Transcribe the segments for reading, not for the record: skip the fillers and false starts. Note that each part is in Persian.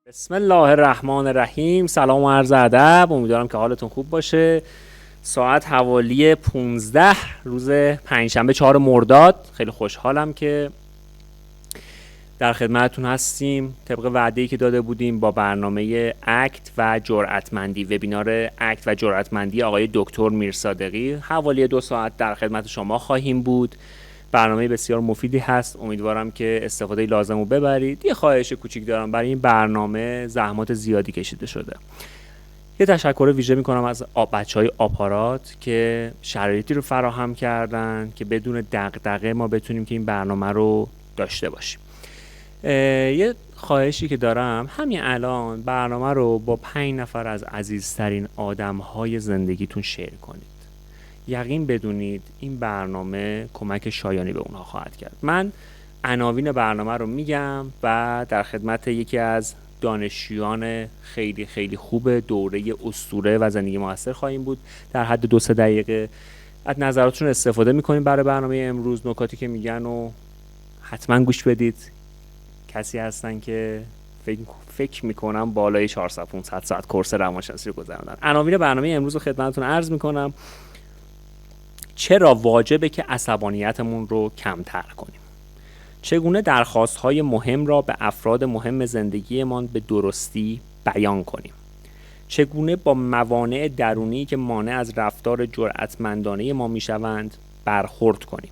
بسم الله الرحمن الرحیم. سلام و عرض ادب. امیدوارم که حالتون خوب باشه. ساعت حوالی 15 روز پنجشنبه 4 مرداد. خیلی خوشحالم که در خدمتتون هستیم. طبق وعده‌ای که داده بودیم با برنامه اکت و جرأتمندی، وبینار اکت و جرأتمندی آقای دکتر میرصادقی حوالی 2 ساعت در خدمت شما خواهیم بود. برنامه بسیار مفیدی هست. امیدوارم که استفاده لازم رو ببرید. یه خواهش کوچیک دارم، برای این برنامه زحمات زیادی کشیده شده. یه تشکر ویژه میکنم از بچهای آپارات که شرایطی رو فراهم کردن که بدون دغدغه ما بتونیم که این برنامه رو داشته باشیم. یه خواهشی که دارم، همین الان برنامه رو با 5 نفر از عزیزترین آدمهای زندگیتون شیر کنید. یقین بدونید این برنامه کمک شایانی به اونها خواهد کرد. من عناوین برنامه رو میگم و در خدمت یکی از دانشجویان خیلی خیلی خوب دوره اسطوره و زندگی موثر خواهیم بود. در حد 2-3 دقیقه از نظراتشون استفاده میکنیم برای برنامه امروز. نکاتی که میگن و حتما گوش بدید. کسی هستن که فکر میکنم بالای 400-500 ساعت کورس روانشناسی رو گذروندن. عناوین برنامه امروز رو خدمتتون عرض میکنم. چرا واجبه که عصبانیتمون رو کمتر کنیم؟ چگونه درخواست‌های مهم را به افراد مهم زندگیمان به درستی بیان کنیم؟ چگونه با موانع درونی که مانع از رفتار جرأتمندانه ما میشوند برخورد کنیم؟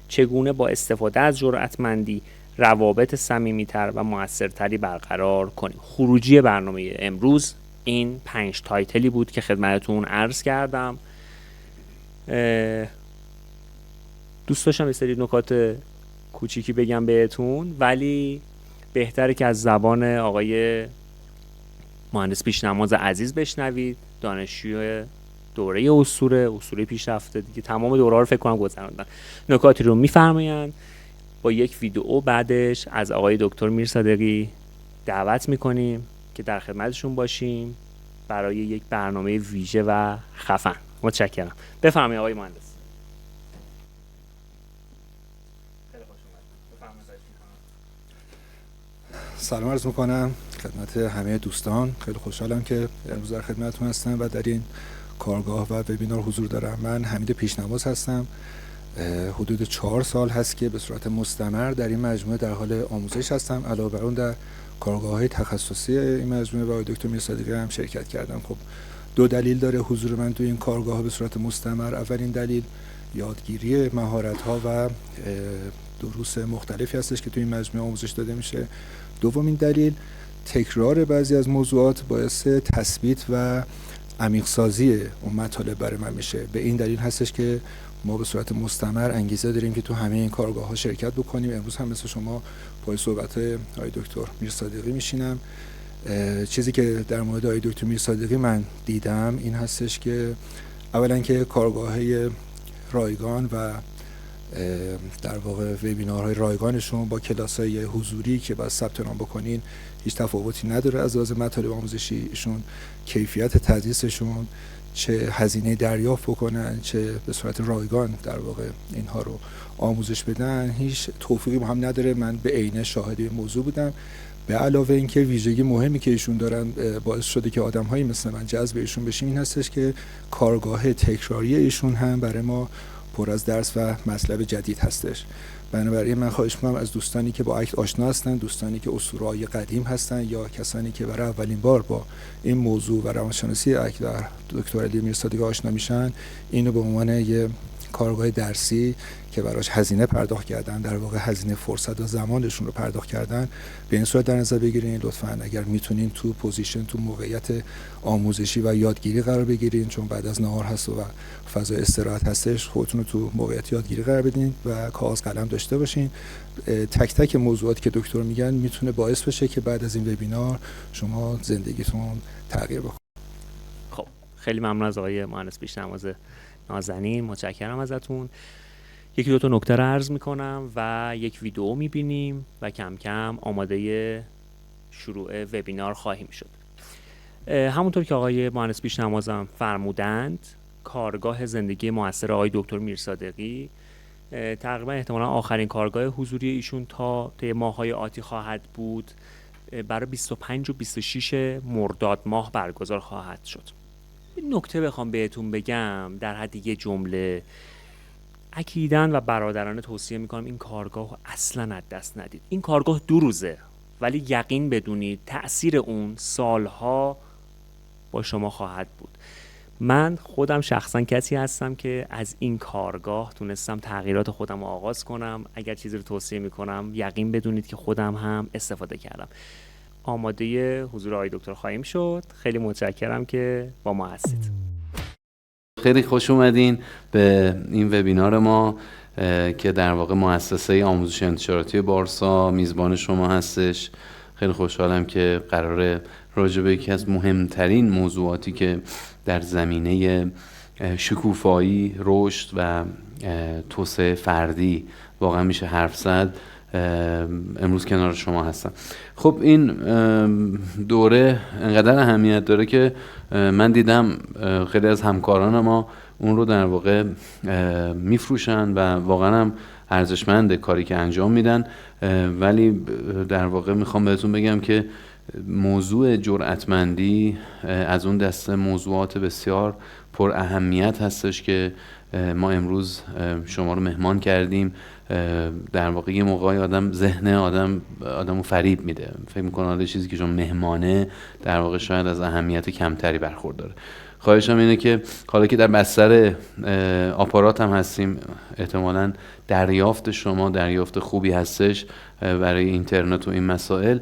چگونه با استفاده از جرأتمندی روابط صمیمیتر و موثرتری برقرار کنیم؟ خروجی برنامه امروز این 5 تایتلی بود که خدمتتون عرض کردم. دوست داشتم یه سری نکات کوچیکی بگم بهتون، ولی بهتره که از زبان آقای مهندس پیشنماز عزیز بشنوید. دانشجوی دوره اسطوره پیشرفته دیگه، تمام دوره رو فکر کنم گذروندن. نکاتی رو میفرمایند. با یک ویدئو بعدش از آقای دکتر میرصادقی دعوت میکنیم که در خدمتشون باشیم برای یک برنامه ویژه و خفن. متشکرم. بفرمایید آقای مهندس. سلام عرض میکنم خدمت همه دوستان. خیلی خوشحالم که امروز در خدمتتون هستم و در این کارگاه و وبینار حضور دارم. من حمید پیشنواز هستم. حدود 4 سال هست که به صورت مستمر در این مجموعه در حال آموزش هستم. علاوه بر اون در کارگاه‌های تخصصی این مجموعه و آقای دکتر میرصادقی هم شرکت کردم. خب 2 دلیل داره حضور من تو این کارگاه به صورت مستمر. اولین دلیل یادگیری مهارت‌ها و دروس مختلفی هستش که تو این مجموعه آموزش داده میشه. دومین دلیل تکرار بعضی از موضوعات باعث تثبیت و عمیق‌سازی اون مطالب برای من میشه. به این دلیل هستش که ما به صورت مستمر انگیزه داریم که تو همه این کارگاه‌ها شرکت بکنیم. امروز هم مثل شما پای صحبت‌های آقای دکتر میرصادقی میشینم. چیزی که در مورد آقای دکتر میرصادقی من دیدم این هستش که اولا که کارگاه‌های رایگان و در واقع وبینارهای رایگانشون با کلاس‌های حضوری که باید ثبت نام بکنین هیچ تفاوتی نداره از لحاظ مطالب آموزشیشون. کیفیت تدریسشون، چه هزینه دریافت بکنن چه به صورت رایگان در واقع اینها رو آموزش بدن، هیچ توفیقی با هم نداره. من به عینه شاهد این موضوع بودم. به علاوه اینکه ویژگی مهمی که ایشون دارن باعث شده که آدم‌هایی مثل من جذب ایشون بشیم این هستش که کارگاه تکراری ایشون هم برای ما پر از درس و مطلب جدید هستش. بنابراین من خواهش می‌کنم از دوستانی که با اکت آشنا هستن، دوستانی که اسطوره‌های قدیم هستن یا کسانی که برای اولین بار با این موضوع و روانشناسی اکت و دکتر علی میرصادقی آشنا میشن، اینو به عنوان یه کارگاه درسی که براش هزینه پرداخت کردن، در واقع هزینه فرصت و زمانشون رو پرداخت کردن، به این صورت در نظر بگیرین. لطفاً اگر میتونین تو پوزیشن، تو موقعیت آموزشی و یادگیری قرار بگیرین، چون بعد از نهار هست و فضای استراحت هستش، خودتون رو تو موقعیت یادگیری قرار بدین و کاغذ قلم داشته باشین. تک تک موضوعاتی که دکتر میگن میتونه باعث بشه که بعد از این وبینار شما زندگیتون تغییر بکنه. خب خیلی ممنون از آقای مهندس پیشنواز نازنین. متشکرم ازتون. 1-2 نکته رو عرض میکنم و یک ویدئو میبینیم و کم کم آماده شروع وبینار خواهیم شد. همونطور که آقای مهندس پیشنوازم فرمودند، کارگاه زندگی موثر آقای دکتر میرصادقی تقریبا احتمالا آخرین کارگاه حضوری ایشون تا طی ماه‌های آتی خواهد بود برای 25 و 26 مرداد ماه برگزار خواهد شد. این نکته بخوام بهتون بگم در حد یه جمله، اکیداً و برادرانه توصیه میکنم این کارگاه رو اصلاً از دست ندید. این کارگاه 2 روزه، ولی یقین بدونید تأثیر اون سالها با شما خواهد بود. من خودم شخصاً کسی هستم که از این کارگاه تونستم تغییرات خودم رو آغاز کنم. اگر چیزی رو توصیه میکنم یقین بدونید که خودم هم استفاده کردم. آماده حضور آقای دکتر خواهیم شد. خیلی متشکرم که با ما هستید. خیلی خوش اومدین به این وبینار ما که در واقع مؤسسه آموزش انتشاراتی بارسا میزبان شما هستش. خیلی خوشحالم که قراره راجع به یکی از مهمترین موضوعاتی که در زمینه شکوفایی، رشد و توسعه فردی واقعا میشه حرف زد، امروز کنار شما هستم. خب این دوره انقدر اهمیت داره که من دیدم خیلی از همکاران ما اون رو در واقع میفروشن و واقعا هم ارزشمنده کاری که انجام میدن، ولی در واقع میخوام بهتون بگم که موضوع جرأتمندی از اون دسته موضوعات بسیار پر اهمیت هستش که ما امروز شما رو مهمان کردیم. در واقع یه موقعی آدم ذهن آدمو فریب میده، فکر میکنه حالا چیزی که چون مهمانه در واقع شاید از اهمیت کمتری برخورداره. خواهشم اینه که حالا که در بستر آپارات هم هستیم، احتمالاً دریافت شما دریافت خوبی هستش برای اینترنت و این مسائل.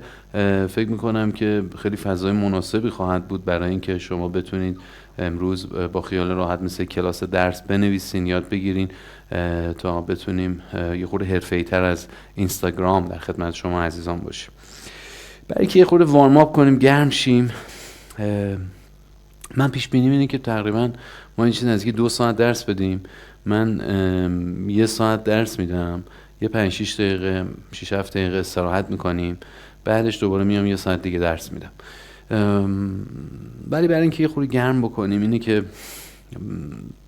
فکر میکنم که خیلی فضای مناسبی خواهد بود برای اینکه شما بتونید امروز با خیال راحت مثل کلاس درس بنویسین، یاد بگیرین تا بتونیم یه خورده حرفه‌ای‌تر از اینستاگرام در خدمت شما عزیزان باشیم. برای که یه خورده وارم آپ کنیم، گرم شیم، من پیش بینی اینه که تقریبا ما این چیز نزدیک 2 ساعت درس بدیم. من 1 ساعت درس میدم، یه 5-6 دقیقه 6-7 دقیقه استراحت میکنیم، بعدش دوباره میام 1 ساعت دیگه درس میدم. ولی برای اینکه یه خورده گرم بکنیم اینه که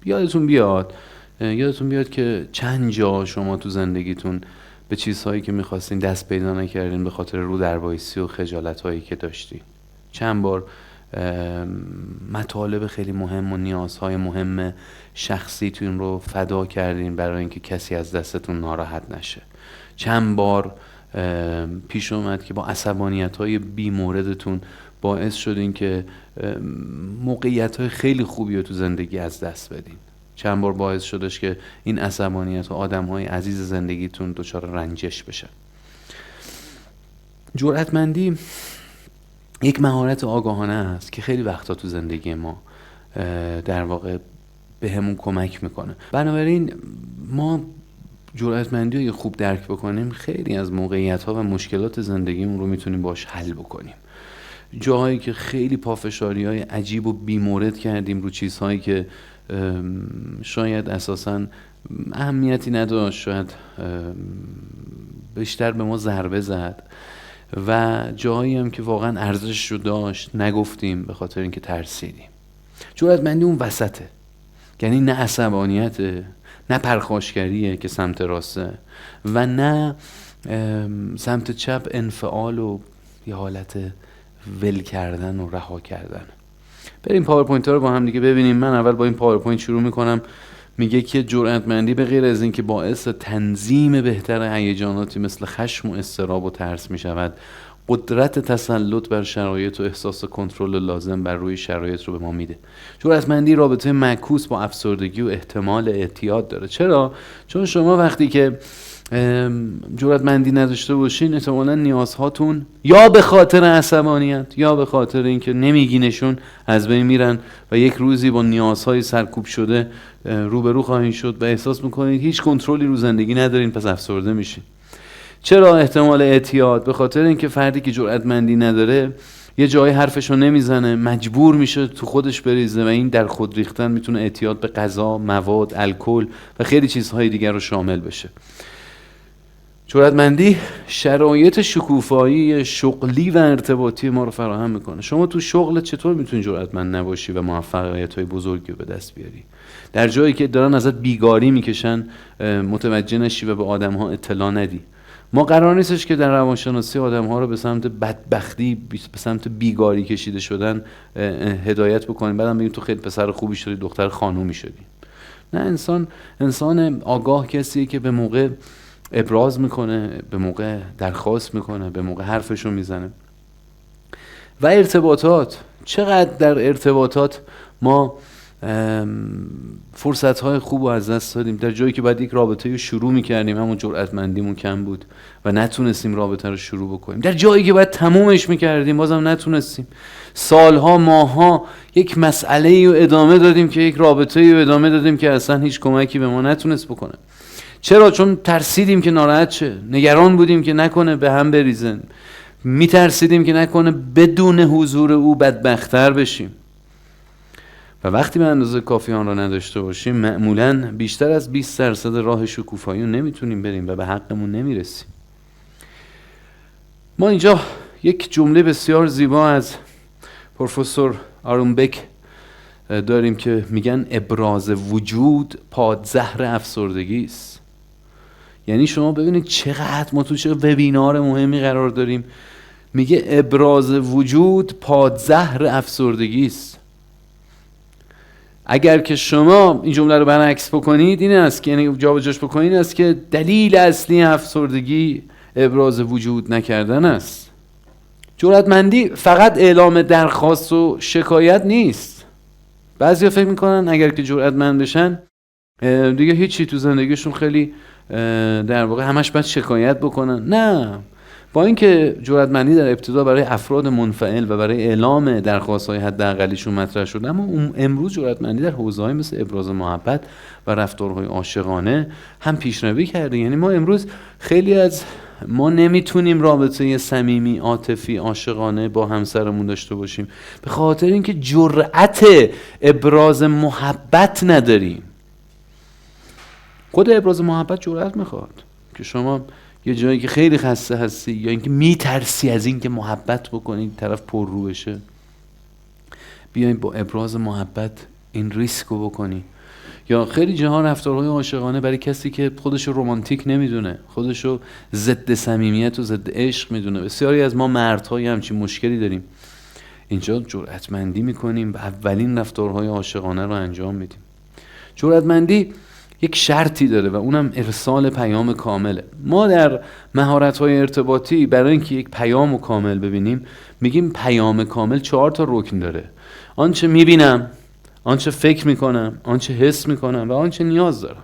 یادتون بیاد که چند جا شما تو زندگیتون به چیزهایی که میخواستین دست پیدا نکردین به خاطر رو دربایسی و خجالت‌هایی که داشتی. چند بار مطالب خیلی مهم و نیازهای مهم شخصیتون رو فدا کردین برای اینکه کسی از دستتون ناراحت نشه. چند بار پیش اومد که با عصبانیت‌های بی موردتون باعث شدین که موقعیت‌های خیلی خوبی رو تو زندگی از دست بدین. چند بار باعث شدش که این عصبانیت و آدم‌های عزیز زندگیتون دچار رنجش بشن. جرأتمندی یک مهارت آگاهانه است که خیلی وقتا تو زندگی ما در واقع به همون کمک میکنه. بنابراین ما جرأتمندی رو خوب درک بکنیم، خیلی از موقعیت‌ها و مشکلات زندگیمون رو میتونیم باش حل بکنیم. جاهایی که خیلی پافشاری‌های عجیب و بی‌مورد کردیم رو چیزهایی که شاید اساساً اهمیتی نداشت، شاید بیشتر به ما ضربه زد، و جاهایی هم که واقعا ارزشش رو داشت نگفتیم به خاطر اینکه ترسیدیم. جرأتمندی اون وسطه، یعنی نه عصبانیته، نه پرخاشگریه که سمت راسته، و نه سمت چپ انفعال و یه حالت ول کردن و رها کردن. بریم پاورپوینت ها رو با هم دیگه ببینیم. من اول با این پاورپوینت شروع میکنم. میگه که جرأتمندی به غیر از این که باعث تنظیم بهتر هیجاناتی مثل خشم و اضطراب و ترس میشود، قدرت تسلط بر شرایط و احساس کنترل لازم بر روی شرایط رو به ما میده. جرأتمندی رابطه معکوس با افسردگی و احتمال اعتیاد داره. چرا؟ چون شما وقتی که جرأتمندی نداشته باشین، احتمالاً نیازهاتون یا به خاطر عصبانیت یا به خاطر اینکه نمیگینشون از بین میرن و یک روزی با نیازهای سرکوب شده روبرو خواهید شد و احساس میکنید هیچ کنترلی رو زندگی ندارین، پس افسرده میشین. چرا احتمال اعتیاد؟ به خاطر اینکه فردی که جرأتمندی نداره یه جای حرفشو نمیزنه، مجبور میشه تو خودش بریزه و این در خود ریختن میتونه اعتیاد به غذا، مواد، الکل و خیلی چیزهای دیگر رو شامل بشه. جرأتمندی شرایط شکوفایی شغلی و ارتباطی ما رو فراهم میکنه. شما تو شغلت چطور میتونی جرأتمند نباشی و موفقیت‌های بزرگی رو به دست بیاری؟ در جایی که دارن ازت بیگاری میکشن متوجه نشی و به آدم‌ها اطلاع ندی. ما قرار نیستش که در روانشناسی آدم‌ها رو به سمت بدبختی، به سمت بیگاری کشیده شدن هدایت بکنیم، بعدم بگیم تو خیلی پسر خوبی شدی، دختر خانومی شدی. نه، انسان آگاه کسیه که به موقع ابراز میکنه، به موقع درخواست میکنه، به موقع حرفشو میزنه. و ارتباطات، چقدر در ارتباطات ما فرصت‌های خوب رو از دست دادیم. در جایی که باید یک رابطه رو شروع می‌کردیم، همون جرأتمندیمون کم بود و نتونستیم رابطه رو شروع بکنیم. در جایی که باید تمومش می‌کردیم، بازم نتونستیم. سالها، ماها یک مسئله رو ادامه دادیم که یک رابطه رو ادامه دادیم که اصلا هیچ کمکی به ما نتونست بکنه. چرا؟ چون ترسیدیم که ناراحت شه، نگران بودیم که نکنه به هم بریزن، می‌ترسیدیم که نکنه بدون حضور او بدبخت‌تر بشیم. و وقتی به اندازه کافی آن را نداشته باشیم، معمولاً بیشتر از 20% راه شکوفایی رو نمیتونیم بریم و به حقمون نمیرسیم. ما اینجا یک جمله بسیار زیبا از پروفسور آرون بک داریم که میگن ابراز وجود پادزهر افسردگی است. یعنی شما ببینید چقدر ما تو چه وبینار مهمی قرار داریم. میگه ابراز وجود پادزهر افسردگی است. اگر که شما این جمله رو برعکس بکنید، این است که یعنی جابجاش بکنید، این است که دلیل اصلی افسردگی ابراز وجود نکردن است. جرأتمندی فقط اعلام درخواست و شکایت نیست. بعضیا فکر میکنن اگر که جرأتمند بشن دیگه هیچی تو زندگیشون خیلی در واقع همش باید شکایت بکنن. نه، با اینکه جرأتمندی در ابتدا برای افراد منفعل و برای اعلام درخواست‌های حداقلیشون مطرح شد، اما امروز جرأتمندی در حوزه‌های مثل ابراز محبت و رفتارهای عاشقانه هم پیشروی کرده. یعنی ما امروز خیلی از ما نمیتونیم رابطه صمیمی، عاطفی، عاشقانه با همسرمون داشته باشیم به خاطر اینکه جرأت ابراز محبت نداریم. خود ابراز محبت جرأت میخواد که شما یه جایی که خیلی خسته هستی یا اینکه میترسی از اینکه محبت بکنی طرف پر رو بشه، بیاین با ابراز محبت این ریسک رو بکنی. یا خیلی جاها رفتارهای عاشقانه برای کسی که خودشو رمانتیک نمیدونه، خودشو ضد صمیمیت و ضد عشق میدونه. بسیاری از ما مردهای همچین مشکلی داریم. اینجا جرأتمندی میکنیم و اولین رفتارهای عاشقانه رو انجام میدیم. جرأتمندی یک شرطی داره و اونم ارسال پیام کامله. ما در مهارت‌های ارتباطی برای اینکه یک پیام کامل ببینیم میگیم پیام کامل 4 تا رکن داره: آنچه میبینم، آنچه فکر میکنم، آنچه حس میکنم و آنچه نیاز دارم.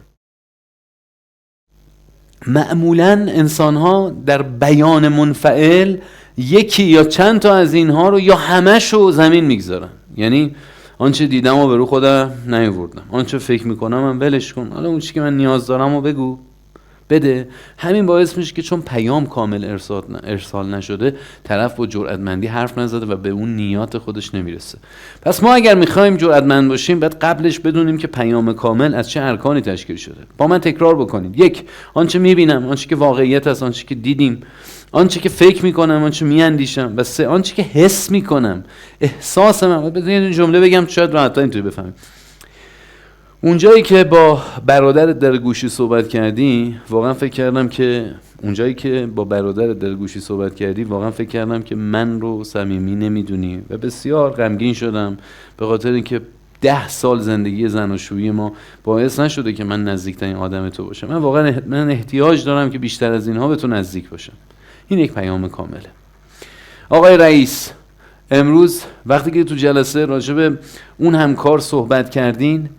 معمولاً انسان‌ها در بیان منفعل یکی یا چند تا از اینها رو یا همه‌شو زمین میگذارن. یعنی آنچه دیدم و به رو خودم نیاوردم، آنچه فکر میکنم من ولش کن، حالا اون چیزی که من نیاز دارم رو بگو بده. همین باعث میشه که چون پیام کامل ارسال نشده، طرف با جرأتمندی حرف نزده و به اون نیات خودش نمیرسه. پس ما اگر میخوایم جرأتمند باشیم، باید قبلش بدونیم که پیام کامل از چه ارکانی تشکیل شده. با من تکرار بکنید: 1. آنچه میبینم، آنچه که واقعیت است، آنچه که دیدیم، آنچه که فکر میکنم، آنچه میاندیشم. و 3. آنچه که حس میکنم، احساس من. بذارید این جمله بگم شاید راحت‌تر اینطوری بفهمید. اونجایی که با برادرت در گوشی صحبت کردی، واقعا فکر کردم که من رو صمیمی نمیدونی و بسیار غمگین شدم به خاطر اینکه 10 سال زندگی زناشویی ما باعث نشده که من نزدیکترین آدم تو باشم. من واقعا احتیاج دارم که بیشتر از اینها به تو نزدیک باشم. این یک پیام کامله. آقای رئیس، امروز وقتی که تو جلسه راجع به اون همکار صحبت کردین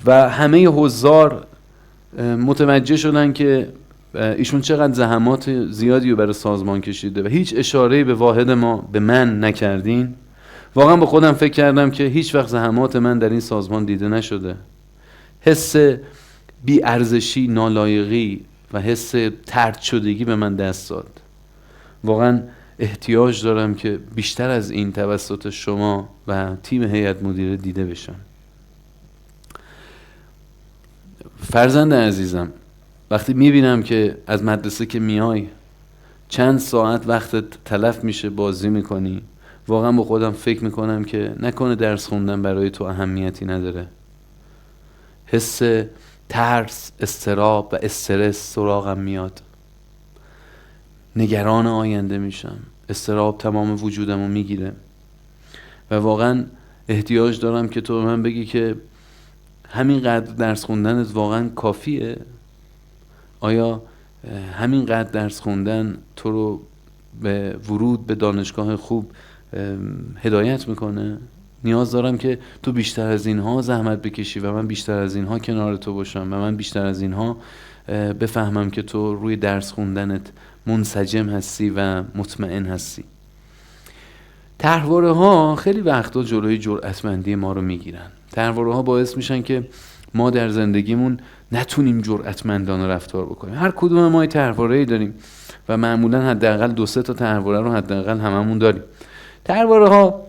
و همه حضار متوجه شدن که ایشون چقدر زحمات زیادی رو برای سازمان کشیده و هیچ اشاره‌ای به واحد ما، به من نکردین، واقعا با خودم فکر کردم که هیچ وقت زحمات من در این سازمان دیده نشده. حس بی‌ارزشی، نالایقی و حس طرد شدگی به من دست داد. واقعا احتیاج دارم که بیشتر از این توسط شما و تیم هیئت مدیره دیده بشم. فرزند عزیزم، وقتی میبینم که از مدرسه که میای چند ساعت وقتت تلف میشه بازی میکنی، واقعا با خودم فکر میکنم که نکنه درس خوندن برای تو اهمیتی نداره. حس ترس، اضطراب و استرس سراغم میاد. نگران آینده میشم، اضطراب تمام وجودمو میگیره و واقعا احتیاج دارم که تو به من بگی که همینقدر درس خوندنت واقعا کافیه؟ آیا همینقدر درس خوندن تو رو به ورود به دانشگاه خوب هدایت میکنه؟ نیاز دارم که تو بیشتر از اینها زحمت بکشی و من بیشتر از اینها کنار تو باشم و من بیشتر از اینها بفهمم که تو روی درس خوندنت منسجم هستی و مطمئن هستی. طرحواره ها خیلی وقتا جلوی جرأتمندی ما رو میگیرن. طرحواره ها باعث میشن که ما در زندگیمون نتونیم جرأتمندانه رفتار بکنیم. هر کدوم ما یه طرحواره‌ای داریم و معمولا حداقل 2-3 تا طرحواره رو حداقل هممون داریم. طرحواره ها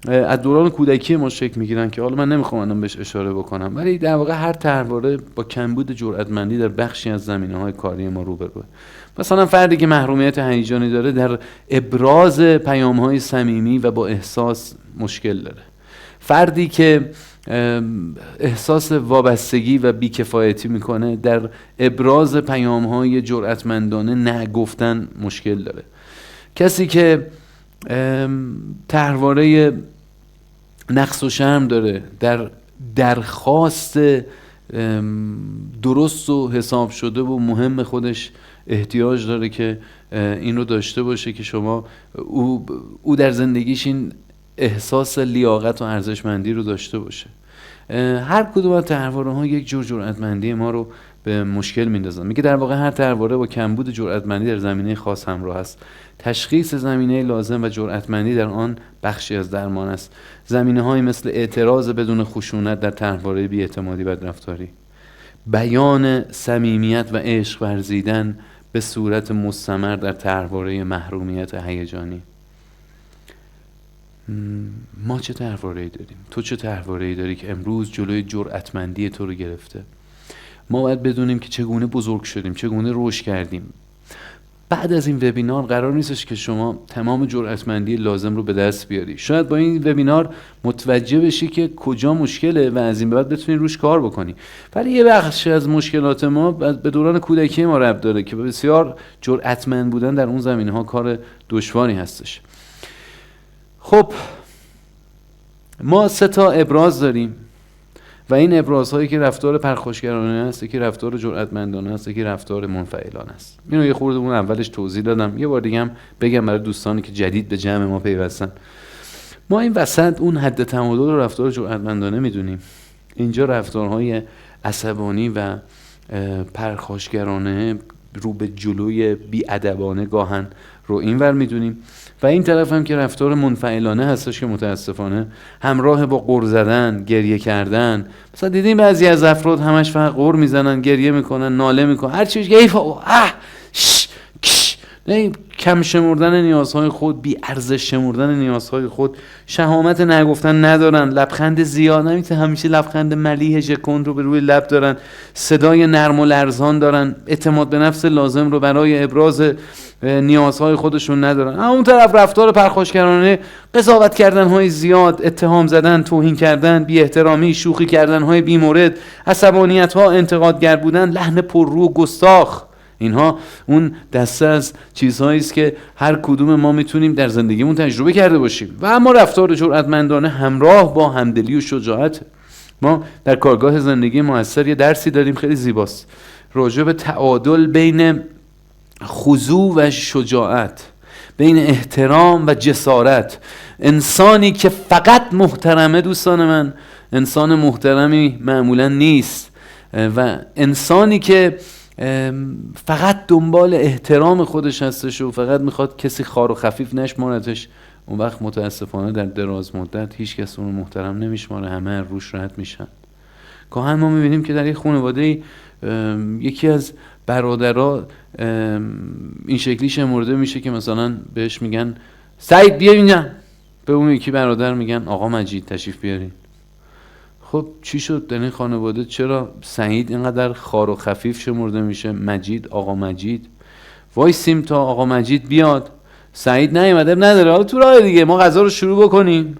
از دوران کودکی ما شکل میگیرن که حالا من نمیخوام الان بهش اشاره بکنم، ولی در واقع هر طرحواره با کمبود جرأتمندی در بخشی از زمینه‌های کاری ما روبروه. مثلا فردی که محرومیت هیجانی داره در ابراز پیام‌های صمیمی و با احساس مشکل داره. فردی که احساس وابستگی و بیکفایتی میکنه در ابراز پیام‌های جرأتمندانه نه گفتن مشکل داره. کسی که طرحواره نقص و شرم داره در درخواست درست و حساب شده و مهم خودش احتیاج داره که این رو داشته باشه که شما او در زندگیش این احساس لیاقت و ارزشمندی رو داشته باشه. هر کدوم از طرحواره ها یک جور جرأتمندی ما رو به مشکل میندازن. میگه در واقع هر طرحواره با کمبود جرأتمندی در زمینه خاص همراه است. تشخیص زمینه لازم و جرأتمندی در آن بخشی از درمان است. زمینه‌هایی مثل اعتراض بدون خشونت در طرحواره بی‌اعتمادی بدرفتاری، بیان صمیمیت و عشق ورزیدن به صورت مستمر در طرحواره محرومیت هیجانی. ما چه طرحواره‌ای داریم؟ تو چه طرحواره‌ای داری که امروز جلوی جرأتمندی تو رو گرفته؟ ما باید بدونیم که چگونه بزرگ شدیم، چگونه رشد کردیم. بعد از این وبینار قرار نیستش که شما تمام جرأتمندی لازم رو به دست بیاری. شاید با این وبینار متوجه بشی که کجا مشکله و از این به بعد بتونی روش کار بکنی. ولی یه بخش از مشکلات ما به دوران کودکی ما ربط داره که بسیار جرأتمند بودن در اون زمینه‌ها کار دشواری هستش. خب ما 3 تا ابراز داریم و این ابرازهایی که رفتار پرخاشگرانه است، یکی رفتار جرأتمندانه است، یکی رفتار منفعلانه است. اینو یه خورده اون اولش توضیح دادم، یه بار دیگه هم بگم برای دوستانی که جدید به جمع ما پیوستن. ما این وسط اون حد تعادل رو رفتار جرأتمندانه میدونیم. اینجا رفتارهای عصبانی و پرخاشگرانه رو به جلوی بی‌ادبانه گاهن رو اینور میدونیم و این طرف هم که رفتار منفعلانه هستش که متاسفانه همراه با غر زدن، گریه کردن. مثلا دیدیم بعضی از افراد همش فقط غر میزنن، گریه میکنن، ناله میکنن، هر چیز نه، کم شمردن نیازهای خود، بی ارزش شمردن نیازهای خود، شهامت نگفتن ندارن، لبخند زیاد، نمیتونه همیشه لبخند ملیح ژکون رو به روی لب دارن، صدای نرم و لرزان دارن، اعتماد به نفس لازم رو برای ابراز نیازهای خودشون ندارن. اون طرف رفتار پرخاشگرانه، قضاوت کردن‌های زیاد، اتهام زدن، توهین کردن، بی احترامی، شوخی کردن‌های بی مورد، عصبانیت‌ها، انتقادگر بودن، لحن پررو و گستاخ. اینها اون دسته از چیزهایی است که هر کدوم ما میتونیم در زندگیمون تجربه کرده باشیم. و اما رفتار جرأتمندانه همراه با همدلی و شجاعت. ما در کارگاه زندگی موثر یه درسی داریم خیلی زیباست راجع به تعادل بین خضوع و شجاعت، بین احترام و جسارت. انسانی که فقط محترمه دوستان من، انسان محترمی معمولا نیست و انسانی که فقط دنبال احترام خودش هستش و فقط میخواد کسی خار و خفیف نشمارتش، اون وقت متاسفانه در دراز مدت هیچ کس اون رو محترم نمیشماره، همه روش رد میشن. گاهن ما میبینیم که در یک خانواده یکی از برادرها این شکلی شمرده میشه که مثلا بهش میگن سعید بیا اینجا، به اون یکی برادر میگن آقا مجید تشریف بیارین. خب چی شد در این خانواده؟ چرا سعید اینقدر خار و خفیف شمرده میشه؟ مجید، آقا مجید. وایسیم تا آقا مجید بیاد، سعید نیومده نداره، حالا تو راه دیگه ما غذا رو شروع بکنیم.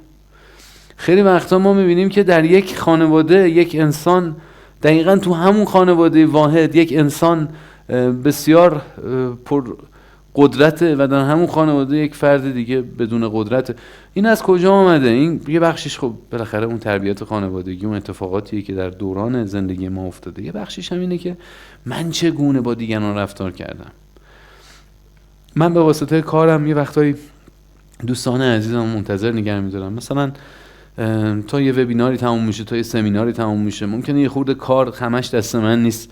خیلی وقتا ما میبینیم که در یک خانواده یک انسان، دقیقاً تو همون خانواده واحد، یک انسان بسیار پر قدرته و در همون خانواده یک فرد دیگه بدون قدرته. این از کجا آمده؟ این یه بخشش خب بالاخره اون تربیت خانوادگی، اون اتفاقاتیه که در دوران زندگی ما افتاده. یه بخشش هم اینه که من چگونه با دیگران رفتار کردم. من به واسطه کارم یه وقتایی دوستان عزیزم منتظر نگه می‌دارم، مثلا تا یه وبیناری تموم میشه، تا یه سمیناری تموم میشه، ممکنه یه خورده کار همش دست من نیست،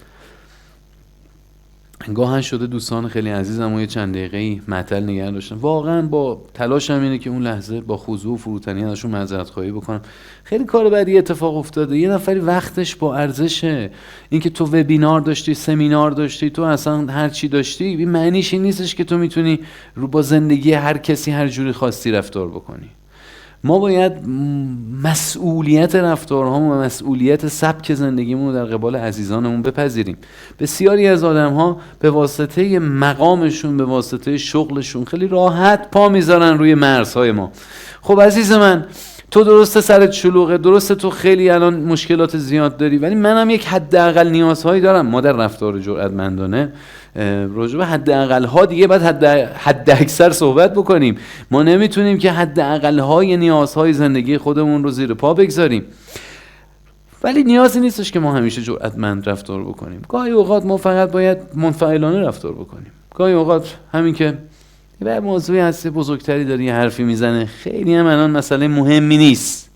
گاهن شده دوستان خیلی عزیزم و یه چند دقیقه‌ای معطل نگه داشتم. واقعا با تلاشم اینه که اون لحظه با خضوع و فروتنی ازشون معذرت خواهی بکنم. خیلی کار بعدی اتفاق افتاده، یه نفری وقتش با ارزشه. اینکه تو وبینار داشتی، سمینار داشتی، تو اصلا هر چی داشتی، این معنیش این نیستش که تو میتونی رو با زندگی هر کسی هر جوری خواستی رفتار بکنی. ما باید مسئولیت رفتارهامون و مسئولیت سبک زندگیمون رو در قبال عزیزانمون بپذیریم. بسیاری از آدم‌ها به واسطه مقامشون، به واسطه شغلشون خیلی راحت پا میذارن روی مرزهای ما. خب عزیز من، تو درسته سرت شلوغه، درسته تو خیلی الان مشکلات زیاد داری، ولی منم یک حداقل نیازهایی دارم. ما در رفتار جرأتمندانه راجع به حداقل ها دیگه باید حد اکثر صحبت بکنیم. ما نمیتونیم که حداقل های نیازهای زندگی خودمون رو زیر پا بگذاریم. ولی نیازی نیستش که ما همیشه جرأتمند رفتار بکنیم. گاهی اوقات ما فقط باید منفعلانه رفتار بکنیم. گاهی اوقات همین که یه موضوعی هست بزرگتری داره یه حرفی میزنه، خیلی هم الان مسئله مهمی نیست،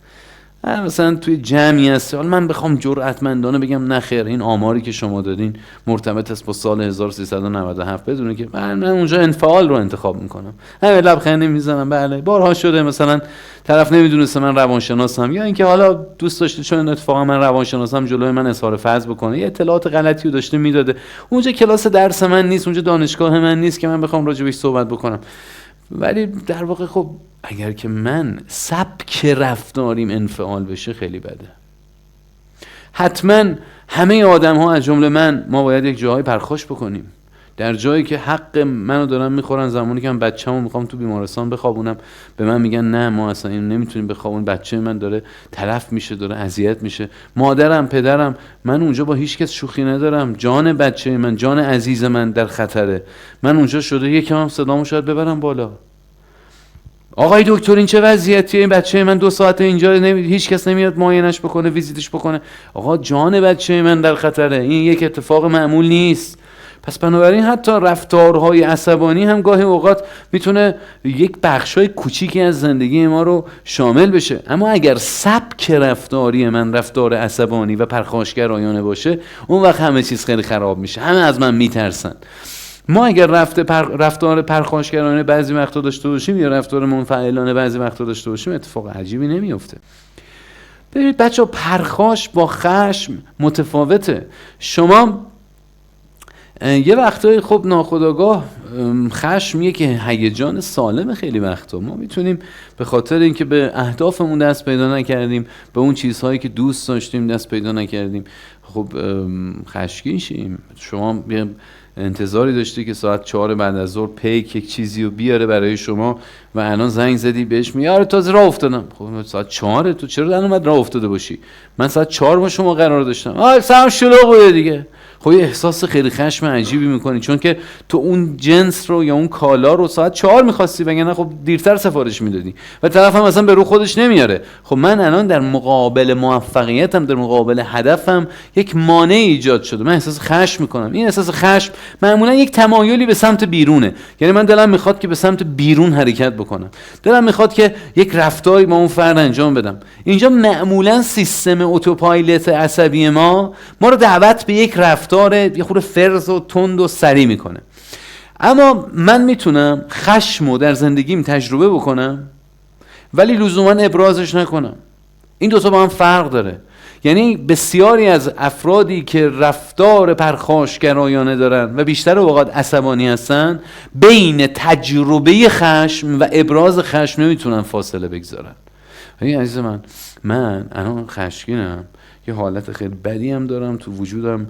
مثلا توی جمعی هست، حالا من بخوام جرأتمندانه بگم نه خیر، این آماری که شما دادین مرتبط است با سال 1397، بدونه که من اونجا انفعال رو انتخاب میکنم، همه لبخند میزنم. بله بارها شده مثلا طرف نمیدونسته من روانشناسم، یا اینکه حالا دوست داشته چون اتفاقا من روانشناسم جلوی من اظهار فضل بکنه، یه اطلاعات غلطی رو داشته میداده. اونجا کلاس درس من نیست، اونجا دانشگاه من نیست که من بخوام راجع بهش صحبت بکنم. ولی در واقع خب اگر که من سبک رفتاریم انفعال بشه خیلی بده. حتما همه آدم ها از جمله ما باید یک جایی پرخاش بکنیم. در جایی که حق منو دارن میخورن، زمانی که من بچه‌مو میخوام تو بیمارستان بخوابونم، به من میگن نه ما اصلا اینو نمیتونیم بخوابون، بچه من داره تلف میشه، داره اذیت میشه، مادرم پدرم، من اونجا با هیچ کس شوخی ندارم، جان بچه من، جان عزیز من در خطره. من اونجا شده یکم هم صدامو شاید ببرم بالا، آقای دکتر این چه وضعیتیه، این بچه من 2 ساعته اینجا هیچ کس نمیاد معاینش بکنه، ویزیتش بکنه. آقا جان بچه من در خطره، این یک اتفاق معمول نیست. پس بنابراین حتی رفتارهای عصبانی هم گاهی اوقات میتونه یک بخشای کوچیکی از زندگی ما رو شامل بشه. اما اگر سبک رفتاری من رفتار عصبانی و پرخاشگرایانه باشه، اون وقت همه چیز خیلی خراب میشه، همه از من میترسن. ما اگر رفتار پرخاشگرانه بعضی وقتا داشته باشیم یا رفتار منفعلانه بعضی وقتا داشته باشیم، اتفاق عجیبی نمیفته. ببینید بچه‌ها، پرخاش با خشم متفاوته. شما یه وقتایی خب ناخودآگاه خشم یک هیجان سالم، خیلی وقتا ما میتونیم به خاطر اینکه به اهدافمون دست پیدا نکردیم، به اون چیزهایی که دوست داشتیم دست پیدا نکردیم، خب خشمگین شیم. شما انتظاری داشتی که ساعت 4 بعد از ظهر پیک یک چیزی رو بیاره برای شما و الان زنگ زدی بهش میگه آره تازه راه افتادم. خب ساعت 4 تو چرا الان اومد راه افتاده باشی؟ من ساعت 4 با شما قرار داشتم. سرم شلوغ بوده دیگه. خب یه احساس خیلی خشم عجیبی میکنی، چون که تو اون جنس رو یا اون کالا رو ساعت 4 میخواستی، وگرنه خب دیرتر سفارش میدادی و طرف هم اصلا به رو خودش نمیاره. خب من الان در مقابل موفقیتم، در مقابل هدفم یک مانع ایجاد شده، من احساس خشم میکنم. این احساس خشم معمولا یک تمایلی به سمت بیرونه، یعنی من دلم میخواد که به سمت بیرون حرکت بکنم، دلم میخواد که یک رفتاری با اون فرد انجام بدم. اینجا معمولا سیستم اتوپایلوت عصبی ما رو دعوت به یک رفتار یه خورده فرز و تند و سریع میکنه. اما من میتونم خشمو در زندگیم تجربه بکنم ولی لزوما ابرازش نکنم. این دوتا با هم فرق داره. یعنی بسیاری از افرادی که رفتار پرخاشگرایانه دارن و بیشتر اوقات عصبانی هستن، بین تجربه خشم و ابراز خشم نمیتونن فاصله بگذارن. عزیز من الان خشمگینم یه حالت خیلی بدی هم دارم تو وجودم،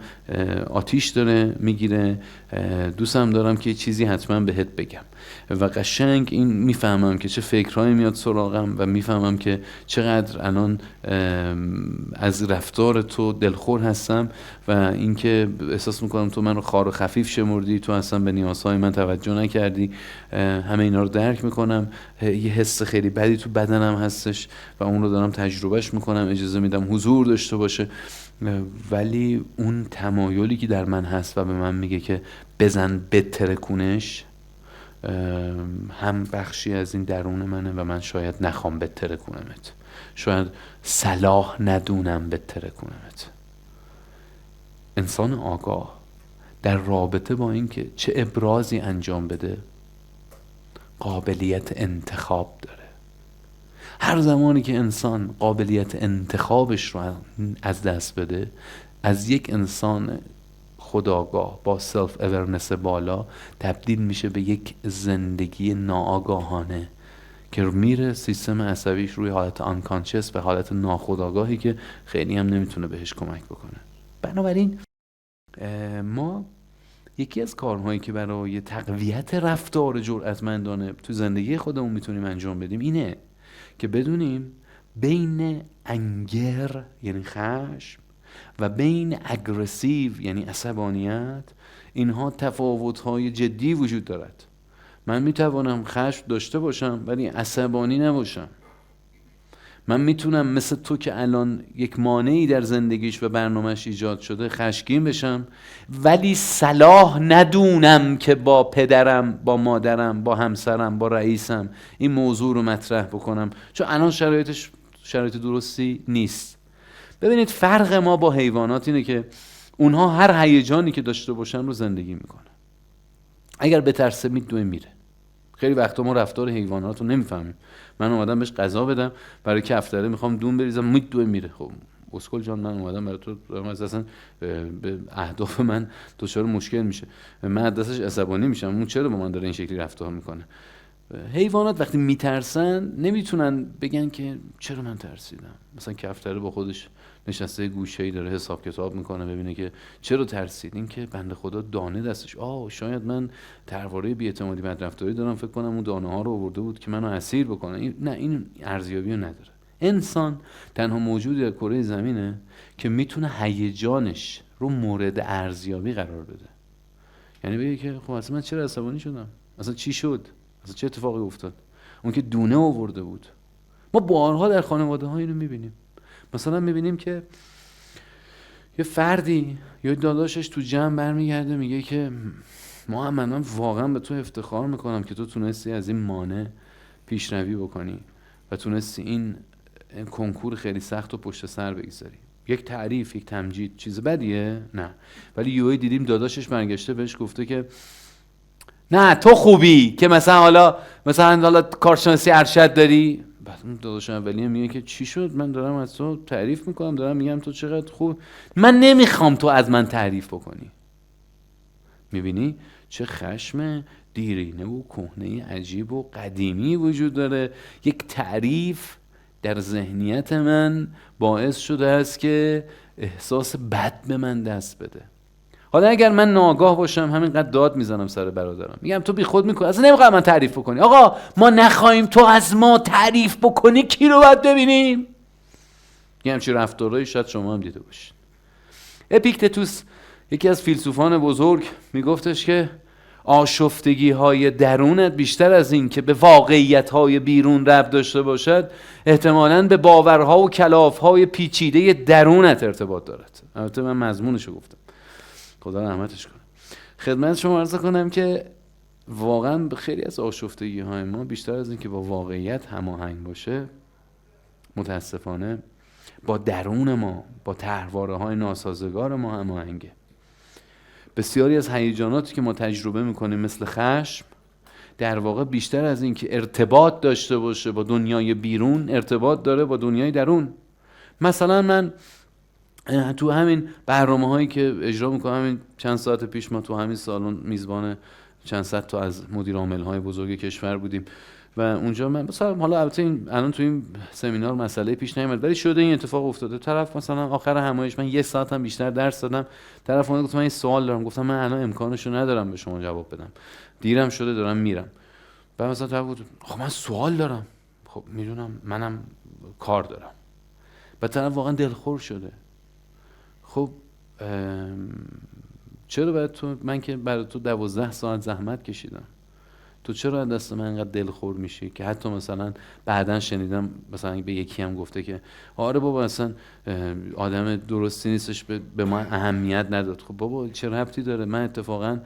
آتیش داره میگیره، دوستم دارم که یه چیزی حتما بهت بگم و قشنگ این میفهمم که چه فکرهایی میاد سراغم و میفهمم که چقدر الان از رفتار تو دلخور هستم و اینکه احساس میکنم تو من رو خار و خفیف شمردی، تو اصلا به نیازهای من توجه نکردی. همه اینا رو درک میکنم. یه حس خیلی بدی تو بدنم هستش و اون رو دارم تجربهش میکنم، اجازه میدم حضور داشته باشه، ولی اون تمایلی که در من هست و به من میگه که بزن بترکونش هم بخشی از این درون منه و من شاید نخوام بترکونمت، شاید صلاح ندونم بترکونمت. انسان آگاه در رابطه با این که چه ابرازی انجام بده قابلیت انتخاب داره. هر زمانی که انسان قابلیت انتخابش رو از دست بده، از یک انسان خودآگاه با سلف اورنس بالا تبدیل میشه به یک زندگی ناآگاهانه که میره سیستم عصبیش روی حالت آنکانشس، به حالت ناخودآگاهی که خیلی هم نمیتونه بهش کمک بکنه. بنابراین ما یکی از کارهایی که برای تقویت رفتار جرأتمندانه تو زندگی خودمون میتونیم انجام بدیم اینه که بدونیم بین انگر یعنی خشم و بین اگریسیو یعنی عصبانیت اینها تفاوت‌های جدی وجود دارد. من میتوانم خشم داشته باشم ولی عصبانی نباشم. من میتونم مثل تو که الان یک مانعی در زندگیش و برنامهش ایجاد شده خشمگین بشم ولی صلاح ندونم که با پدرم، با مادرم، با همسرم، با رئیسم این موضوع رو مطرح بکنم چون الان شرایط درستی نیست. ببینید فرق ما با حیوانات اینه که اونها هر هیجانی که داشته باشن رو زندگی میکنن. اگر بترسه میدوه میره. خیلی وقتا ما رفتار حیوانات رو نمیفهمیم. من اومدم بهش غذا بدم، برای کفتره میخوام دون بریزم میدوه میره. خب اسکل جان من اومدم برای تو اصلا به اهداف من دچار مشکل میشه، من از دستش عصبانی میشم، اون چرا با من داره این شکلی رفتار میکنه؟ حیوانات وقتی میترسن نمیتونن بگن که چرا من ترسیدم. مثلا کفتره با خودش نشسته گوشه‌ای داره حساب کتاب میکنه ببینه که چرا ترسید. این که بنده خدا دانه دستش، شاید من طرحواره بی‌اعتمادی بدرفتاری دارم، فکر کنم اون دانه ها رو آورده بود که منو اسیر بکنه. نه، این ارزیابی رو نداره. انسان تنها موجودی در کره زمینه که میتونه هیجانش رو مورد ارزیابی قرار بده. یعنی بگه که خب اصلا من چرا عصبانی شدم؟ اصلا چی شد؟ اصلا چه اتفاقی افتاد؟ اون که دونه آورده بود. ما بارها در خانواده ها اینو میبینیم. مثلا میبینیم که یه فردی یا داداشش تو جمع برمیگرده میگه که من واقعا به تو افتخار میکنم که تو تونستی از این مانع پیشروی بکنی و تونستی این کنکور خیلی سخت و پشت سر بگذاری. یک تعریف، یک تمجید چیز بدیه؟ نه. ولی یوهی دیدیم داداشش برگشته بهش گفته که نه تو خوبی که مثلا حالا کارشناسی ارشد داری. بعد اون داداش اولیه میگه که چی شد؟ من دارم از تو تعریف میکنم، دارم میگم تو چقدر خوب، من نمیخوام تو از من تعریف بکنی. میبینی چه خشم دیرینه و کهنه عجیب و قدیمی وجود داره. یک تعریف در ذهنیت من باعث شده است که احساس بد به من دست بده. حالا اگر من ناآگاه باشم همینقدر داد میزنم سر برادرم، میگم تو بی خود میکنی، اصلا نمیخوام من تعریف بکنی. آقا ما نخواهیم تو از ما تعریف بکنی کی رو باید ببینیم؟ یه همچین رفتارهایی شاید شما هم دیده باشین. اپیکتتوس یکی از فیلسوفان بزرگ میگفتش که آشفتگی های درونت بیشتر از این که به واقعیت های بیرون ربط داشته باشد احتمالاً به باورها و کلافهای پیچیده درونت ارتباط دارد. البته من مضمونشو گفتم، خدا رحمتش کنه. خدمت شما عرض کنم که واقعا خیلی از آشفتگی های ما بیشتر از این که با واقعیت هماهنگ باشه متاسفانه با درون ما، با طرحواره های ناسازگار ما هماهنگه. بسیاری از هیجاناتی که ما تجربه میکنیم مثل خشم در واقع بیشتر از این که ارتباط داشته باشه با دنیای بیرون ارتباط داره با دنیای درون. مثلا من تو همین برنامه هایی که اجرا میکنم، همین چند ساعت پیش ما تو همین سالن میزبان چند صد تا از مدیر عامل های بزرگ کشور بودیم. و اونجا من مثلا حالا البته این الان تو این سمینار مسئله پیش نیامد ولی شده این اتفاق افتاده. طرف مثلا آخر همایش من 1 ساعت هم بیشتر درس دادم، طرف اومد گفت من این سوال دارم، گفتم من الان امکانشو ندارم به شما جواب بدم، دیرم شده دارم میرم. بعد مثلا طرف گفت خب من سوال دارم، خب میدونم منم کار دارم. بعد طرف واقعا دلخور شده. خب چرا باید من که برای تو 12 ساعت زحمت کشیدم، تو چرا دست من اینقدر دلخور میشی؟ که حتی مثلا بعدن شنیدم مثلا به یکی هم گفته که آره بابا اصلا آدم درستی نیستش، به من اهمیت نداد. خب بابا چه ربطی داره؟ من اتفاقا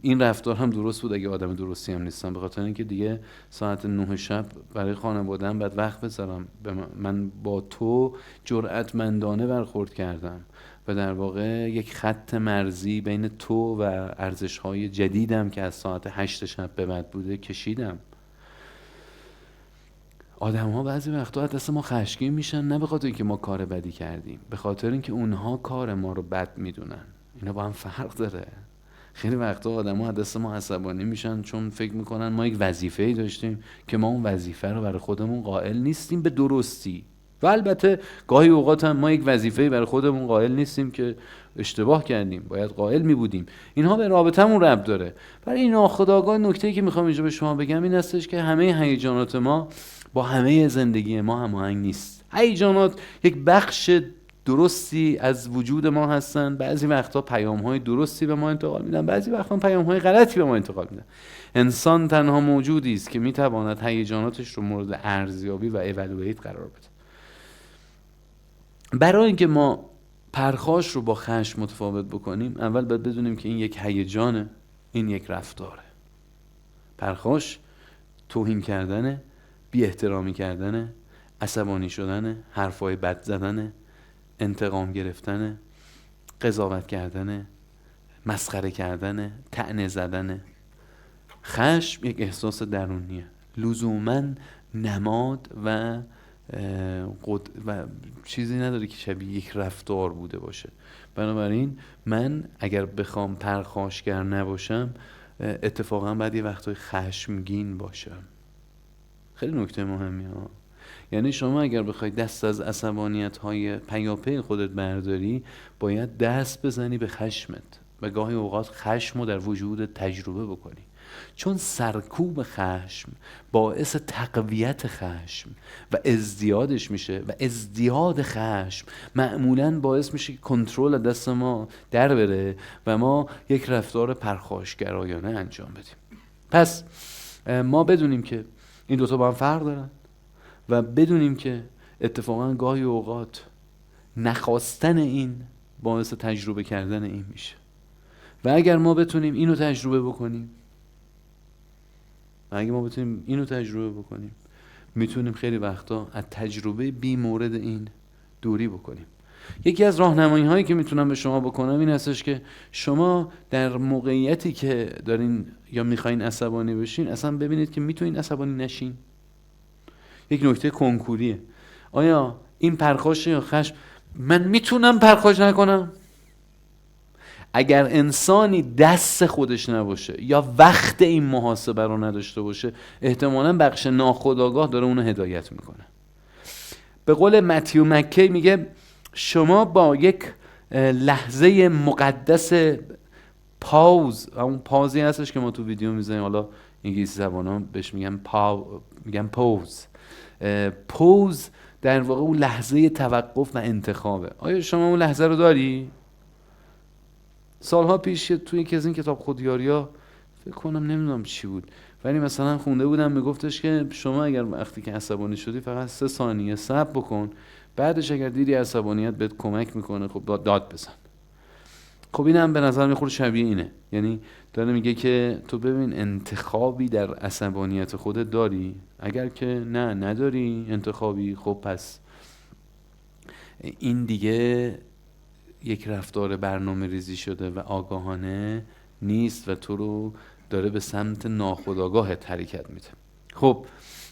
این رفتار هم درست بود اگه آدم درستی هم نیستم، به خاطر اینکه دیگه ساعت 9 شب برای خانواده‌ام بعد وقت بذارم. من با تو جرأتمندانه برخورد کردم و در واقع یک خط مرزی بین تو و ارزش‌های جدیدم که از ساعت 8 شب به بعد بوده کشیدم. آدم‌ها بعضی وقتا دست ما خشمگین میشن، نه به خاطر اینکه ما کار بدی کردیم، به خاطر اینکه اونها کار ما رو بد میدونن. اینا با هم فرق داره. خیلی وقتا آدم‌ها دست ما عصبانی میشن چون فکر میکنن ما یک وظیفه‌ای داشتیم که ما اون وظیفه رو برای خودمون قائل نیستیم به درستی. و البته گاهی اوقات هم ما یک وظیفه‌ای برای خودمون قائل نیستیم که اشتباه کردیم، باید قائل می بودیم. اینها به رابطمون ربط داره. برای این ناخودآگاه نکته‌ای که میخوام اینجا به شما بگم این هستش که همه هیجانات ما با همه زندگی ما هماهنگ نیست. هیجانات یک بخش درستی از وجود ما هستن. بعضی وقتا پیام‌های درستی به ما انتقال میدن، بعضی وقتا پیام‌های غلطی به ما انتقال میدن. انسان تنها موجودی است که میتواند هیجاناتش رو مورد ارزیابی و اِوالوییت قرار بده. برای اینکه ما پرخاش رو با خشم متفاوت بکنیم، اول باید بدونیم که این یک هیجانه، این یک رفتاره. پرخاش توهین کردنه، بی احترامی کردنه، عصبانی شدنه، حرفای بد زدنه، انتقام گرفتنه، قضاوت کردنه، مسخره کردنه، طعنه زدنه. خشم یک احساس درونیه، لزوماً نماد و چیزی نداره که شبیه یک رفتار بوده باشه. بنابراین من اگر بخوام پرخاشگر نباشم، اتفاقا باید یه وقتای خشمگین باشم. خیلی نکته مهمی ها. یعنی شما اگر بخوای دست از عصبانیت های پیاپی خودت برداری، باید دست بزنی به خشمت و گاهی اوقات خشم رو در وجودت تجربه بکنی، چون سرکوب خشم باعث تقویت خشم و ازدیادش میشه و ازدیاد خشم معمولاً باعث میشه که کنترل دست ما در بره و ما یک رفتار پرخاشگرایانه انجام بدیم. پس ما بدونیم که این دوتا با هم فرق دارن و بدونیم که اتفاقاً گاهی اوقات نخواستن این باعث تجربه کردن این میشه و اگر ما بتونیم اینو تجربه بکنیم میتونیم خیلی وقتا از تجربه بی مورد این دوری بکنیم. یکی از راهنمایی هایی که میتونم به شما بکنم این هستش که شما در موقعیتی که دارین یا میخواین عصبانی بشین اصلا ببینید که میتونین عصبانی نشین. یک نکته کنکوریه، آیا این پرخاش یا خشم من میتونم پرخاش نکنم؟ اگر انسانی دست خودش نباشه یا وقت این محاسبه رو نداشته باشه، احتمالاً بخش ناخودآگاه داره اونو هدایت میکنه. به قول متیو مکی میگه شما با یک لحظه مقدس پاوز، اون پازی هستش که ما تو ویدیو میذاریم، حالا انگلیسی زبانان بهش میگن پوز در واقع اون لحظه توقف و انتخابه. آیا شما اون لحظه رو داری؟ سالها پیش توی یکی از این کتاب خودیاری‌ها فکر کنم نمیدونم چی بود، ولی مثلا خونده بودم میگفتش که شما اگر وقتی که عصبانی شدی فقط 3 ثانیه صبر بکن، بعدش اگر دیدی عصبانیت بهت کمک میکنه خب داد بزن. خب اینم به نظر میخوره شبیه اینه. یعنی داره میگه که تو ببین انتخابی در عصبانیت خودت داری، اگر که نداری انتخابی، خب پس این دیگه یک رفتار برنامه ریزی شده و آگاهانه نیست و تو رو داره به سمت ناخودآگاهت حرکت میده. خب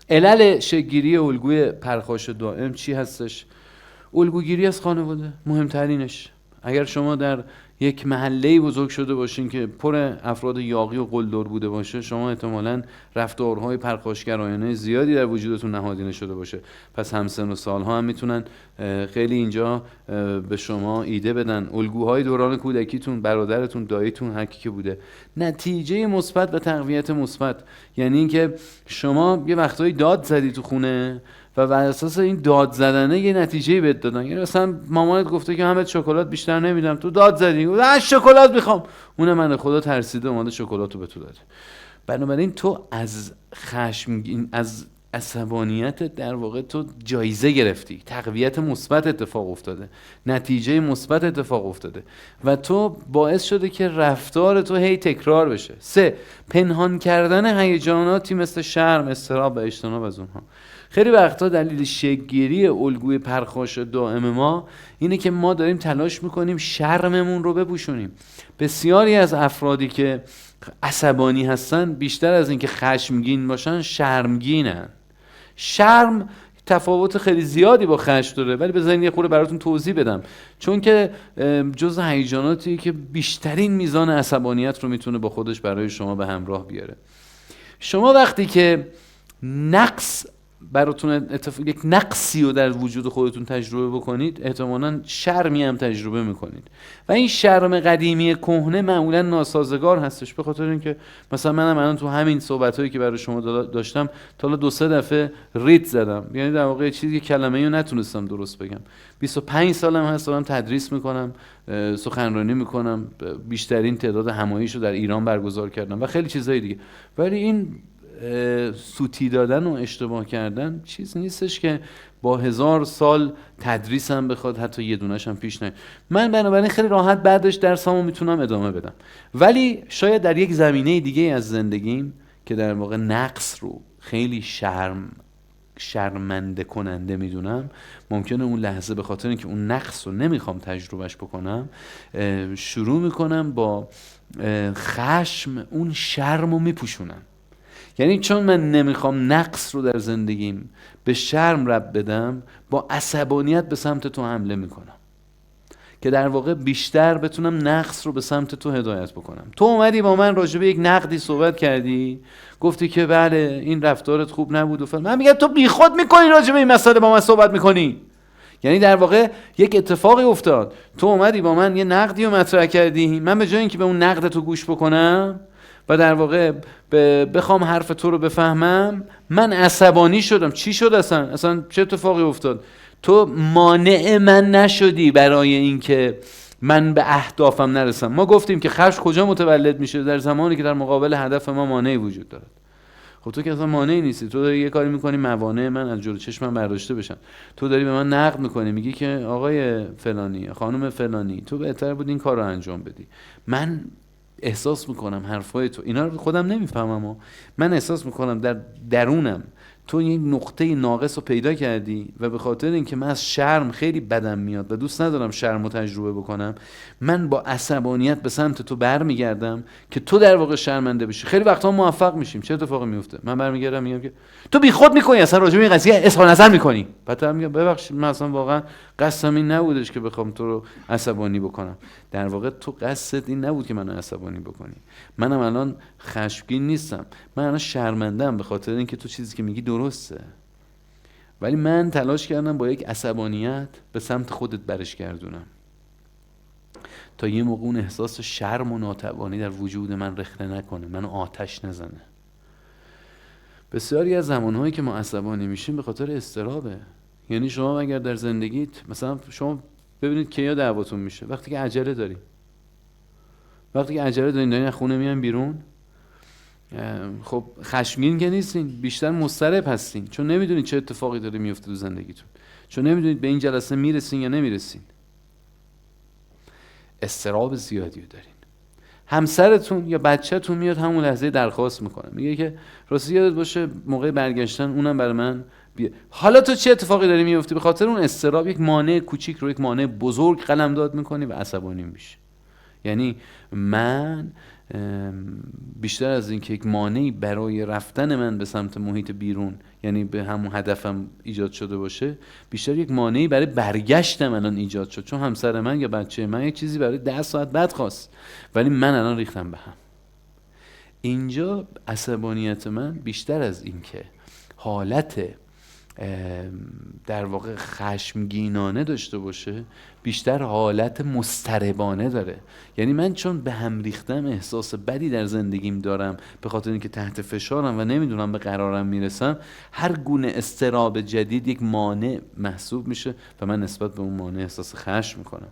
علل شکل‌گیری الگوی پرخاش دائم چی هستش؟ الگوگیری از خانواده مهمترینش. اگر شما در یک محله بزرگ شده باشین که پر افراد یاغی و قلدر بوده باشه، شما احتمالاً رفتارهای پرخاشگرایانه زیادی در وجودتون نهادینه شده باشه. پس همسن و سالها هم میتونن خیلی اینجا به شما ایده بدن. الگوهای دوران کودکیتون، برادرتون، داییتون، هر کی که بوده. نتیجه مثبت و تقویت مثبت یعنی اینکه شما یه وقتایی داد زدی تو خونه و بر اساس این داد زدنه یه نتیجه‌ای بهت دادن. یعنی مثلا مامانت گفته که همه شکلات بیشتر نمیدم، تو داد زدی من شکلات میخوام، اون من خدا ترسیده اومده شکلاتو به تو داده. بنابراین تو از خشم، از عصبانیت در واقع تو جایزه گرفتی، تقویت مثبت اتفاق افتاده، نتیجه مثبت اتفاق افتاده و تو باعث شده که رفتار تو هی تکرار بشه. 3. پنهان کردن هیجاناتی مثل شرم، اضطراب و اجتناب از اونها. خیلی وقتا دلیل شکل‌گیری الگوی پرخاش دائم ما اینه که ما داریم تلاش میکنیم شرممون رو بپوشونیم. بسیاری از افرادی که عصبانی هستن بیشتر از اینکه خشمگین باشن شرمگینن. شرم تفاوت خیلی زیادی با خشم داره، ولی بذارین یه خورده براتون توضیح بدم، چون که جزء هیجاناتی که بیشترین میزان عصبانیت رو میتونه با خودش برای شما به همراه بیاره. شما وقتی که نقص براتون یک نقصی رو در وجود خودتون تجربه بکنید، احتمالاً شرمی هم تجربه میکنید و این شرم قدیمی کهنه معمولاً ناسازگار هستش، به خاطر اینکه مثلا منم الان تو همین صحبتایی که برای شما داشتم تا حالا 2-3 دفعه ریت زدم، یعنی در واقع چیزی که کلمه‌ای رو نتونستم درست بگم. 25 سالم هست دارم تدریس میکنم، سخنرانی میکنم، بیشترین تعداد همایش رو در ایران برگزار کردم و خیلی چیزهای دیگه، ولی این سوتی دادن و اشتباه کردن چیز نیستش که با 1000 سال تدریس هم بخواد حتی یه دونش هم پیش نیاد. من بنابراین خیلی راحت بعدش درسامو میتونم ادامه بدم، ولی شاید در یک زمینه دیگه از زندگیم که در واقع نقص رو خیلی شرمنده کننده میدونم، ممکنه اون لحظه به خاطر اینکه اون نقص رو نمیخوام تجربهش بکنم شروع میکنم با خشم اون شرم رو میپوشونم. یعنی چون من نمیخوام نقص رو در زندگیم به شرم ربط بدم، با عصبانیت به سمت تو حمله میکنم که در واقع بیشتر بتونم نقص رو به سمت تو هدایت بکنم. تو اومدی با من راجع به یک نقدی صحبت کردی، گفتی که بله این رفتارت خوب نبود و فلان، من میگم تو بیخود میکنی راجع به این مسئله با من صحبت میکنی. یعنی در واقع یک اتفاقی افتاد، تو اومدی با من یه نقدی رو مطرح کردی، من به جای اینکه به اون نقدت رو گوش بکنم و در واقع بخوام حرف تو رو بفهمم، من عصبانی شدم. چی شد اصلا چه اتفاقی افتاد؟ تو مانع من نشدی برای اینکه من به اهدافم نرسم. ما گفتیم که خشم کجا متولد میشه؟ در زمانی که در مقابل هدف ما مانعی وجود دارد. خب تو که اصلا مانعی نیستی، تو داری یه کاری میکنی موانع من از جلو چشمم برداشته بشن. تو داری به من نقد میکنی، میگی که آقای فلانی، خانم فلانی، تو بهتر بود این کار رو انجام بدی. من احساس میکنم حرفای تو، اینا رو خودم نمیفهمم و من احساس میکنم در درونم تو یک نقطه ناقص رو پیدا کردی و به خاطر اینکه من از شرم خیلی بدم میاد و دوست ندارم شرم رو تجربه بکنم، من با عصبانیت به سمت تو برمیگردم که تو در واقع شرمنده بشی. خیلی وقتا موفق میشیم. چه اتفاقی میفته؟ من برمیگردم میگم که تو بیخود میکنی، اصلا راجع به این قضیه اظهار نظر میکنی. بعد میگم ببخشید من اصلا واقعا قصدم این نبودش که بخوام تو رو عصبانی بکنم. در واقع تو قصدت این نبود که منو عصبانی بکنی. منم الان خشمگین نیستم، من الان شرمنده‌ام به خاطر اینکه تو چیزی که میگی درسته، ولی من تلاش کردم با یک عصبانیت به سمت خودت برش گردونم تا یه موقع اون احساس شرم و ناتوانی در وجود من رخنه نکنه، منو آتش نزنه. بسیاری از زمانهایی که ما عصبانی میشیم به خاطر اضطرابه. یعنی شما اگر در زندگیت مثلا شما ببینید کیا دعواتون میشه؟ وقتی که عجله داری، وقتی که عجله دارین از خونه میان بیرون، خب خشمگین که نیستین، بیشتر مضطرب هستین، چون نمیدونید چه اتفاقی داره میفته تو زندگیتون، چون نمیدونید به این جلسه میرسین یا نمیرسین. اضطراب زیادی دارین. همسرتون یا بچه‌تون میاد همون لحظه درخواست میکنه، میگه که راستی یادت باشه موقع برگشتن اونم برای من بیا. حالا تو چه اتفاقی داره میفته؟ به خاطر اون اضطراب یک مانع کوچیک رو یک مانع بزرگ قلمداد میکنی و عصبانی میشی. یعنی من بیشتر از این که یک مانعی برای رفتن من به سمت محیط بیرون، یعنی به همون هدفم ایجاد شده باشه، بیشتر یک مانعی برای برگشتم الان ایجاد شد، چون همسر من یا بچه من یک چیزی برای 10 ساعت بعد خواست ولی من الان ریختم به هم. اینجا عصبانیت من بیشتر از این که حالت در واقع خشمگینانه داشته باشه، بیشتر حالت مضطربانه داره. یعنی من چون به هم ریختم احساس بدی در زندگیم دارم به خاطر اینکه تحت فشارم و نمیدونم به قرارم میرسم، هر گونه اضطراب جدید یک مانع محسوب میشه و من نسبت به اون مانع احساس خشم میکنم.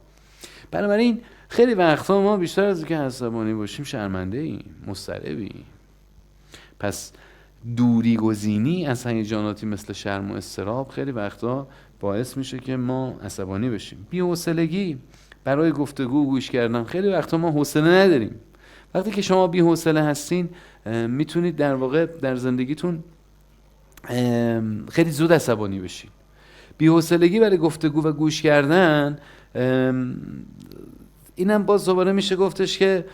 بنابراین خیلی وقتا ما بیشتر از اینکه عصبانی باشیم شرمنده ایم، مضطربیم. پس دوری گزینی از هیجاناتی مثل شرم و اضطراب خیلی وقتا باعث میشه که ما عصبانی بشیم. بی‌حوصلگی برای گفتگو و گوش کردن، خیلی وقتا ما حوصله نداریم. وقتی که شما بی‌حوصله هستین میتونید در واقع در زندگیتون خیلی زود عصبانی بشین. بی‌حوصلگی برای گفتگو و گوش کردن، اینم باز دوباره میشه گفتش که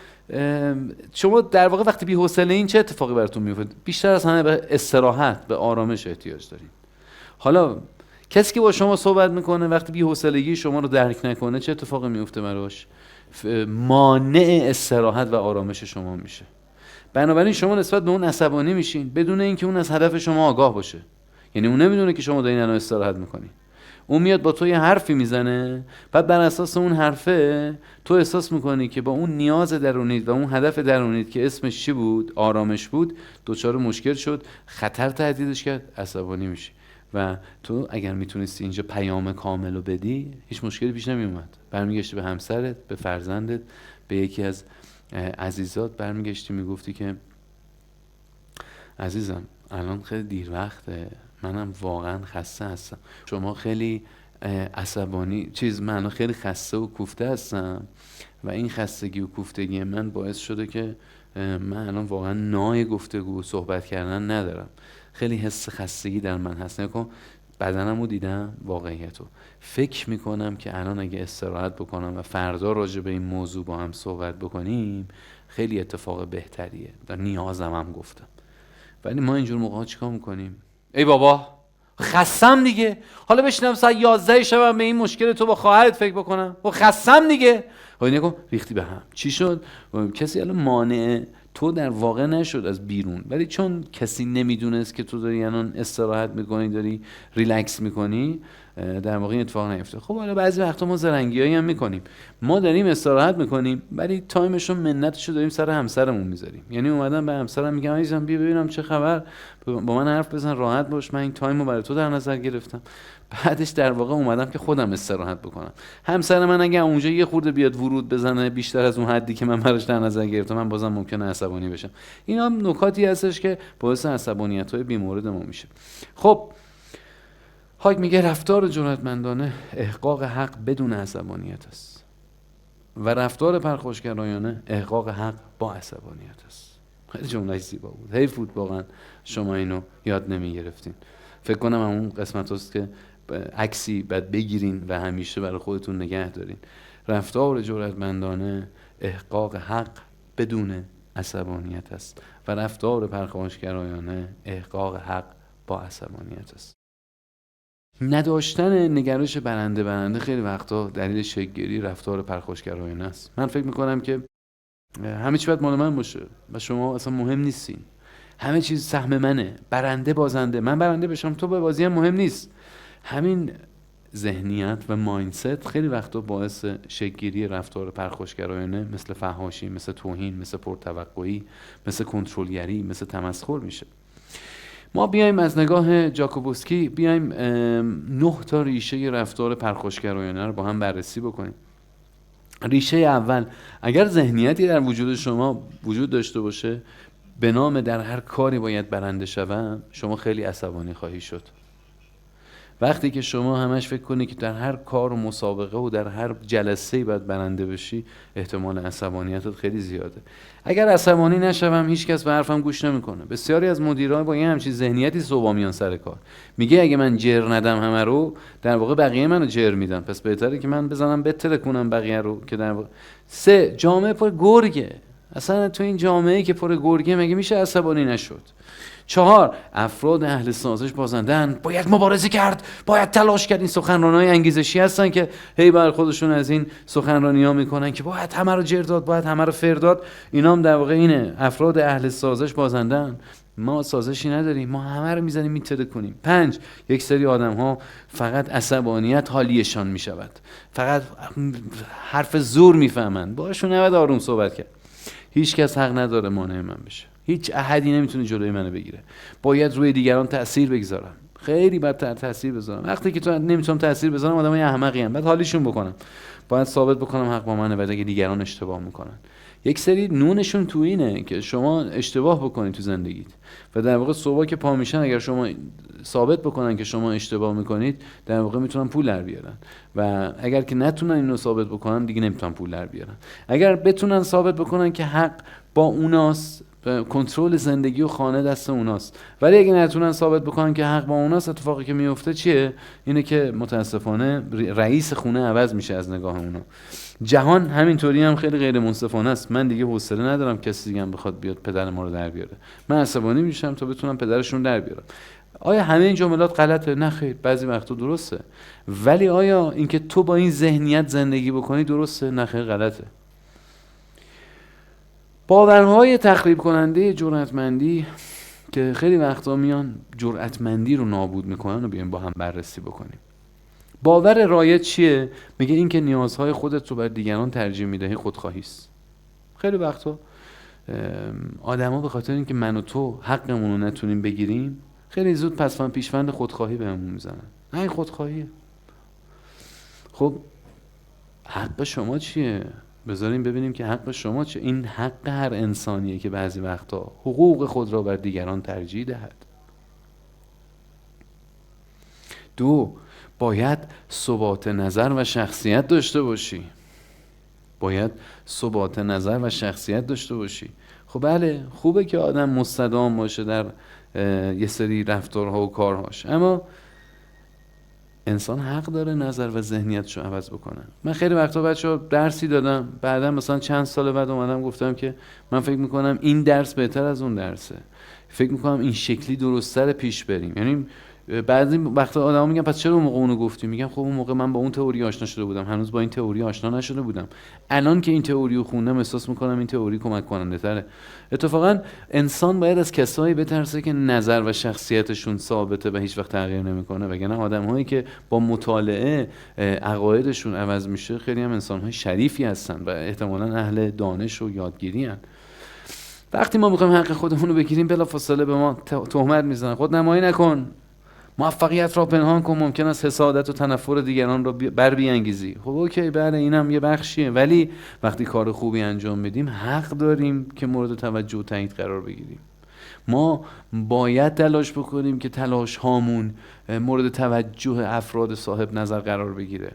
شما در واقع وقتی بی‌حوصله این چه اتفاقی براتون میفته؟ بیشتر از همه به استراحت، به آرامش احتیاج دارین. حالا کسی که با شما صحبت میکنه وقتی بی‌حوصلگی شما رو درک نکنه چه اتفاقی میفته براش؟ مانع استراحت و آرامش شما میشه. بنابراین شما نسبت به اون عصبانی میشین بدون اینکه اون از هدف شما آگاه باشه. یعنی اون نمیدونه که شما دارین الان استراحت میکنین. اون میاد با تو یه حرفی میزنه، بعد بر اساس اون حرفه تو احساس میکنی که با اون نیاز درونیت و اون هدف درونیت که اسمش چی بود؟ آرامش بود، دچار مشکل شد، خطر تهدیدش کرد، عصبانی میشی. و تو اگر میتونستی اینجا پیام کامل رو بدی هیچ مشکلی پیش نمیومد. برمیگشتی به همسرت، به فرزندت، به یکی از عزیزات برمیگشتی میگفتی که عزیزم الان خیلی دیر وقته، منم واقعا خسته هستم، شما خیلی عصبانی من خیلی خسته و کوفته هستم و این خستگی و کوفتگی من باعث شده که من الان واقعا نای گفتگو و صحبت کردن ندارم. خیلی حس خستگی در من هست. نکن بدنمو دیدم، واقعیتو فکر میکنم که الان اگه استراحت بکنم و فردا راجع به این موضوع با هم صحبت بکنیم خیلی اتفاق بهتریه. در نیازم هم گفتم. ولی ما اینجور موقعا چیکار میکنیم؟ ای بابا خستم دیگه، حالا بشینم ساعت 11 شب به این مشکل تو با خواهرت فکر بکنم؟ خستم دیگه. نکن ریختی به هم. چی شد؟ کسی الان مانع تو در واقع نشد از بیرون، ولی چون کسی نمیدونست که تو داری الان استراحت میکنی، داری ریلکس میکنی، در واقع این اتفاق نیفته. خب حالا بعضی وقتا ما زرنگیایی هم میکنیم، ما داریم استراحت میکنیم ولی تایمشو منتشو داریم سر همسرمون میذاریم. یعنی اومدم به همسرم میگم عزیزم بیا ببینم چه خبر، با من حرف بزن، راحت باش، من این تایمو برای تو در نظر گرفتم. بعدش در واقع اومدم که خودم استراحت بکنم. همسر من اگه اونجا یه خورده بیاد ورود بزنه بیشتر از اون حدی که من براش در نظر گرفتم، من بازم ممکنه عصبانی بشم. اینا هم نکاتی هستش که باعث عصبانیت‌های بی‌مورد ما میشه. خب هاگ میگه رفتار جرأتمندانه احقاق حق بدون عصبانیت است و رفتار پرخاشگرایانه احقاق حق با عصبانیت است. خیلی جمله زیبا بود. حیف بود واقعا شما اینو یاد نمیگرفتین. فکر کنم اون قسمت هست که عکسی بعد بگیرین و همیشه برای خودتون نگه دارین. رفتار جرأتمندانه احقاق حق بدون عصبانیت است و رفتار پرخاشگرایانه احقاق حق با عصبانیت است. نداشتن نگرش برنده خیلی وقتا دلیل شکل‌گیری رفتار پرخاشگرایانه است. من فکر میکنم که همه چی باید مال من باشه و شما اصلا مهم نیستین. همه چیز سهم منه، برنده بازنده، من برنده بشم تو به بازی هم مهم نیست. همین ذهنیت و مایندست خیلی وقتا باعث شکل‌گیری رفتار پرخاشگرایانه مثل فحاشی، مثل توهین، مثل پرتوقعی، مثل کنترلگری، مثل تمسخر میشه. ما بیایم از نگاه جاکوبوسکی بیایم 9 تا ریشه رفتار پرخاشگرایانه رو با هم بررسی بکنیم. ریشه اول، اگر ذهنیتی در وجود شما وجود داشته باشه به نام در هر کاری باید برنده شوم، شما خیلی عصبانی خواهی شد. وقتی که شما همش فکر کنی که در هر کار و مسابقه و در هر جلسه‌ای باید برنده بشی، احتمال عصبانیتت خیلی زیاده. اگر عصبانی نشوم هیچ کس به حرفم گوش نمیکنه. بسیاری از مدیران با این همچین ذهنیتی صبح میان سر کار. میگه اگه من جر ندم همه رو، در واقع بقیه منو جر میدن، پس بهتره که من بزنم بتره کنم بقیه رو، که در واقع 3 جامعه پر گرگه. اصلا تو این جامعه که پر گرگه مگه میشه عصبانی نشد؟ 4 افراد اهل سازش بازندن، باید مبارزه کرد، باید تلاش کرد. این سخنرانای انگیزشی هستن که هی بر خودشون از این سخنرانی ها میکنن که باید همه رو جر داد، باید همه رو فر داد. اینا هم در واقع اینه، افراد اهل سازش بازندن. ما سازشی نداریم، ما همه رو میزنیم میتره کنیم. 5 یک سری آدم ها فقط عصبانیت حالیشان میشود، فقط حرف زور میفهمن، باشون نباید آروم صحبت کرد. هیچ کس حق نداره مانع من بشه، هیچ احدی نمیتونه جلوی منو بگیره. باید روی دیگران تأثیر بگذارم، خیلی بدتر تأثیر بذارم. وقتی که تو نمیتونم تأثیر بذارم، آدمای احمقی ام، بعد حالیشون بکنم، باید ثابت بکنم حق با منه، بعد اگه دیگران اشتباه میکنن. یک سری نونشون تو اینه که شما اشتباه بکنید تو زندگیت و در واقع صبح که پا میشن اگر شما ثابت بکنن که شما اشتباه میکنید، در واقع میتونن پول در بیارن. و اگر که نتونن اینو ثابت بکنن، دیگه نمیتونن پول در بیارن. اگر بتونن ثابت بکنن که حق با اوناست، کنترل زندگی و خانه دست اوناست، ولی اگه نتونن ثابت بکنن که حق با اوناست، اتفاقی که میفته چیه؟ اینه که متاسفانه رئیس خونه عوض میشه از نگاه اونا. جهان همینطوری هم خیلی غیر منصفانه است. من دیگه حوصله ندارم کسی دیگه هم بخواد بیاد پدر ما رو در بیاره، من عصبانی میشم تا بتونم پدرشون در بیارم. آیا همه این جملات غلطه؟ نه خیر، بعضی وقتا درسته. ولی آیا اینکه تو با این ذهنیت زندگی بکنی درسته؟ نه خیر، غلطه. باورهای تخریب کننده جرأتمندی که خیلی وقتا میان جرأتمندی رو نابود میکنن و بیایم با هم بررسی بکنیم. باور رایج چیه؟ میگه این که نیازهای خودت رو بر دیگران ترجیح میدهی خودخواهی است. خیلی وقتا آدما به خاطر اینکه من و تو حقمون رو نتونیم بگیریم، خیلی زود پسفند پیشفند خودخواهی بهمون میزنن. نه، این خودخواهیه. خب حق شما چیه؟ بذاریم ببینیم که حق شما چیه. این حق هر انسانیه که بعضی وقتا حقوق خود را بر دیگران ترجیح دهد. 2 باید ثبات نظر و شخصیت داشته باشی. باید ثبات نظر و شخصیت داشته باشی. خب بله، خوبه که آدم مستدام باشه در یه سری رفتارها و کارهاش، اما انسان حق داره نظر و ذهنیتشو عوض بکنه. من خیلی وقتا بچه‌ها درسی دادم، بعدا مثلا چند سال بعد اومدم گفتم که من فکر میکنم این درس بهتر از اون درسه، فکر میکنم این شکلی درست‌تر پیش بریم. یعنی بعضی وقتا آدما میگن پس چرا اون موقع اونو گفتی؟ میگم خب اون موقع من با اون تئوری آشنا شده بودم، هنوز با این تئوری آشنا نشده بودم. الان که این تئوری رو خوندم احساس میکنم این تئوری کمک کننده تره. اتفاقا انسان باید از کسایی بترسه که نظر و شخصیتشون ثابته و هیچ وقت تغییر نمیکنه، وگرنه آدم‌هایی که با مطالعه عقایدشون عوض میشه خیلی هم انسان‌های شریفی هستن و احتمالاً اهل دانش و یادگیری هستن. وقتی ما میخوایم حق خودمون رو بگیریم، بلافاصله به ما تهمت میزنن، خود نمایی نکن، موفقیت را پنهان کن، ممکن است حسادت و تنفر دیگران را بر بیانگیزی. خب اوکی، بله اینم یه بخشیه، ولی وقتی کار خوبی انجام بدیم حق داریم که مورد توجه و تایید قرار بگیریم. ما باید تلاش بکنیم که تلاش هامون مورد توجه افراد صاحب نظر قرار بگیره.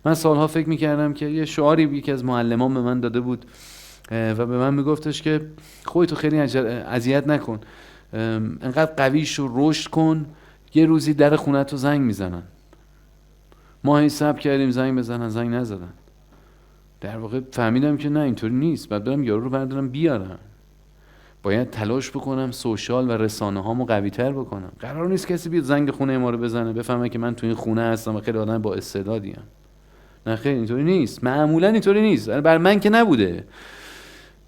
من سالها فکر میکردم که یه شعاری یکی از معلمان به من داده بود و به من میگفتش که خودتو خیلی اذیت نکن، انقدر قوی شو، رشد کن، یه روزی در خونه‌تو زنگ میزنن. ما هی صبر کردیم زنگ بزنن، زنگ نزدن. در واقع فهمیدم که نه، اینطوری نیست، بعد برم یارو رو بردارم بیارم. باید تلاش بکنم سوشال و رسانه هامو قوی تر بکنم. قرار نیست کسی بیاد زنگ خونه ما رو بزنه بفهمه که من تو این خونه هستم و خیلی آدم با استعدادیم. نه خیلی اینطوری نیست، معمولا اینطوری نیست، بر من که نبوده.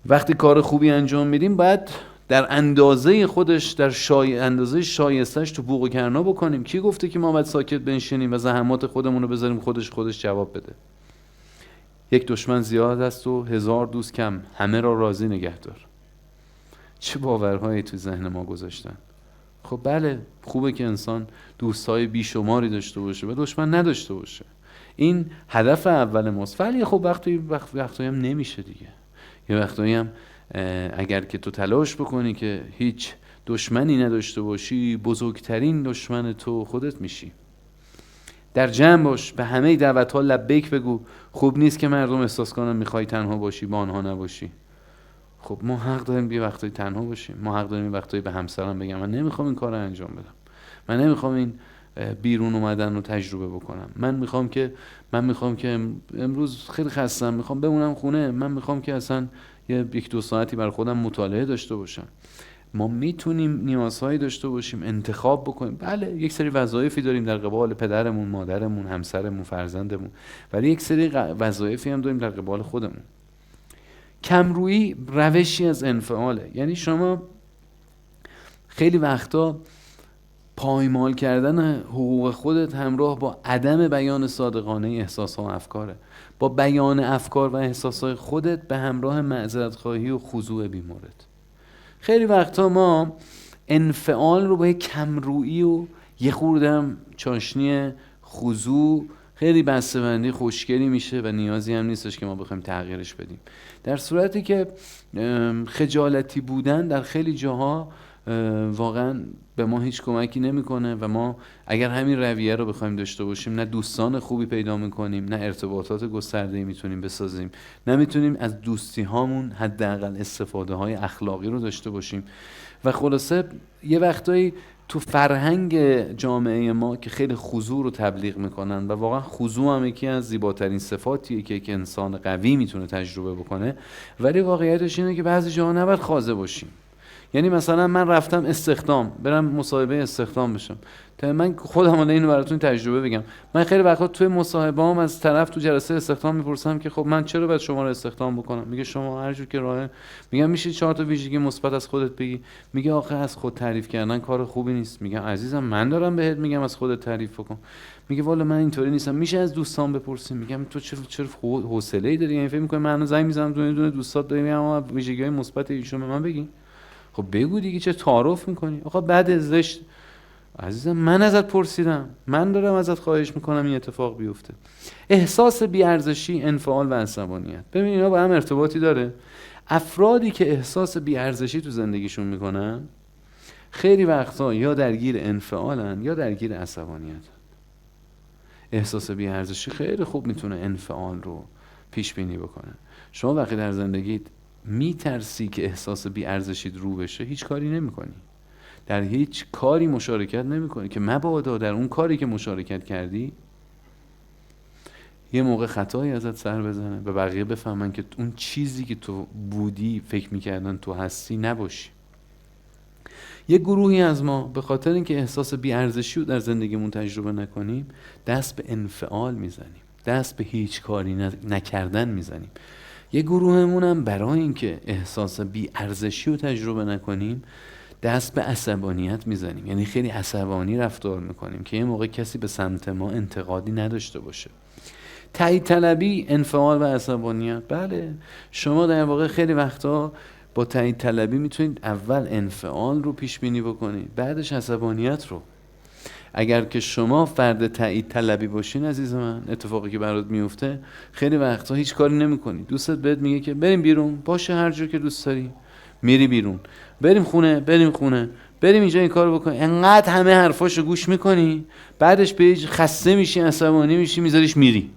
وقتی کار خوبی انجام میدیم باید در اندازه خودش، در اندازه شایستش تو بوق و کرنا بکنیم. کی گفته که ما باید ساکت بنشینیم و زحمات خودمون رو بذاریم خودش جواب بده؟ یک دشمن زیاد است و 1000 دوست کم، همه را راضی نگه دار. چه باورهایی تو ذهن ما گذاشتن. خب بله، خوبه که انسان دوستای بیشماری داشته باشه و دشمن نداشته باشه، این هدف اول ماست. ولی خب وقتی هم نمیشه دیگه. یه وقتایی هم اگر که تو تلاش بکنی که هیچ دشمنی نداشته باشی، بزرگترین دشمن تو خودت میشی. در جمع باش، به همه دعوت‌ها لبیک بگو. خوب نیست که مردم احساس کنن میخوای تنها باشی، با آنها نباشی. خب ما حق داریم یه وقتایی تنها باشیم، ما حق داریم یه وقتایی به همسرم بگم من نمیخوام این کار رو انجام بدم، من نمیخوام این بیرون اومدن رو تجربه بکنم، من میخوام که امروز خیلی خستم، میخوام بمونم خونه، من میخوام که اصلا یک دو ساعتی برای خودم مطالعه داشته باشم. ما میتونیم نیازهایی داشته باشیم، انتخاب بکنیم. بله یک سری وظایفی داریم در قبال پدرمون، مادرمون، همسرمون، فرزندمون، ولی یک سری وظایفی هم داریم در قبال خودمون. کمرویی روشی از انفعاله. یعنی شما خیلی وقتا پایمال کردن حقوق خودت همراه با عدم بیان صادقانه احساسات و افکاره، با بیان افکار و احساسات خودت به همراه معذرت خواهی و خضوع بیمورد. خیلی وقتا ما انفعال رو با یک کمرویی و یه خوردم چاشنی خضوع خیلی بسته‌بندی خوشگلی میشه و نیازی هم نیستش که ما بخوایم تغییرش بدیم، در صورتی که خجالتی بودن در خیلی جاها واقعا به ما هیچ کمکی نمیکنه و ما اگر همین رویه رو بخوایم داشته باشیم نه دوستان خوبی پیدا میکنیم، نه ارتباطات گسترده‌ای میتونیم بسازیم، نه میتونیم از دوستی هامون حداقل استفاده های اخلاقی رو داشته باشیم. و خلاصه یه وقتایی تو فرهنگ جامعه ما که خیلی خضوع رو تبلیغ میکنن و واقعا خضوع هم یکی از زیباترین صفاتیه که یک انسان قوی میتونه تجربه بکنه، ولی واقعیتش اینه که بعضی جاها نباید خاضع باشیم. یعنی مثلا من رفتم استخدام، برم مصاحبه استخدام بشم، تا من خودم الان اینو براتون تجربه بگم، من خیلی وقتا توی مصاحبه‌ام از طرف تو جلسه استخدام میپرسم که خب من چرا باید شما رو استخدام بکنم؟ میگه شما هر جور که راه. میگم میشه 4 تا ویژگی مثبت از خودت بگی؟ میگه آخه از خود تعریف کردن کار خوبی نیست. میگم عزیزم من دارم بهت میگم از خودت تعریف بکن. میگه والا من اینطوری نیستم، میشه از دوستان بپرسیم. میگم تو چرا حوصله‌ای داری؟ یعنی فکر می‌کنی من زنگ میزنم دونه دوستات داریم اما ویژگی‌های مثبت ایشون به من بگی؟ خب بگو دیگه، چه تعارف میکنی؟ آقا بعد زشت. عزیزم من ازت پرسیدم، من دارم ازت خواهش میکنم این اتفاق بیفته. احساس بی‌ارزشی، انفعال و عصبانیت، ببین اینا با هم ارتباطی داره. افرادی که احساس بی‌ارزشی تو زندگیشون میکنن خیلی وقتا یا درگیر انفعالن یا درگیر عصبانیت. احساس بی‌ارزشی خیلی خوب میتونه انفعال رو پیش بینی بکنه. شما وقتی در زندگیت میترسی که احساس بی‌ارزشیت رو بشه، هیچ کاری نمی‌کنی، در هیچ کاری مشارکت نمی‌کنی که مبادا در اون کاری که مشارکت کردی یه موقع خطایی ازت سر بزنه و بقیه بفهمن که اون چیزی که تو بودی فکر می‌کردن تو هستی نباشی. یه گروهی از ما به خاطر اینکه احساس بی‌ارزشی رو در زندگیمون تجربه نکنیم دست به انفعال میزنیم، دست به هیچ کاری نکردن میزنیم. یه گروهمون هم برای اینکه احساس بی‌ارزشی رو تجربه نکنیم دست به عصبانیت میزنیم، یعنی خیلی عصبانی رفتار میکنیم که یه موقع کسی به سمت ما انتقادی نداشته باشه. تایید طلبی، انفعال و عصبانیت. بله شما در واقع خیلی وقتا با تایید طلبی میتونید اول انفعال رو پیش بینی بکنید، بعدش عصبانیت رو. اگر که شما فرد تایید طلبی باشین عزیز من، اتفاقی که برات میفته خیلی وقتا هیچ کاری نمی‌کنی. دوستت بهت میگه که بریم بیرون، باشه هر جور که دوست داری، میری بیرون. بریم خونه، بریم اینجا این کارو بکنی. انقدر همه حرفاشو گوش میکنی، بعدش به خسته میشی، عصبانی میشی، میذاریش میری.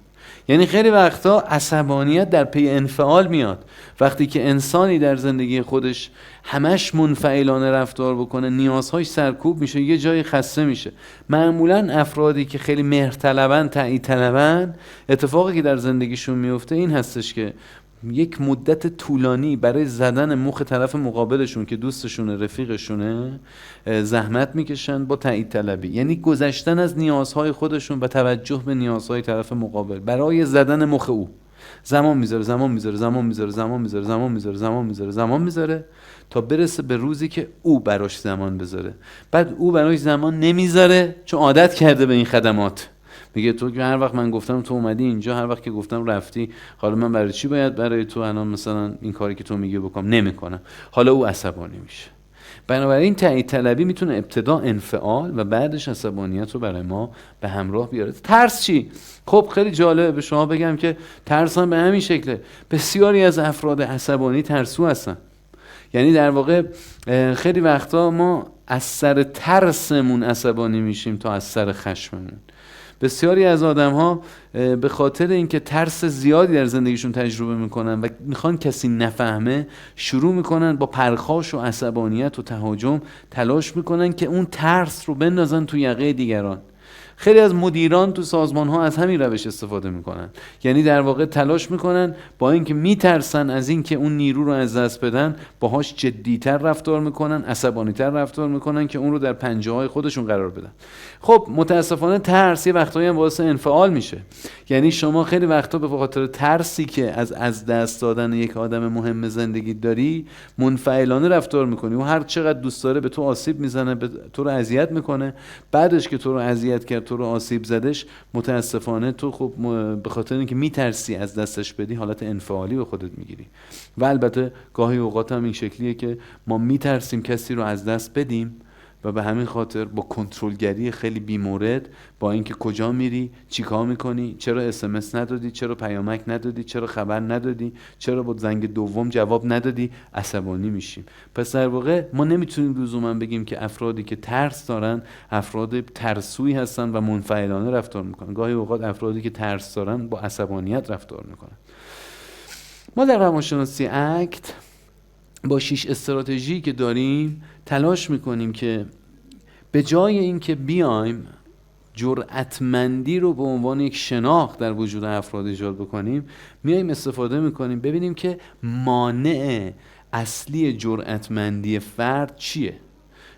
یعنی خیلی وقتا عصبانیت در پی انفعال میاد. وقتی که انسانی در زندگی خودش همش منفعلانه رفتار بکنه، نیازهاش سرکوب میشه، یه جای خسته میشه. معمولا افرادی که خیلی مهرطلبن، تایید طلبن، اتفاقی که در زندگیشون میفته این هستش که یک مدت طولانی برای زدن مخ طرف مقابلشون که دوستشونه، رفیقشونه، زحمت میکشن با تایید طلبی، یعنی گذشتن از نیازهای خودشون و توجه به نیازهای طرف مقابل برای زدن مخ او. زمان میذاره تا برسه به روزی که او براش زمان بذاره. بعد او براش زمان نمیذاره چون عادت کرده به این خدمات. میگه تو که هر وقت من گفتم تو اومدی اینجا، هر وقت که گفتم رفتی، حالا من برای چی باید برای تو الان مثلا این کاری که تو میگی بکنم؟ نمیکنم. حالا او عصبانی میشه. بنابراین تایید طلبی میتونه ابتدا انفعال و بعدش عصبانیت رو برای ما به همراه بیاره. ترس چی؟ خب خیلی جالبه به شما بگم که ترس هم به همین شکله. بسیاری از افراد عصبانی ترسو هستن. یعنی در واقع خیلی وقتا ما از سر ترسمون عصبانی میشیم تا از سر خشممون. بسیاری از آدم‌ها به خاطر اینکه ترس زیادی در زندگیشون تجربه میکنن و میخوان کسی نفهمه، شروع میکنن با پرخاش و عصبانیت و تهاجم تلاش میکنن که اون ترس رو بندازن تو یقه دیگران. خیلی از مدیران تو سازمان ها از همین روش استفاده میکنن، یعنی در واقع تلاش میکنن با اینکه میترسن از اینکه اون نیرو رو از دست بدن، باهاش جدیتر رفتار میکنن، عصبانیتر رفتار میکنن که اون رو در پنجه های خودشون قرار بدن. خب متاسفانه ترس یه وقتایی هم باعث انفعال میشه. یعنی شما خیلی وقتا به خاطر ترسی که از دست دادن یک آدم مهم زندگی داری منفعلانه رفتار میکنی و هر چقدر دوست داره به تو آسیب میزنه، به تو رو اذیت میکنه. بعدش که تو رو اذیت کرد، تو رو آسیب زدش، متاسفانه تو خب به خاطر اینکه میترسی از دستش بدی حالت انفعالی به خودت میگیری. و البته گاهی اوقات هم این شکلیه که ما میترسیم کسی رو از دست بدیم و به همین خاطر با کنترلگری خیلی بیمورد، با اینکه کجا میری، چیکار میکنی، چرا SMS ندادی، چرا پیامک ندادی، چرا خبر ندادی، چرا با زنگ دوم جواب ندادی، عصبانی میشیم. پس در واقع ما نمیتونیم لزوما بگیم که افرادی که ترس دارن افراد ترسویی هستن و منفعلانه رفتار میکنن. گاهی اوقات افرادی که ترس دارن با عصبانیت رفتار میکنن. ما در روانشناسی اکت با 6 استراتژی که داریم تلاش میکنیم که به جای اینکه بیایم جرأتمندی رو به عنوان یک شناخت در وجود افراد ایجاد بکنیم، میایم استفاده میکنیم ببینیم که مانع اصلی جرأتمندی فرد چیه.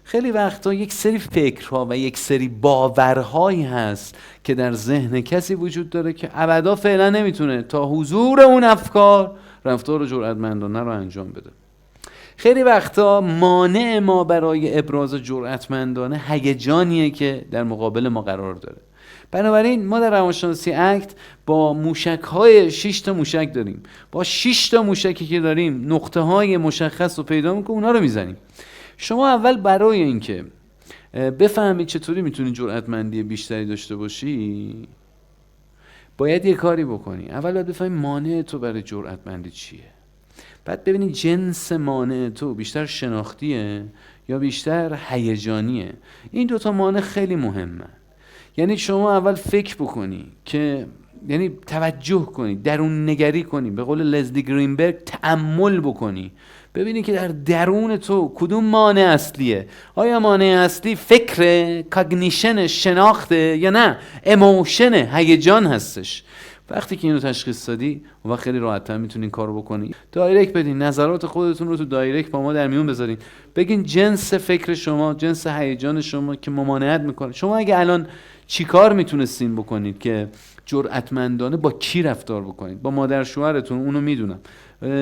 خیلی وقتا یک سری فکرها و یک سری باورهایی هست که در ذهن کسی وجود داره که ابدا فعلا نمیتونه تا حضور اون افکار رفتار جرأتمندانه رو انجام بده. خیلی وقتا مانع ما برای ابراز جرأتمندانه هیجانیه که در مقابل ما قرار داره. بنابراین ما در روانشناسی اکت با موشک‌های 6 تا موشک داریم. با 6 تا موشکی که داریم نقطه‌های مشخص رو پیدا می‌کنیم، اونا رو میزنیم. شما اول برای اینکه بفهمی چطوری میتونی جرأتمندی بیشتری داشته باشی باید یه کاری بکنی. اول باید بفهمی مانع تو برای جرأتمندی چیه. بعد ببینید جنس مانع تو بیشتر شناختیه یا بیشتر هیجانیه. این دوتا مانع خیلی مهمه. یعنی شما اول فکر بکنی که یعنی توجه کنی، درون نگری کنی، به قول لزلی گرینبرگ تأمل بکنی، ببینی که در درون تو کدوم مانع اصلیه. آیا مانع اصلی فکر، کاگنیشن، شناخته یا نه ایموشن، هیجان هستش؟ وقتی که اینو تشخیص دادی اون وقت خیلی راحت‌تر میتونین کارو بکنی. دایرکت بدین، نظرات خودتون رو تو دایرکت با ما در میون بذارین، بگین جنس فکر شما، جنس هیجان شما که ممانعت میکنه. شما اگه الان چیکار میتونستین بکنید که جرأتمندانه با کی رفتار بکنید؟ با مادر شوهرتون، اونو میدونم.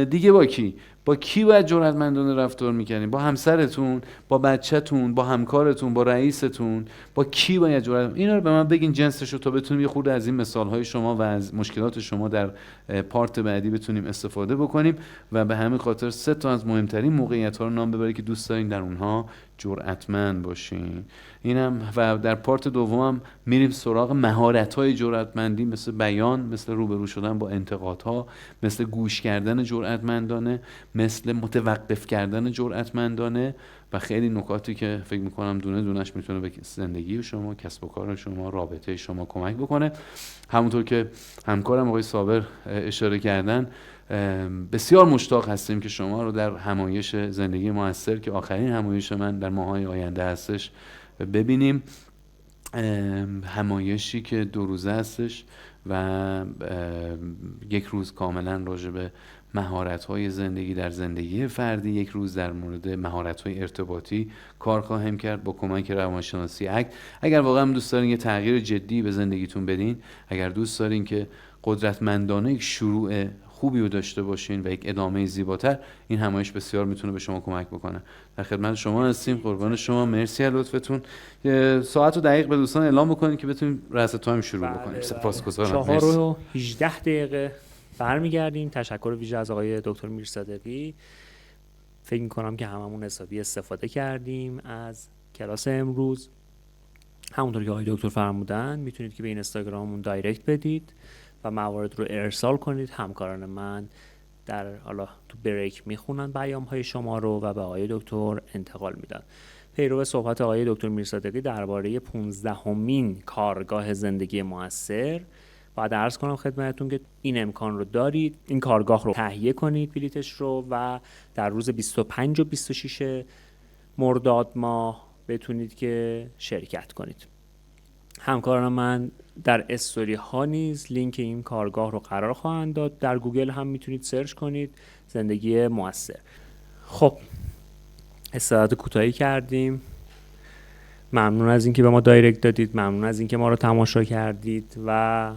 دیگه با کی؟ با کی باید جرأتمندانه رفتار میکنین؟ با همسرتون، با بچه‌تون، با همکارتون، با رئیستون، با کی باید جرأت؟ اینا رو به من بگین جنسشو تا بتونیم یه خورده از این مثال‌های شما و از مشکلات شما در پارت بعدی بتونیم استفاده بکنیم و به همین خاطر 3 تا از مهمترین موقعیت‌ها رو نام ببرید که دوست دارین در اونها جرأتمند باشین. اینم و در پارت دومم میریم سراغ مهارت‌های جرأتمندی، مثل بیان، مثل روبرو شدن با انتقادها، مثل گوش کردن جرأتمندانه، مثل متوقف کردن جرأتمندانه و خیلی نکاتی که فکر میکنم دونه دونش میتونه به زندگی شما، کسب و کار شما، رابطه شما کمک بکنه. همونطور که همکارم آقای صابر اشاره کردن، بسیار مشتاق هستیم که شما رو در همایش زندگی موثر که آخرین همایش من در ماهای آینده هستش ببینیم. همایشی که 2 روزه هستش و 1 روز کاملا راجع به مهارت‌های زندگی در زندگی فردی، 1 روز در مورد مهارت‌های ارتباطی کار خواهیم کرد با کمک روانشناسی اکت. اگر واقعا دوست دارین یه تغییر جدی به زندگیتون بدین، اگر دوست دارین که قدرتمندانه یک شروع خوبی رو داشته باشین و یک ادامه زیباتر، این همایش بسیار میتونه به شما کمک بکنه. در خدمت شما هستیم، قربان شما، مرسی از لطفتون. ساعت رو دقیق به دوستان اعلام بکنید که بتونیم رأس تایم شروع بکنیم. سپاسگزارم. 4:18 برمیگردیم. تشکر ویژه از آقای دکتر میرصادقی. فکر میکنم که هممون حسابی استفاده کردیم از کلاس امروز. همونطور که آقای دکتر فرمودن میتونید که به این اینستاگراممون دایرکت بدید و موارد رو ارسال کنید. همکاران من در حالا تو بریک میخونن پیام‌های شما رو و به آقای دکتر انتقال میدن. پیرو صحبت آقای دکتر میرصادقی درباره 15مین کارگاه زندگی موثر، باید عرض کنم خدمتتون که این امکان رو دارید، این کارگاه رو تهیه کنید بلیتش رو و در روز 25 و 26 مرداد ماه بتونید که شرکت کنید. همکاران من در استوری ها نیز لینک این کارگاه رو قرار خواهند داد. در گوگل هم میتونید سرچ کنید زندگی موثر. خب استراحت کوتاهی کردیم. ممنون از اینکه به ما دایرکت دادید، ممنون از اینکه ما رو تماشا کردید و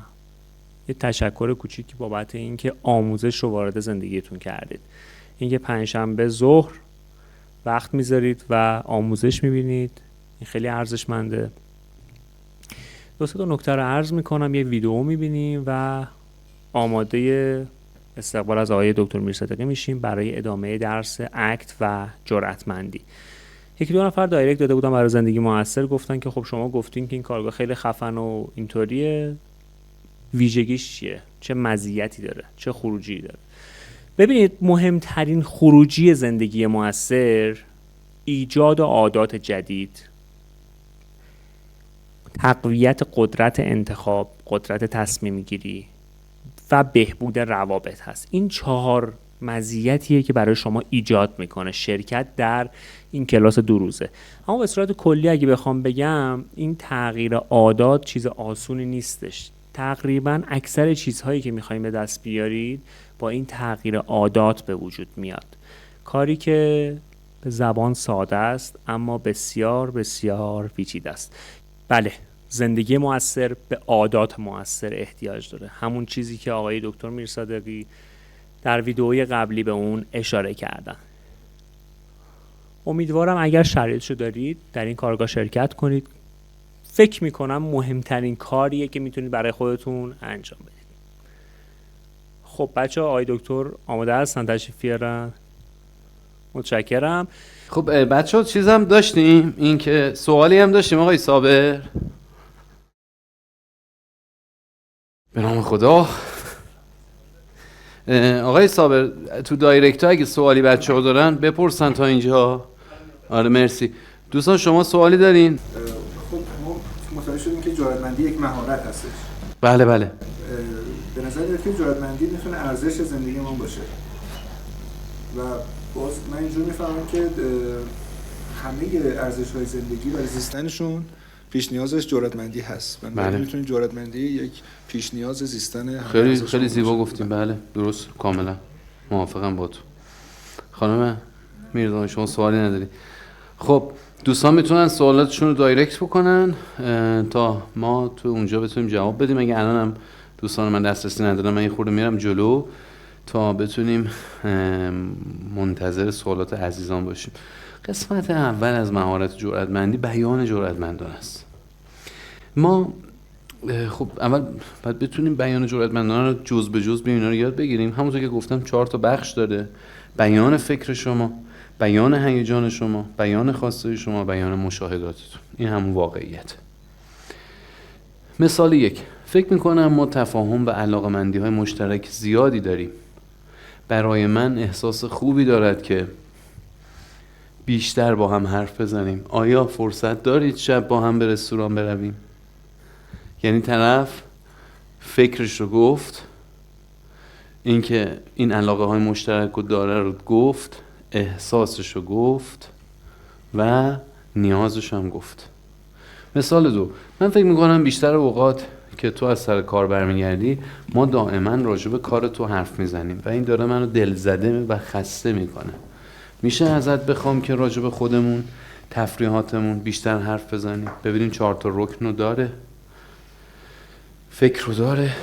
یه تشکر کوچیکی بابت اینکه آموزش رو وارد زندگیتون کردید. اینکه پنجشنبه ظهر وقت میذارید و آموزش میبینید، این خیلی ارزشمنده. دو سه تا نکته رو عرض میکنم. یه ویدیو میبینیم و آماده استقبال از آقای دکتر میرصادقی میشیم برای ادامه درس اکت و جرأتمندی. یکی دو نفر دایرکت داده بودن برای زندگی موثر، گفتن که خب شما گفتین که این کارگاه خیلی خفن و اینطوریه، ویژگیش چیه؟ چه مزیتی داره؟ چه خروجی داره؟ ببینید، مهمترین خروجی زندگی موثر ایجاد عادات جدید، تقویت قدرت انتخاب، قدرت تصمیم گیری و بهبود روابط هست. این 4 مزیتیه که برای شما ایجاد میکنه شرکت در این کلاس 2 روزه. اما به صورت کلی اگه بخوام بگم، این تغییر عادات چیز آسونی نیستش. تقریبا اکثر چیزهایی که میخوایم به دست بیارید با این تغییر عادات به وجود میاد. کاری که به زبان ساده است اما بسیار بسیار پیچیده است. بله، زندگی موثر به عادات موثر احتیاج داره. همون چیزی که آقای دکتر میرصادقی در ویدئوی قبلی به اون اشاره کردن. امیدوارم اگر شرایطشو دارید در این کارگاه شرکت کنید. فکر میکنم مهمترین کاریه که میتونید برای خودتون انجام بدید. خب بچه ها، آقای دکتر آماده هستن تشریف بیارن؟ متشکرم. خب بچه ها چیز هم داشتیم، این که سوالی هم داشتیم آقای صابر. به نام خدا. آقای صابر تو دایرکت ها اگه سوالی بچه ها دارن بپرسن تا اینجا. آره مرسی. دوستان شما سوالی دارین؟ خب ما متوجه شدیم که جرأتمندی یک مهارت هستش. بله بله. به نظر میاد که جرأتمندی میتونه ارزش زندگی ما باشه. و باز من اینجور میفهمم که همه ارزش‌های زندگی برای زیستنشون پیش نیازش جرأتمندی هست. بله. میتونیم جرأتمندی یک پیش نیاز زیستن خیلی زیبا گفتیم. بله درست، کاملا موافقم با تو. خانم میردان شما سوالی نداری؟ خب دوستان میتونن سوالاتشون رو دایرکت بکنن تا ما تو اونجا بتونیم جواب بدیم. اگه الان هم دوستان من دسترسی ندارن، من یه خورده میرم جلو تا بتونیم منتظر سوالات عزیزان باشیم. قسمت اول از مهارت جرأتمندی بیان جرأتمندانه است. ما خب اول باید بتونیم بیان جرأتمندانه رو جز به جز اینا رو یاد بگیریم. همونطور که گفتم 4 تا بخش داره: بیان فکر شما، بیان هیجان شما، بیان خواسته شما، بیان مشاهداتتون. این همون واقعیت. مثال 1: فکر میکنم ما تفاهم و علاقه‌مندی های مشترک زیادی داریم. برای من احساس خوبی دارد که بیشتر با هم حرف بزنیم. آیا فرصت دارید شب با هم به رستوران برویم؟ یعنی طرف فکرش رو گفت، اینکه این علاقه های مشترک رو داره رو گفت، احساسش رو گفت و نیازش هم گفت. مثال 2: من فکر میکنم بیشتر اوقات که تو از سر کار برمیگردی ما دائما راجع به کار تو حرف میزنیم و این داره منو دلزده و خسته میکنه. میشه ازت بخوام که راجع به خودمون، تفریحاتمون بیشتر حرف بزنیم؟ ببینیم 4 تا رکن رو داره، فکر رو داره.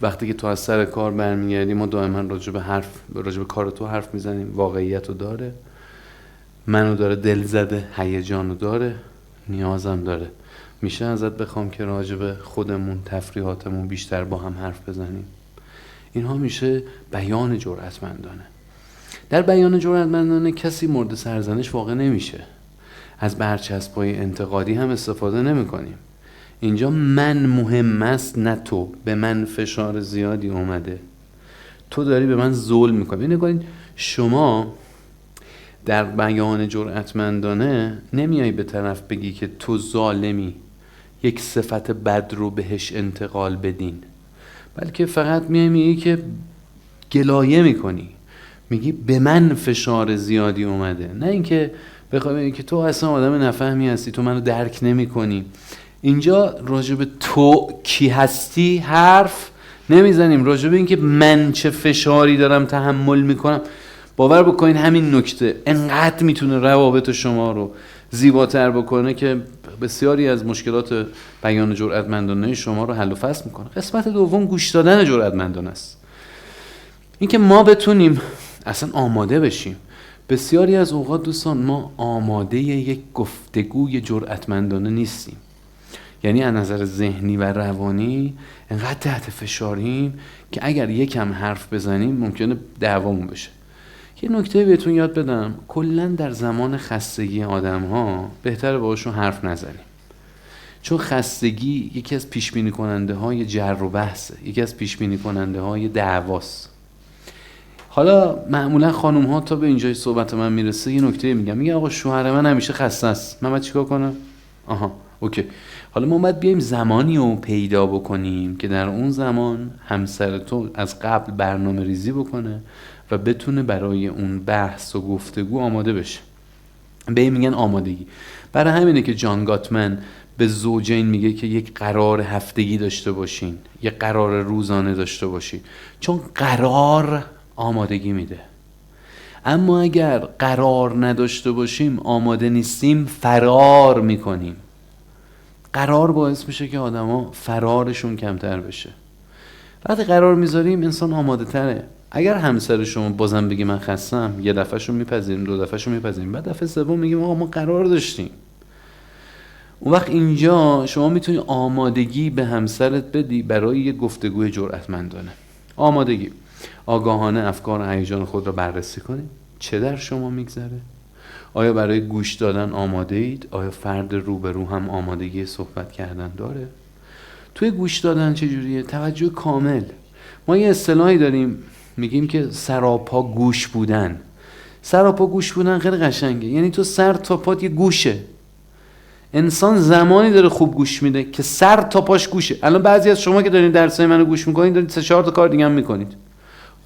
وقتی که تو از سر کار برمیگردی ما دائما راجع به کار تو حرف میزنیم، واقعیت رو داره، منو داره دلزده، هیجان رو داره، نیازم داره. میشه ازت بخوام که راجع به خودمون، تفریحاتمون بیشتر با هم حرف بزنیم؟ اینها میشه بیان جرأتمندانه. در بیان جرأتمندانه کسی مورد سرزنش واقع نمیشه. از برچسب‌های انتقادی هم استفاده نمی‌کنیم. اینجا من مهم است نه تو. به من فشار زیادی اومده، تو داری به من ظلم می‌کنی. نگاهید، شما در بیان جرأتمندانه نمیای به طرف بگی که تو ظالمی، یک صفت بد رو بهش انتقال بدین، بلکه فقط میگی که گلایه میکنی، میگی به من فشار زیادی اومده، نه اینکه بخوای بگی که تو اصلا آدم نفهمی هستی، تو منو درک نمی‌کنی. اینجا راجع به تو کی هستی حرف نمیزنیم، راجع به اینکه من چه فشاری دارم تحمل میکنم. باور بکنین همین نکته انقدر میتونه روابط شما رو زیباتر بکنه که بسیاری از مشکلات بیان جرأتمندانه شما رو حل و فصل میکنه. قسمت دوم گوش دادن جرأتمندانه است. اینکه ما بتونیم اصلا آماده بشیم. بسیاری از اوقات دوستان ما آماده یک گفتگوی جرأتمندانه نیستیم. یعنی از نظر ذهنی و روانی انقدر تحت فشاریم که اگر یکم حرف بزنیم ممکنه دعوامون بشه. یه نکته بهتون یاد بدم، کلا در زمان خستگی آدم‌ها بهتره باهاشون حرف نزنیم. چون خستگی یکی از پیش بینی کننده های جر و بحثه، یکی از پیش بینی کننده های دعواست. حالا معمولا خانم ها تا به اینجای صحبت من میرسه یه نکته میگه آقا شوهر من همیشه خسته است، من باید چیکار کنم؟ آها اوکی. حالا ما باید بیایم زمانی رو پیدا بکنیم که در اون زمان همسر تو از قبل برنامه ریزی بکنه و بتونه برای اون بحث و گفتگو آماده بشه. به این میگن آمادگی. برای همینه که جان گاتمن به زوجین میگه که یک قرار هفتگی داشته باشین، یک قرار روزانه داشته باشین، چون قرار آمادگی میده. اما اگر قرار نداشته باشیم، آماده نیستیم، فرار میکنیم. قرار باعث میشه که آدما فرارشون کمتر بشه. وقتی قرار میذاریم انسان آماده تره. اگر همسر شما بازم بگی من خستم، یه دفعهشو میپذیریم، دو دفعهشو میپذیریم، بعد دفعه سوم میگیم آقا ما قرار داشتیم. اون وقت اینجا شما میتونی آمادگی به همسرت بدی برای یه گفتگوی جرأتمندانه. آمادگی، آگاهانه افکار و هیجان خود را بررسی کنید. چه در شما میگذره؟ آیا برای گوش دادن آماده اید؟ آیا فرد روبرو هم آمادگی صحبت کردن داره؟ توی گوش دادن چجوریه؟ توجه کامل. ما یه اصطلاحی داریم میگیم که سراپا گوش بودن. سراپا گوش بودن خیلی قشنگه، یعنی تو سر تا پات یه گوشه. انسان زمانی داره خوب گوش میده که سر تا پاش گوشه. الان بعضی از شما که دارین درسای منو گوش میکنین دارین 3-4 تا کار دیگه هم میکنید.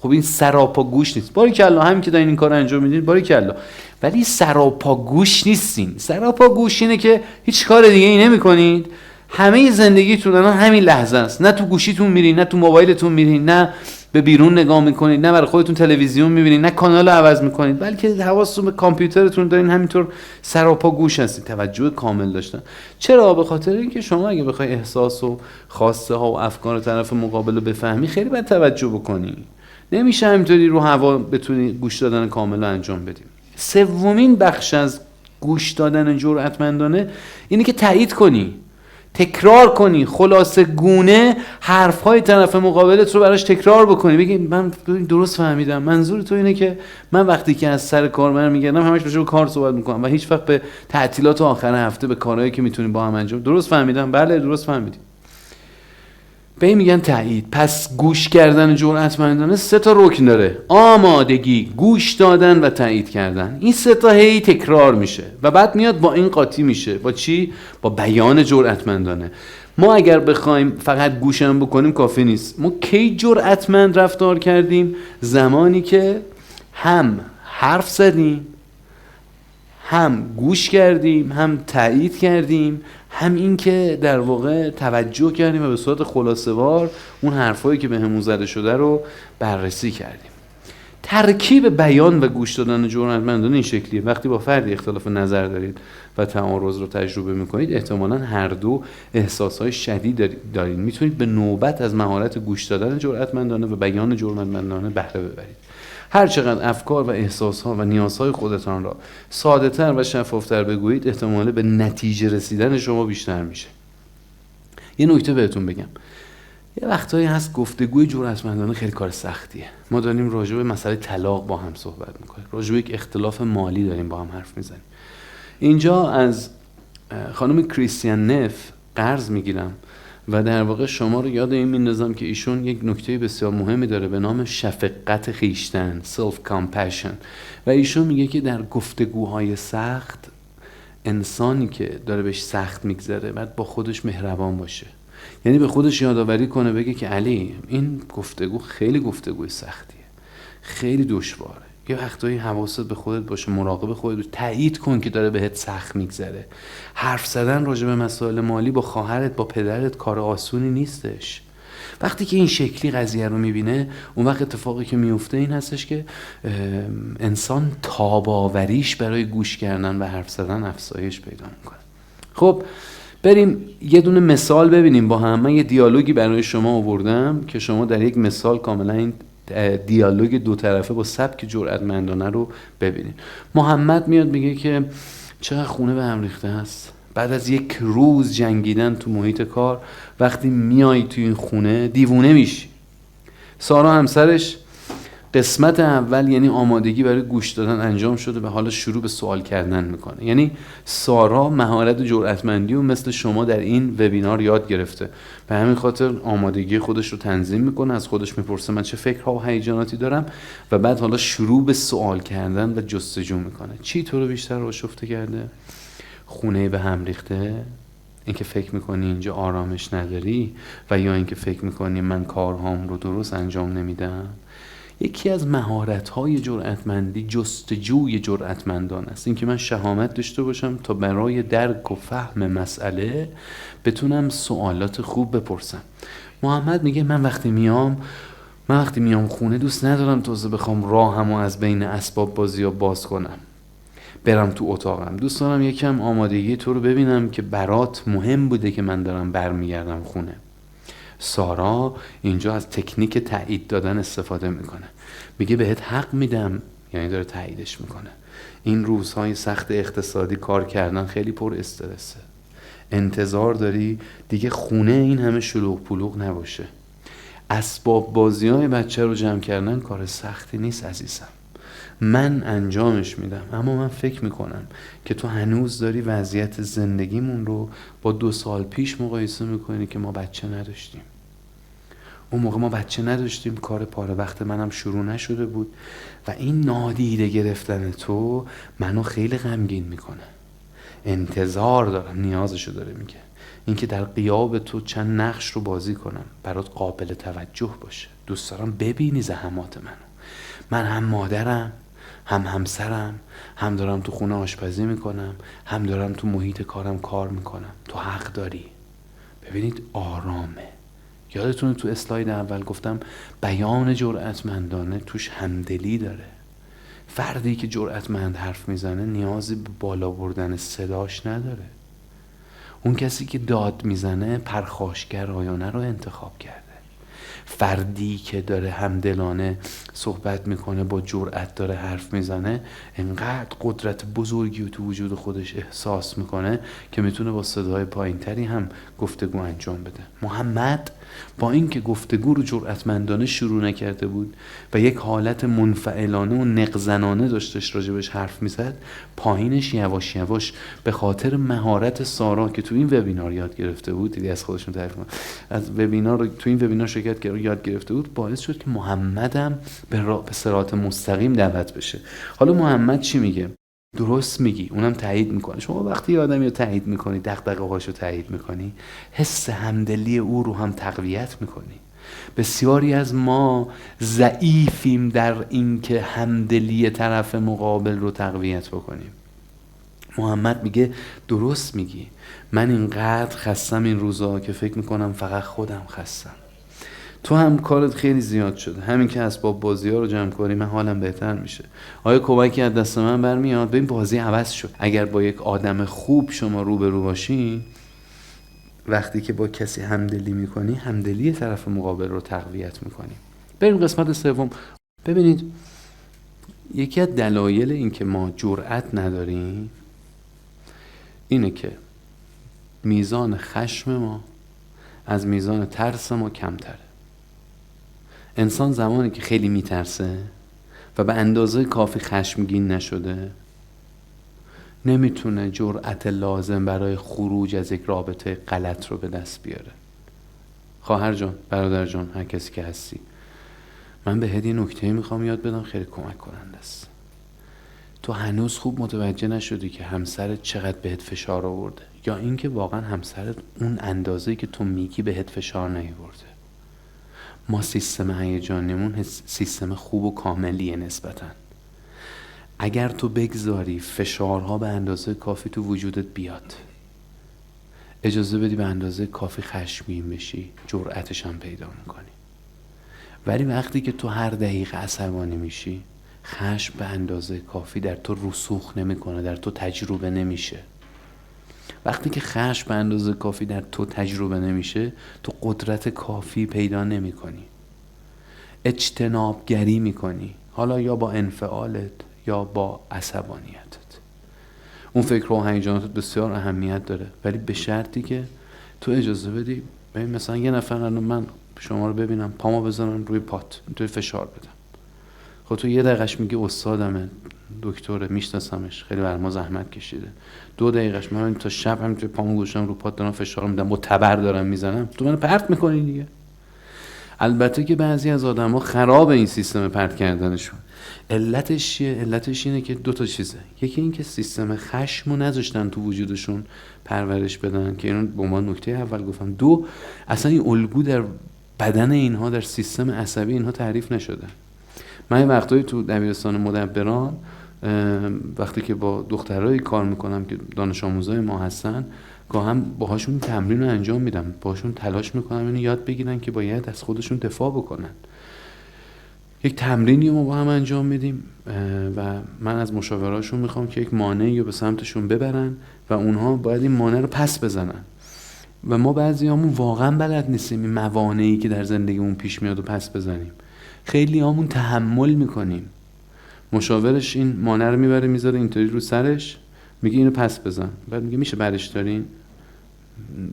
خب این سراپا گوش نیست. باریکلا، همین که دارین این کارو انجام میدین باریکلا. ولی سراپا گوش نیستین. سراپا گوش اینه که هیچ کار دیگه ای نمیکنید. همه زندگیتون الان همین لحظه است. نه تو گوشیتون میرین، نه تو موبایلتون میرین، نه به بیرون نگاه میکنید، نه برای خودتون تلویزیون میبینید، نه کانال عوض میکنید، بلکه حواستون به کامپیوترتون دارین، همینطور سراپا گوش هستید. توجه کامل داشتن. چرا؟ به خاطر اینکه شما اگه بخوای احساس و خواسته ها و افکار طرف مقابل رو بفهمی خیلی باید توجه بکنی. نمیشه همینطوری رو هوا بتونی گوش دادن کامل رو انجام بدی. سومین بخش از گوش دادن جرأتمندانه اینه که تایید کنی، تکرار کنی، خلاصه گونه حرفهای طرف مقابلت رو براش تکرار بکنی. بگی من درست فهمیدم، منظور تو اینه که من وقتی که از سر کار برمیگردم همش راجع به کار صحبت میکنم و هیچ وقت به تعطیلات آخر هفته، به کارهایی که میتونیم با هم انجام. درست فهمیدم؟ بله درست فهمیدی. به این میگن تایید. پس گوش کردن جرأتمندانه 3 تا رکن داره: آمادگی، گوش دادن و تایید کردن. این 3 تا هی تکرار میشه و بعد میاد با این قاطی میشه. با چی؟ با بیان جرأتمندانه. ما اگر بخوایم فقط گوشم بکنیم کافی نیست. ما کی جرأتمند رفتار کردیم؟ زمانی که هم حرف زدیم، هم گوش کردیم، هم تایید کردیم، هم این که در واقع توجه کردیم و به صورت خلاصه‌وار اون حرفایی که بهمون زده شده رو بررسی کردیم. ترکیب بیان و گوش دادن جرأتمندانه این شکلیه. وقتی با فردی اختلاف نظر دارید و تعارض رو تجربه میکنید، احتمالاً هر دو احساسهای شدید دارید. میتونید به نوبت از مهارت گوش دادن جرأتمندانه و بیان جرأتمندانه بهره ببرید. هر چقدر افکار و احساسها و نیازهای خودتان را ساده‌تر و شفاف‌تر بگویید، احتمال به نتیجه رسیدن شما بیشتر میشه. یه نکته بهتون بگم. یه وقتایی هست گفتگوی جرأتمندانه خیلی کار سختیه. ما داریم راجع به مسئله طلاق با هم صحبت میکنیم. راجع به یک اختلاف مالی داریم با هم حرف میزنیم. اینجا از خانم کریستین نف قرض میگیرم و در واقع شما رو یاد این میندازم که ایشون یک نکته بسیار مهمی داره به نام شفقت خویشتن، self compassion، و ایشون میگه که در گفتگوهای سخت انسانی که داره بهش سخت میگذره باید با خودش مهربان باشه. یعنی به خودش یادآوری کنه، بگه که علی این گفتگو خیلی گفتگوی سختیه، خیلی دشواره، یه وقتایی حواست به خودت باشه، مراقب خودت باشه، تایید کن که داره بهت سخت میگذره. حرف زدن راجع به مسائل مالی با خواهرت، با پدرت کار آسونی نیستش. وقتی که این شکلی قضیه رو میبینه، اون وقت اتفاقی که میفته این هستش که انسان تاباوریش برای گوش کردن و حرف زدن افزایش پیدا میکنه. خب بریم یه دونه مثال ببینیم با هم. من یه دیالوگی برای شما آوردم که شما در یک مثال کاملا این دیالوگ دو طرفه با سبک جرأتمندانه رو ببینید. محمد میاد میگه که چقدر خونه به هم ریخته است. بعد از یک روز جنگیدن تو محیط کار، وقتی میای تو این خونه دیوونه میشی. سارا همسرش قسمت اول یعنی آمادگی برای گوش دادن انجام شده و حالا شروع به سوال کردن میکنه. یعنی سارا مهارت جرأتمندی و مثل شما در این وبینار یاد گرفته، به همین خاطر آمادگی خودش رو تنظیم میکنه، از خودش میپرسه من چه فکرها و هیجاناتی دارم و بعد حالا شروع به سوال کردن و جستجو میکنه. چی تو رو بیشتر آشفته کرده؟ خونه به هم ریخته؟ اینکه فکر میکنی اینجا آرامش نداری؟ و یا اینکه فکر میکنی من کارهام رو درست انجام نمیدم؟ یکی از مهارت‌های جرأتمندی جستجوی جرأتمندانه است. اینکه من شهامت داشته باشم تا برای درک و فهم مسئله بتونم سوالات خوب بپرسم. محمد میگه من وقتی میام خونه دوست ندارم تازه بخوام راهمو از بین اسباب بازی‌ها باز کنم، برم تو اتاقم. دوست دارم یکم آمادگی تو رو ببینم که برات مهم بوده که من دارم برمیگردم خونه. سارا اینجا از تکنیک تایید دادن استفاده میکنه. میگه بهت حق میدم، یعنی داره تاییدش میکنه. این روزهای سخت اقتصادی کار کردن خیلی پر استرسه. انتظار داری دیگه خونه این همه شلوغ پلوغ نباشه. اسباب بازی های بچه رو جمع کردن کار سختی نیست عزیزم، من انجامش میدم. اما من فکر میکنم که تو هنوز داری وضعیت زندگیمون رو با 2 سال پیش مقایسه میکنی که ما بچه نداشتیم. اون موقع ما بچه نداشتیم، کار پاره وقت منم شروع نشده بود و این نادیده گرفتن تو منو خیلی غمگین میکنه. انتظار دارم، نیازشو داره میگه، اینکه در غیاب تو چند نقش رو بازی کنم، برات قابل توجه باشه. دوست دارم ببینی زحمات منو. من هم مادرم، هم همسرم، هم دارم تو خونه آشپزی میکنم، هم دارم تو محیط کارم کار میکنم. تو حق داری. ببینید آرامه. یادتونه تو اسلاید اول گفتم بیان جرأتمندانه توش همدلی داره. فردی که جرأتمند حرف میزنه نیازی به بالا بردن صداش نداره. اون کسی که داد میزنه پرخاشگرایانه رو انتخاب کرده. فردی که داره همدلانه صحبت میکنه، با جرأت داره حرف میزنه، انقدر قدرت بزرگی رو تو وجود خودش احساس میکنه که میتونه با صدای پایینتری هم گفتگو انجام بده. محمد با اینکه گفتگو رو جرأتمندانه شروع نکرده بود و یک حالت منفعلانه و نقزنانه داشتش راجبش حرف میزد، پایینش یواش یواش به خاطر مهارت سارا که تو این وبینار یاد گرفته بود، دیدی از خودشون تعریف کنه، از وبینار تو این وبینار شرکت کرد یاد گرفته بود، باعث شد که محمدم به صراط مستقیم دعوت بشه. حالا محمد چی میگه؟ درست میگی، اونم تایید میکنه. شما وقتی یه آدمی رو تایید میکنی، دغدغه‌هاشو تایید میکنی، حس همدلی او رو هم تقویت میکنی. بسیاری از ما ضعیفیم در این که همدلی طرف مقابل رو تقویت بکنیم. محمد میگه درست میگی، من اینقدر خستم این روزا که فکر میکنم فقط خودم خستم. تو هم کارت خیلی زیاد شده، همین که اسباب بازی ها رو جمع کنی من حالم بهتر میشه. آیا کمکی از دست من برمیاد؟ ببین بازی عوض شد. اگر با یک آدم خوب شما روبرو باشین، وقتی که با کسی همدلی میکنی، همدلی طرف مقابل رو تقویت میکنی. بریم قسمت سوم. ببینید یکی از دلایل این که ما جرأت نداریم اینه که میزان خشم ما از میزان ترس ما کمتره. انسان زمانی که خیلی میترسه و به اندازه کافی خشمگین نشده، نمیتونه جرأت لازم برای خروج از یک رابطه غلط رو به دست بیاره. خواهر جان، برادر جان، هر کسی که هستی، من بهت یه نکته میخوام یاد بدم خیلی کمک کننده است. تو هنوز خوب متوجه نشدی که همسرت چقدر بهت فشار آورده، یا اینکه واقعا همسرت اون اندازه‌ای که تو میگی بهت فشار نیاورده. ما سیستم هیجانیمون سیستم خوب و کاملیه نسبتاً. اگر تو بگذاری فشارها به اندازه کافی تو وجودت بیاد، اجازه بدی به اندازه کافی خشمگین بشی، جرأتش هم پیدا میکنی. ولی وقتی که تو هر دقیقه عصبانی میشی، خشم به اندازه کافی در تو رسوخ نمیکنه، در تو تجربه نمیشه. وقتی که خشم به اندازه کافی در تو تجربه نمیشه، تو قدرت کافی پیدا نمیکنی، اجتنابگری میکنی، حالا یا با انفعالت یا با عصبانیتت. اون فکر و هیجانات بسیار اهمیت داره، ولی به شرطی که تو اجازه بدی. ببین مثلا یه نفر الان من شما رو ببینم پامو بزنم روی پات، توی فشار بدم، خب تو یه دقیقش میگی استادمه، دکتره، میشناسمش، خیلی بر ما زحمت کشیده. 2 دقیقش من تا شب همینطوری پامو گذاشتم رو پات دارم فشار میدم، با تبر دارم میزنم، تو منو پرت میکنی دیگه. البته که بعضی از آدما خراب این سیستم پرت کردنشون. علتش چیه؟ علتش اینه که 2 تا چیزه. یکی این که سیستم خشمو نذاشتن تو وجودشون پرورش بدن، که اینو به عنوان نکته اول گفتم. 2، اصلا این الگو در بدن اینها، در سیستم عصبی اینها تعریف نشده. من یه وقتایی تو دبیرستان مدبران وقتی که با دخترایی کار میکنم که دانش آموزای ما هستن، گاهم باهاشون تمرین رو انجام میدم، باهاشون تلاش میکنم اینو یاد بگیرن که باید از خودشون دفاع بکنن. یک تمرینی ما با هم انجام میدیم و من از مشاوراشون میخوام که یک مانعی رو به سمتشون ببرن و اونها باید این مانع رو پس بزنن. و ما بعضیامون واقعا بلد نیستیم این موانعی که در زندگیمون پیش میاد و پس بزنیم. خیلی همون تحمل میکنیم. مشاورش این مانع رو میبره میذاره اینطوری رو سرش، میگه اینو پس بزن. بعد میگه میشه برش دارین؟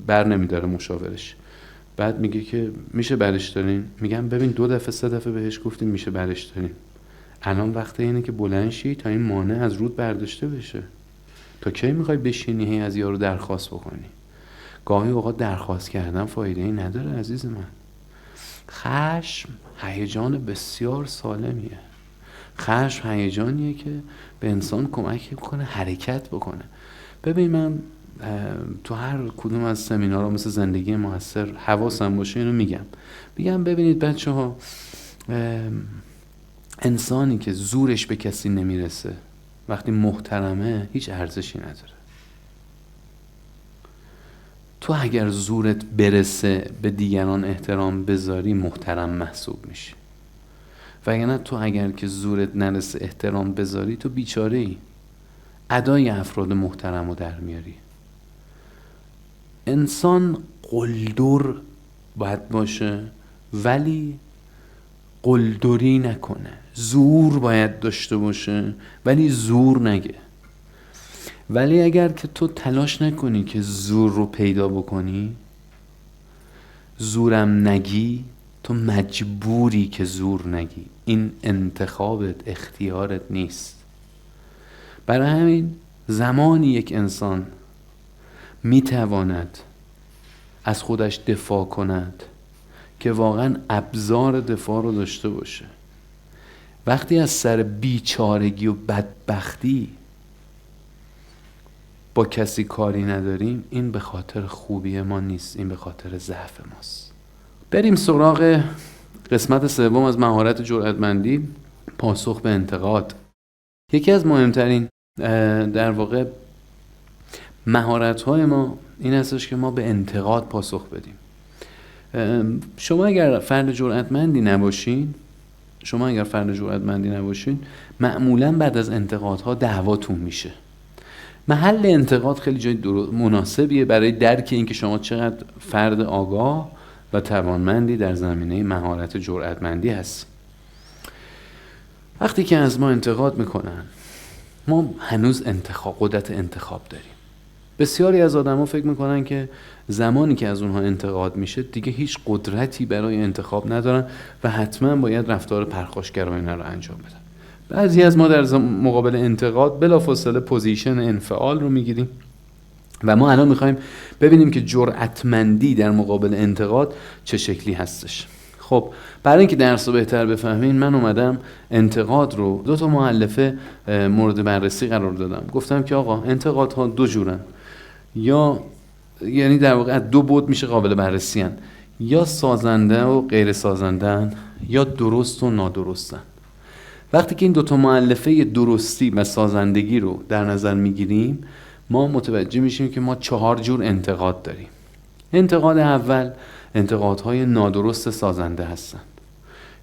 بر نمیداره مشاورش. بعد میگه که میشه برش دارین؟ میگم ببین 2 دفعه 3 دفعه بهش گفتیم میشه برش دارین. الان وقت اینه که بلند شی تا این مانع از رود برداشته بشه. تا کی میخوای بشینی هی از یارو درخواست بکنی؟ گاهی اوقات درخواست کردن فایده ای نداره عزیز من. خشم هیجان بسیار سالمیه. خشم هیجانیه که به انسان کمک کنه حرکت بکنه. ببین من تو هر کدوم از سمینارها مثل زندگی موثر حواسم باشه اینو میگم ببینید بچه‌ها، انسانی که زورش به کسی نمیرسه وقتی محترمه هیچ ارزشی نداره. تو اگر زورت برسه به دیگران احترام بذاری محترم محسوب میشی، وگرنه تو اگر که زورت نرسه احترام بذاری تو بیچاره ای، ادای افراد محترم رو در میاری. انسان قلدر باید باشه ولی قلدری نکنه. زور باید داشته باشه ولی زور نگه. ولی اگر که تو تلاش نکنی که زور رو پیدا بکنی، زورم نگی، تو مجبوری که زور نگی. این انتخابت، اختیارت نیست. برای همین زمانی یک انسان میتواند از خودش دفاع کند که واقعا ابزار دفاع رو داشته باشه. وقتی از سر بیچارگی و بدبختی با کسی کاری نداریم، این به خاطر خوبی ما نیست، این به خاطر ضعف ماست. بریم سراغ قسمت سوم از مهارت جرأتمندی، پاسخ به انتقاد. یکی از مهمترین در واقع مهارت‌های ما این هستش که ما به انتقاد پاسخ بدیم. شما اگر فرد جرأتمندی نباشین، معمولاً بعد از انتقادها دعواتون میشه. محل انتقاد خیلی جای مناسبیه برای درک این که شما چقدر فرد آگاه و توانمندی در زمینه مهارت جرأتمندی هستی. وقتی که از ما انتقاد میکنن، ما هنوز قدرت انتخاب داریم. بسیاری از آدما فکر میکنن که زمانی که از اونها انتقاد میشه دیگه هیچ قدرتی برای انتخاب ندارن و حتما باید رفتار پرخاشگرایانه رو انجام بدن. بعضی از ما در مقابل انتقاد بلافاصله پوزیشن انفعال رو میگیریم و ما الان میخوایم ببینیم که جرأتمندی در مقابل انتقاد چه شکلی هستش. خب برای اینکه درس رو بهتر بفهمین، من اومدم انتقاد رو 2 تا مؤلفه مورد بررسی قرار دادم. گفتم که آقا انتقادها 2 جورن، یعنی در واقع از 2 بعد میشه قابل بررسی هن. یا سازنده و غیر سازنده هن، یا درست و نادرستن. وقتی که این دوتا مؤلفه درستی و سازندگی رو در نظر میگیریم ما متوجه میشیم که ما 4 جور انتقاد داریم. انتقاد اول انتقادهای نادرست سازنده هستند.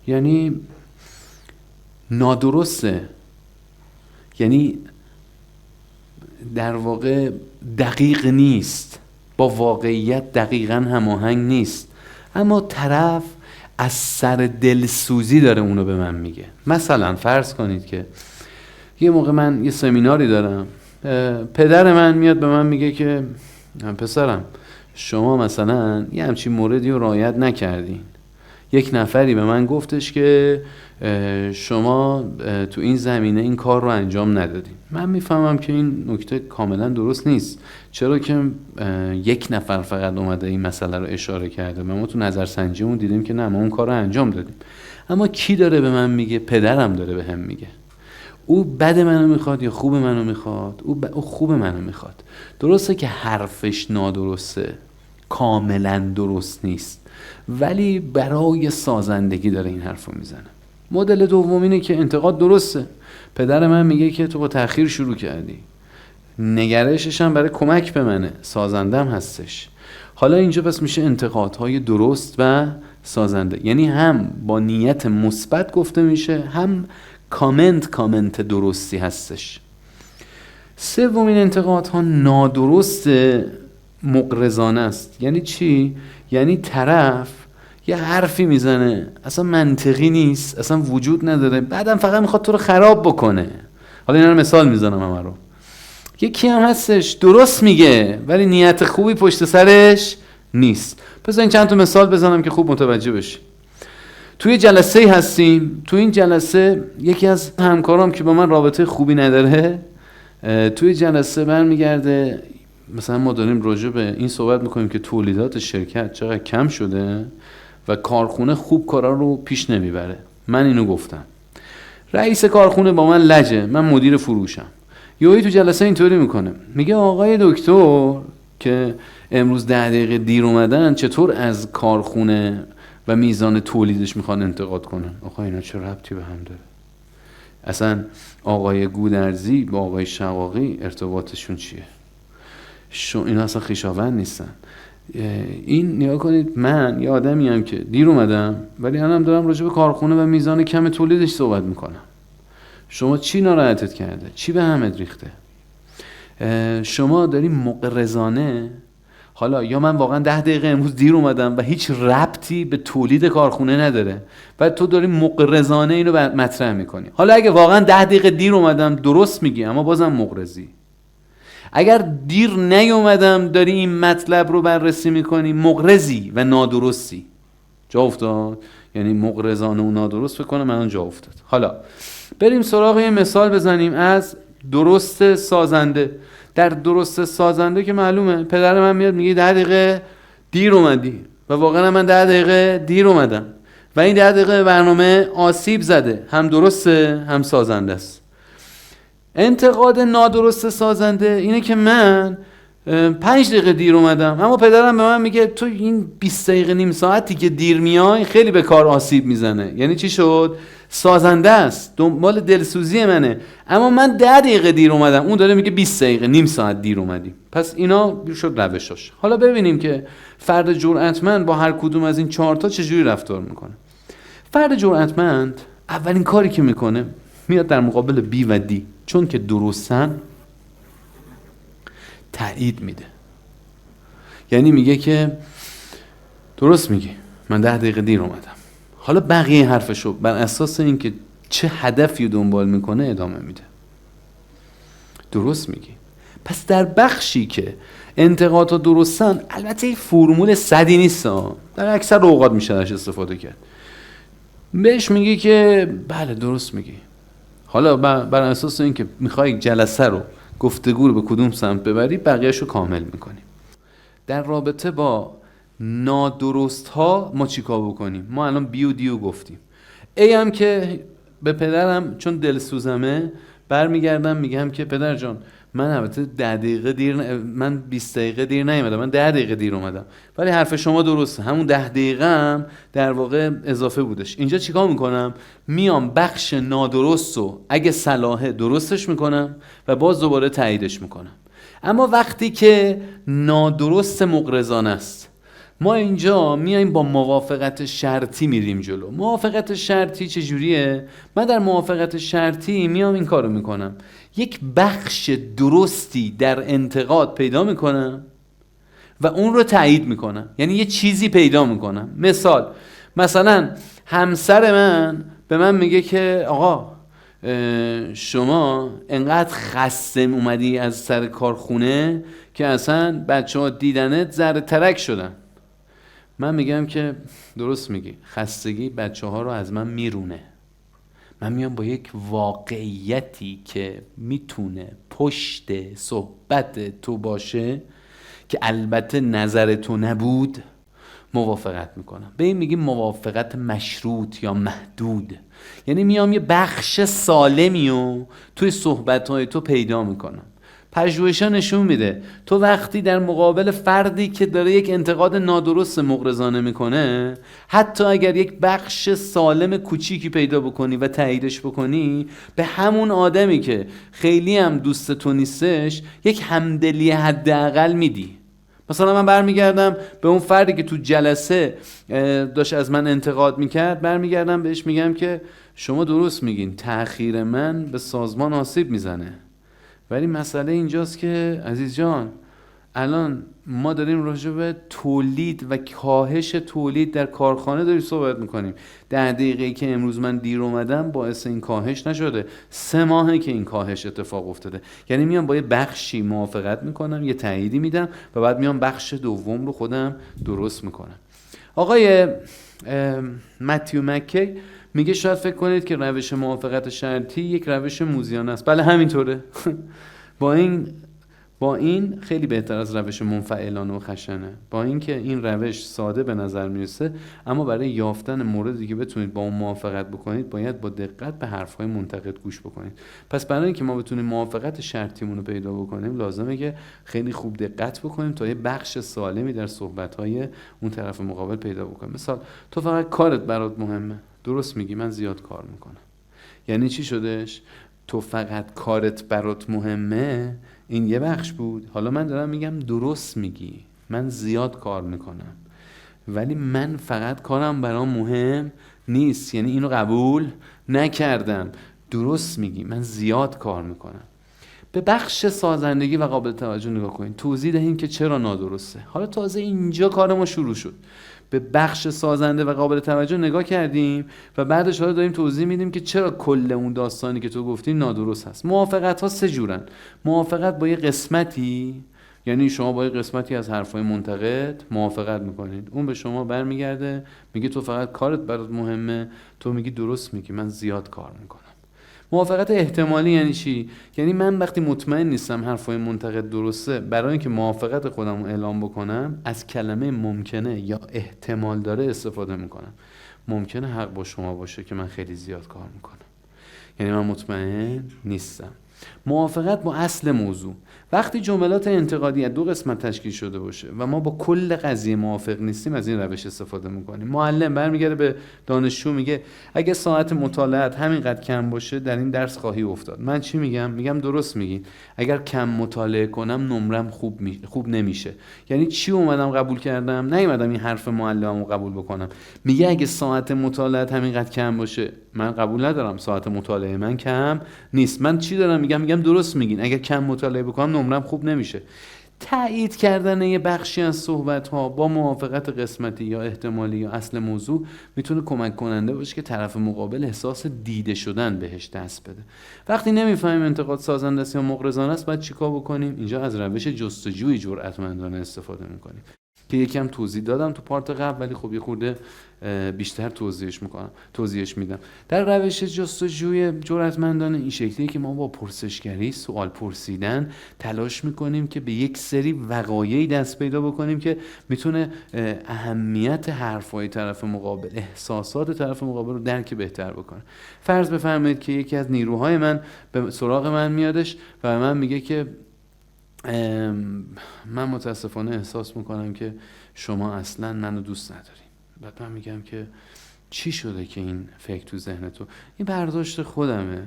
یعنی نادرسته، یعنی در واقع دقیق نیست، با واقعیت دقیقاً هماهنگ نیست، اما طرف از سر دلسوزی داره اونو به من میگه. مثلا فرض کنید که یه موقع من یه سمیناری دارم، پدر من میاد به من میگه که پسرم شما مثلا یه همچین موردی رو رعایت نکردین. یک نفری به من گفتش که شما تو این زمینه این کار رو انجام ندادین. من میفهمم که این نکته کاملا درست نیست، چرا که یک نفر فقط اومده این مسئله رو اشاره کرده. ما تو نظرسنجیمون دیدیم که نه، ما اون کار رو انجام دادیم. اما کی داره به من میگه؟ پدرم داره به هم میگه. او بد منو میخواد یا خوب منو میخواد؟ او خوب منو میخواد. درسته که حرفش نادرسته، کاملا درست نیست، ولی برای سازندگی داره این حرفو میزنه. مدل دوم اینه که انتقاد درسته. پدر من میگه که تو با تأخیر شروع کردی، نگرشش هم برای کمک به منه، سازندم هستش. حالا اینجا پس میشه انتقادهای درست و سازنده، یعنی هم با نیت مثبت گفته میشه، هم کامنت درستی هستش. سومین انتقادها نادرست مغرضانه است. یعنی چی؟ یعنی طرف یه حرفی میزنه اصلا منطقی نیست، اصلا وجود نداره، بعدم فقط میخواد تو رو خراب بکنه. حالا اینا رو مثال میزنم همه رو. یکی هم هستش درست میگه ولی نیت خوبی پشت سرش نیست. بذار این چند تا مثال بزنم که خوب متوجه بشی. توی جلسه هستیم، تو این جلسه یکی از همکارام که با من رابطه خوبی نداره، توی جلسه برمیگرده، مثلا ما داریم راجع به این صحبت میکنیم که تولیدات شرکت چقدر کم شده و کارخونه خوب کارا رو پیش نمیبره. من اینو گفتم. رئیس کارخونه با من لجه، من مدیر فروشم. یهویی تو جلسه اینطوری میکنه، میگه آقای دکتر که امروز 10 دقیقه دیر اومدن چطور از کارخونه و میزان تولیدش میخوان انتقاد کنن؟ آقا اینا چه ربطی به هم داره؟ اصلا آقای گودرزی با آقای شقاقی ارتباطشون چیه؟ اینا اصلا خویشاوند نیستن. این نگاه کنید، من یه آدمی ام که دیر اومدم ولی الان دارم راجع به کارخونه و میزان کم تولیدش صحبت میکنم. شما چی ناراحتت کرده؟ چی به همت ریخته؟ شما داری مغرضانه، حالا یا من واقعا 10 دقیقه امروز دیر اومدم و هیچ ربطی به تولید کارخونه نداره، بعد تو داری مغرضانه اینو مطرح میکنی. حالا اگه واقعا 10 دقیقه دیر اومدم درست میگی، اما بازم مغرضی. اگر دیر نیومدم داری این مطلب رو بررسی میکنی، مغرضی و نادرستی. جا افتاد؟ یعنی مغرضانه و نادرست فکر کنم من جا افتاد. حالا بریم سراغ یه مثال بزنیم از درست سازنده. در درست سازنده که معلومه پدر من میاد میگه 10 دقیقه دیر اومدی و واقعا من 10 دقیقه دیر اومدم و این 10 دقیقه برنامه آسیب زده، هم درسته هم سازنده است. انتقاد نادرست سازنده اینه که من 5 دقیقه دیر اومدم اما پدرم به من میگه تو این 20 دقیقه نیم ساعتی که دیر میای خیلی به کار آسیب میزنه. یعنی چی شد؟ سازنده است، دنبال دلسوزی منه، اما من 10 دقیقه دیر اومدم، اون داره میگه 20 دقیقه نیم ساعت دیر اومدیم. پس اینا شد روشاش. حالا ببینیم که فرد جرأتمند با هر کدوم از این 4 تا چجوری رفتار میکنه. فرد جرأتمند اولین کاری که میکنه میاد در مقابل بی و دی، چون که درستن، تایید میده. یعنی میگه که درست میگی، من 10 دقیقه دیر اومدم. حالا بقیه حرفشو بر اساس اینکه چه هدفی دنبال میکنه ادامه میده. درست میگی. پس در بخشی که انتقادها درستن، البته این فرمول 100 نیست، در اکثر اوقات میشه ازش استفاده کرد، بهش میگی که بله درست میگی. حالا بر اساس اینکه میخوای جلسه رو، گفتگو رو به کدوم سمت ببری، بقیه‌شو کامل میکنی. در رابطه با نادرست ها ما چیکار بکنیم؟ ما الان بی و دیو گفتیم. ای هم که به پدرم چون دلسوزمه برمیگردم میگم که پدر جان من البته 10 دقیقه دیر من 20 دقیقه دیر نیومدم، من 10 دقیقه دیر اومدم، ولی حرف شما درسته، همون 10 دقیقه هم در واقع اضافه بودش. اینجا چیکار میکنم؟ میام بخش نادرست رو اگه صلاحه درستش میکنم و باز دوباره تاییدش میکنم. اما وقتی که نادرست مغرضانه است، ما اینجا میایم با موافقت شرطی میریم جلو. موافقت شرطی چجوریه؟ من در موافقت شرطی میام این کارو میکنم، یک بخش درستی در انتقاد پیدا میکنم و اون رو تایید میکنم، یعنی یه چیزی پیدا میکنم. مثلا همسر من به من میگه که آقا شما انقدر خسته اومدی از سر کارخونه که اصلا بچه‌ها دیدنت ذره ترک شدن. من میگم که درست میگی، خستگی بچه‌ها رو از من میرونه. من میام با یک واقعیتی که میتونه پشت صحبت تو باشه که البته نظر تو نبود موافقت میکنم. به این میگیم موافقت مشروط یا محدود. یعنی میام یه بخش سالمی رو توی صحبت‌های تو پیدا میکنم. پژوهش‌ها نشون میده تو وقتی در مقابل فردی که داره یک انتقاد نادرست مغرضانه میکنه، حتی اگر یک بخش سالم کوچیکی پیدا بکنی و تاییدش بکنی، به همون آدمی که خیلی هم دوست تو نیستش یک همدلی حداقل میدی. مثلا من برمیگردم به اون فردی که تو جلسه داشت از من انتقاد میکرد، برمیگردم بهش میگم که شما درست میگین، تأخیر من به سازمان آسیب میزنه، ولی مسئله اینجاست که عزیز جان الان ما داریم راجع به تولید و کاهش تولید در کارخانه داریم صحبت میکنیم. 10 دقیقه‌ای که امروز من دیر اومدم باعث این کاهش نشده، 3 ماهه که این کاهش اتفاق افتاده. یعنی میام با یه بخشی موافقت میکنم، یه تأییدی میدم و بعد میام بخش دوم رو خودم درست میکنم. آقای متیو مکی میگه شاید فکر کنید که روش موافقت شرطی یک روش موذیانه است. بله همینطوره. با این خیلی بهتر از روش منفعلانه و خشنه. با اینکه این روش ساده به نظر میرسه، اما برای یافتن موردی که بتونید با اون موافقت بکنید باید با دقت به حرفهای منتقد گوش بکنید. پس برای اینکه ما بتونیم موافقت شرطیمون رو پیدا بکنیم لازمه که خیلی خوب دقت بکنیم تا یه بخش سالمی در صحبت‌های اون طرف مقابل پیدا بکنیم. مثلا تو فقط کارت برات مهمه. درست میگی، من زیاد کار میکنم. یعنی چی شدش؟ تو فقط کارت برات مهمه، این یه بخش بود. حالا من دارم میگم درست میگی، من زیاد کار میکنم ولی من فقط کارم برام مهم نیست، یعنی اینو قبول نکردم. درست میگی، من زیاد کار میکنم. به بخش سازندگی و قابل توجه نگاه کنین، توضیح دهیم که چرا نادرسته. حالا تازه اینجا کار ما شروع شد. به بخش سازنده و قابل توجه نگاه کردیم و بعدش حالا داریم توضیح میدیم که چرا کل اون داستانی که تو گفتی نادرست هست. موافقت ها 3 جورن. موافقت با یه قسمتی، یعنی شما با یه قسمتی از حرفای منتقد موافقت میکنید، اون به شما برمیگرده میگه تو فقط کارت برات مهمه، تو میگی درست میگی، من زیاد کار میکنم. موافقت احتمالی یعنی چی؟ یعنی من وقتی مطمئن نیستم حرفای منتقد درسته، برای اینکه موافقت خودم رو اعلام بکنم از کلمه ممکنه یا احتمال داره استفاده میکنم. ممکنه حق با شما باشه که من خیلی زیاد کار میکنم، یعنی من مطمئن نیستم. موافقت با اصل موضوع، وقتی جملات انتقادی از 2 قسمت تشکیل شده باشه و ما با کل قضیه موافق نیستیم از این روش استفاده میکنیم. معلم برمیگرده به دانشجو میگه اگه ساعت مطالعات همینقدر کم باشه در این درس خواهی افتاد. من چی میگم؟ میگم درست میگین، اگر کم مطالعه کنم نمرم خوب نمیشه. یعنی چی اومدم قبول کردم؟ نیومدم این حرف معلممو قبول بکنم. میگه اگه ساعت مطالعات همینقدر کم باشه، من قبول ندارم، ساعت مطالعه من کم نیست. من چی دارم میگم درست میگین، اگر کم مطالعه بکنم نمرم خوب نمیشه. تایید کردن یه بخشی از صحبت‌ها با موافقت قسمتی یا احتمالی یا اصل موضوع میتونه کمک کننده باشه که طرف مقابل احساس دیده شدن بهش دست بده. وقتی نمیفهمیم انتقاد سازنده است یا مغرضانه است، باید چیکار بکنیم؟ اینجا از روش جستجوی جرأتمندانه استفاده میکنیم. که یکم توضیح دادم تو پارت قبل، ولی خب یه خورده بیشتر توضیحش میدم. در روش جستجوی جرأتمندانه این شکلیه که ما با پرسشگری، سوال پرسیدن تلاش میکنیم که به یک سری وقایعی دست پیدا بکنیم که میتونه اهمیت حرفای طرف مقابل، احساسات طرف مقابل رو درک بهتر بکنه. فرض بفرمایید که یکی از نیروهای من به سراغ من میادش و من میگه که من متاسفانه احساس میکنم که شما اصلا منو دوست نداری. بعد من میگم که چی شده که این فکر تو ذهن تو؟ این برداشت خودمه.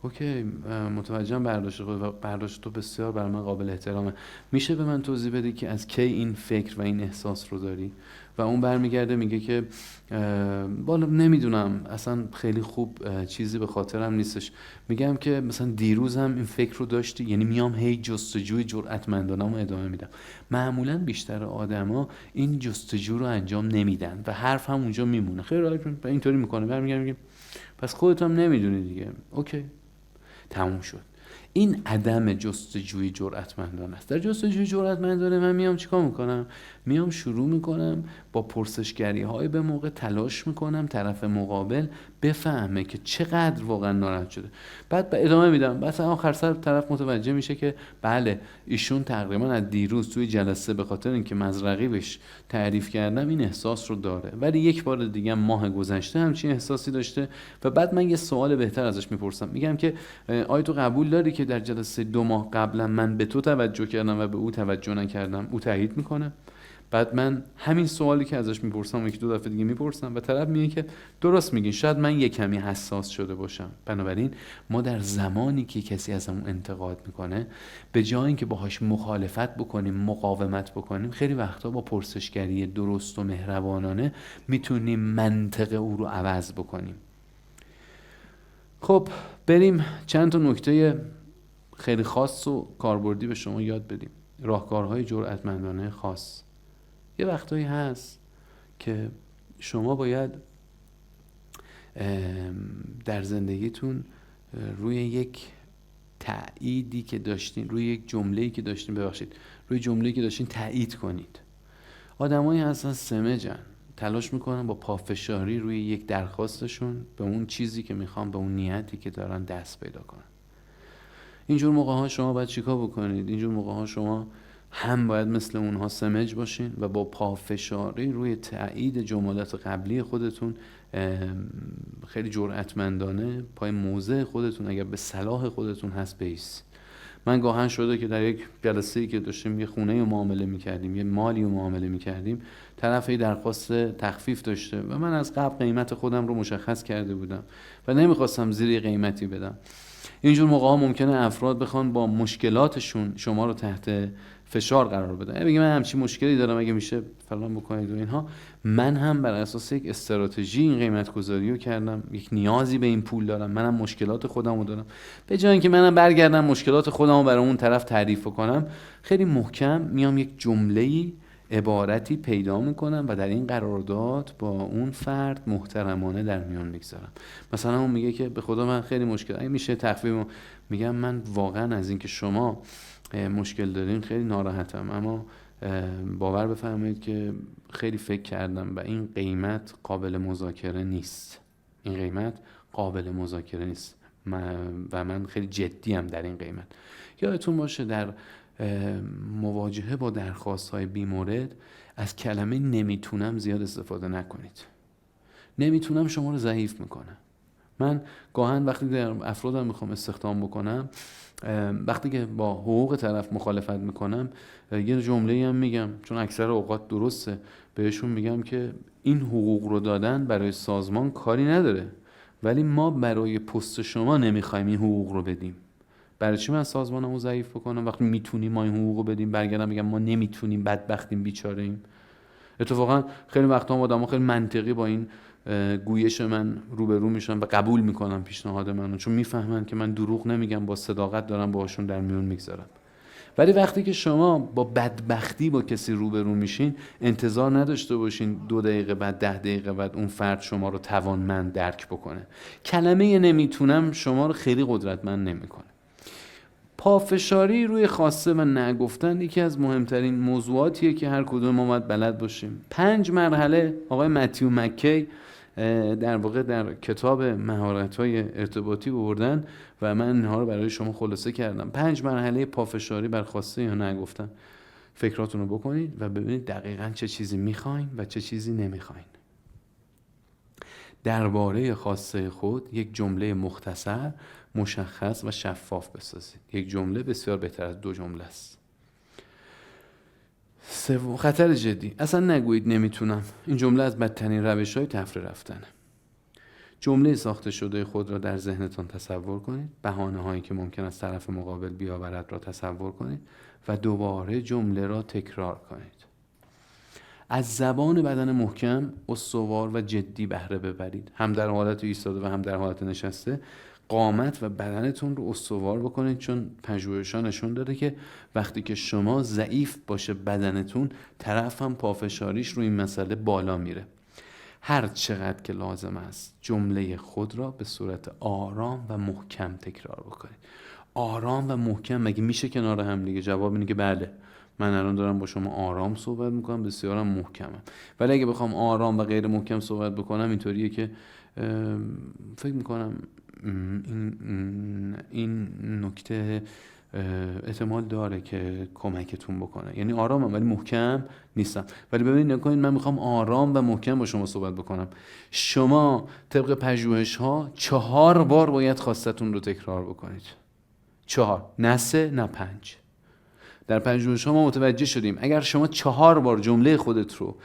اوکی، متوجهم برداشت خود و برداشت تو بسیار برای من قابل احترامه. میشه به من توضیح بدی که از کی این فکر و این احساس رو داری؟ و اون برمیگرده میگه که بالا نمیدونم، اصلا خیلی خوب چیزی به خاطرم نیستش. میگم که مثلا دیروز هم این فکر رو داشتی؟ یعنی میام هی جستجوی جرأتمندانه‌مو ادامه میدم. معمولا بیشتر آدما این جستجو رو انجام نمیدن و حرف هم اونجا میمونه. خیلی اینطوری میکنه، برمیگرده میگه پس خودت هم نمیدونی دیگه. اوکی، تموم شد. این عدم جستجوی جرأتمندانه است. در جستجوی جرأتمندانه من میام چیکار میکنم؟ میام شروع میکنم با پرسشگری های به موقع، تلاش میکنم طرف مقابل بفهمه که چقدر واقعا ناراحت شده. بعد ادامه میدم. مثلا آخر سر طرف متوجه میشه که بله، ایشون تقریبا از دیروز توی جلسه به خاطر اینکه مزرقی بهش تعریف کردم این احساس رو داره، ولی یک بار دیگه ماه گذشته همچین احساسی داشته. و بعد من یه سوال بهتر ازش میپرسم، میگم که آیا تو قبول داری که در جلسه 2 ماه قبلا من به تو توجه کردم و به او توجه نکردم؟ او تایید میکنه. بعد من همین سوالی که ازش میپرسم 1-2 دفعه دیگه میپرسم و طرف میگه که درست میگین، شاید من یه کمی حساس شده باشم. بنابراین ما در زمانی که کسی ازمون انتقاد میکنه، به جای اینکه باهاش مخالفت بکنیم، مقاومت بکنیم، خیلی وقتا با پرسشگری درست و مهربانانه میتونیم منطق او رو عوض بکنیم. خب بریم چند تا نکته خیلی خاص و کاربردی به شما یاد بدیم. راهکارهای جرأتمندانه خاص. یه وقتایی هست که شما باید در زندگیتون روی یک تأییدی که داشتین، روی یک جمله‌ای که داشتین، روی جمله‌ای که داشتین تأیید کنید. آدمایی هستن سمجن، تلاش میکنن با پافشاری روی یک درخواستشون به اون چیزی که میخوان، به اون نیتی که دارن دست پیدا کنن. اینجور موقع‌ها شما باید چیکار بکنید؟ اینجور موقع‌ها شما هم باید مثل اونها سمج باشین و با پافشاری روی تأیید جملات قبلی خودتون خیلی جرأتمندانه پای موضع خودتون، اگر به صلاح خودتون هست، بیس. من گاهن شده که در یک جلسه‌ای که داشتیم یه خونه رو معامله می‌کردیم، یه مالی رو معامله می‌کردیم، طرفی درخواست تخفیف داشته و من از قبل قیمت خودم رو مشخص کرده بودم و نمی‌خواستم زیر قیمتی بدم. اینجور موقع‌ها ممکنه افراد بخوان با مشکلاتشون شما رو تحت فشار قرار بدن. بگم من همچین مشکلی دارم، اگه میشه فلان بکنید و اینها. من هم بر اساس یک استراتژی این قیمت گذاری رو کردم. یک نیازی به این پول دارم، منم مشکلات خودم رو دارم. به جای اینکه منم برگردم مشکلات خودم رو برای اون طرف تعریف کنم، خیلی محکم میام یک جمله‌ای، عبارتی پیدا میکنم و در این قرارداد با اون فرد محترمانه در میان میگذارم. مثلا اون میگه که به خدا من خیلی مشکل، اگه میشه تخفیف، میگم من واقعا از اینکه شما مشکل دارین خیلی ناراحتم، اما باور بفرمایید که خیلی فکر کردم و این قیمت قابل مذاکره نیست. این قیمت قابل مذاکره نیست و من خیلی جدیم در این قیمت. یادتون باشه در مواجهه با درخواست‌های بی‌مورد از کلمه نمیتونم زیاد استفاده نکنید. نمیتونم شما رو ضعیف میکنه. من گاهن وقتی در افرادم میخوام استخدام بکنم، وقتی که با حقوق طرف مخالفت میکنم، یه جمله‌ای هم میگم، چون اکثر اوقات درسته، بهشون میگم که این حقوق رو دادن برای سازمان کاری نداره، ولی ما برای پست شما نمیخوایم این حقوق رو بدیم. برای چی من سازمانمو ضعیف بکنم وقتی میتونیم ما این حقوق رو بدیم؟ برگردم میگم ما نمیتونیم، بدبختیم، بیچاره‌ایم. اتفاقا خیلی وقتا آدم‌ها خیلی منطقی با این گویش من روبرو میشن و قبول میکنن پیشنهاد منو، چون میفهمن که من دروغ نمیگم، با صداقت دارم باهاشون در میون میگذارم. ولی وقتی که شما با بدبختی با کسی روبرو میشین، انتظار نداشته باشین 2 دقیقه بعد 10 دقیقه بعد اون فرد شما رو توانمند درک بکنه. کلمه نمیتونم شما رو خیلی قدرتمند نمیکنه. پافشاری روی خواسته و نگفتن یکی از مهمترین موضوعاتیه که هر کدوم ما باید بلد باشیم. 5 مرحله آقای متیو مکی در واقع در کتاب مهارت‌های ارتباطی آوردن و من اینها رو برای شما خلاصه کردم. 5 مرحله پافشاری بر خواسته یا نگفتن. فکراتون رو بکنید و ببینید دقیقاً چه چیزی میخواین و چه چیزی نمیخواین. درباره خواسته خود یک جمله مختصر، مشخص و شفاف بسازید. یک جمله بسیار بهتر از 2 جمله است. خطر جدی، اصلا نگویید نمیتونم. این جمله از بدترین روش‌های تفره رفتنه. جمله ساخته شده خود را در ذهنتان تصور کنید، بهانه‌هایی که ممکن است طرف مقابل بیاورد را تصور کنید و دوباره جمله را تکرار کنید. از زبان بدن محکم، استوار و جدی بهره ببرید. هم در حالت ایستاده و هم در حالت نشسته قامت و بدنتون رو استوار بکنید، چون پژوهش‌ها نشون داده که وقتی که شما ضعیف باشه بدنتون، طرف هم پافشاریش رو این مسئله بالا میره. هر چقدر که لازم است جمله خود را به صورت آرام و محکم تکرار بکنید. آرام و محکم مگه میشه کنار هم دیگه؟ جواب اینه که بله. من الان دارم با شما آرام صحبت میکنم، بسیارم محکمم. ولی اگه بخوام آرام و غیر محکم صحبت بکنم اینطوریه که فکر میکنم این نکته احتمال داره که کمکتون بکنه. یعنی آرامم ولی محکم نیستم. ولی ببینید نکنید من میخوام آرام و محکم با شما صحبت بکنم. شما طبق پژوهش ها 4 بار باید خواستتون رو تکرار بکنید. 4، نه 3 نه 5. در پژوهش ها ما متوجه شدیم اگر شما 4 بار جمله خودت رو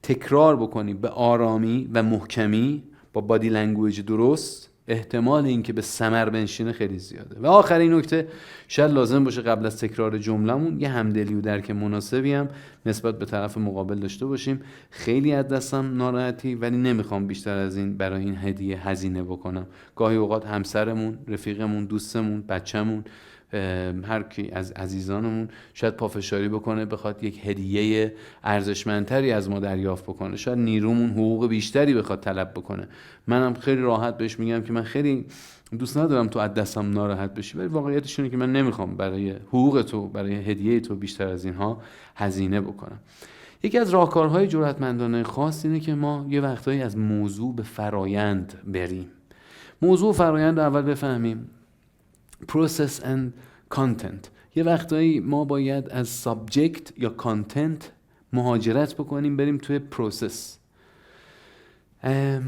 تکرار بکنی به آرامی و محکمی با بادی لنگویج درست، احتمال این که به ثمر بنشینه خیلی زیاده. و آخرین نکته، شاید لازم باشه قبل از تکرار جمله‌مون یه همدلی و درک مناسبی هم نسبت به طرف مقابل داشته باشیم. خیلی از دستم ناراحتی ولی نمیخوام بیشتر از این برای این هدیه هزینه بکنم. گاهی اوقات همسرمون، رفیقمون، دوستمون، بچه‌مون، هر کی از عزیزانمون شاید پافشاری بکنه، بخواد یک هدیه ارزشمندتری از ما دریافت بکنه. شاید نیرومون حقوق بیشتری بخواد طلب بکنه. منم خیلی راحت بهش میگم که من خیلی دوست ندارم تو از دستم ناراحت بشی، ولی واقعیتش اینه که من نمیخوام برای حقوق تو، برای هدیه تو بیشتر از اینها هزینه بکنم. یکی از راهکارهای جرأتمندانه خاص اینه که ما یه وقتایی از موضوع به فرایند بریم. موضوع فرایند رو اول بفهمیم. process and content. یه وقتایی ما باید از subject یا content مهاجرت بکنیم بریم توی process.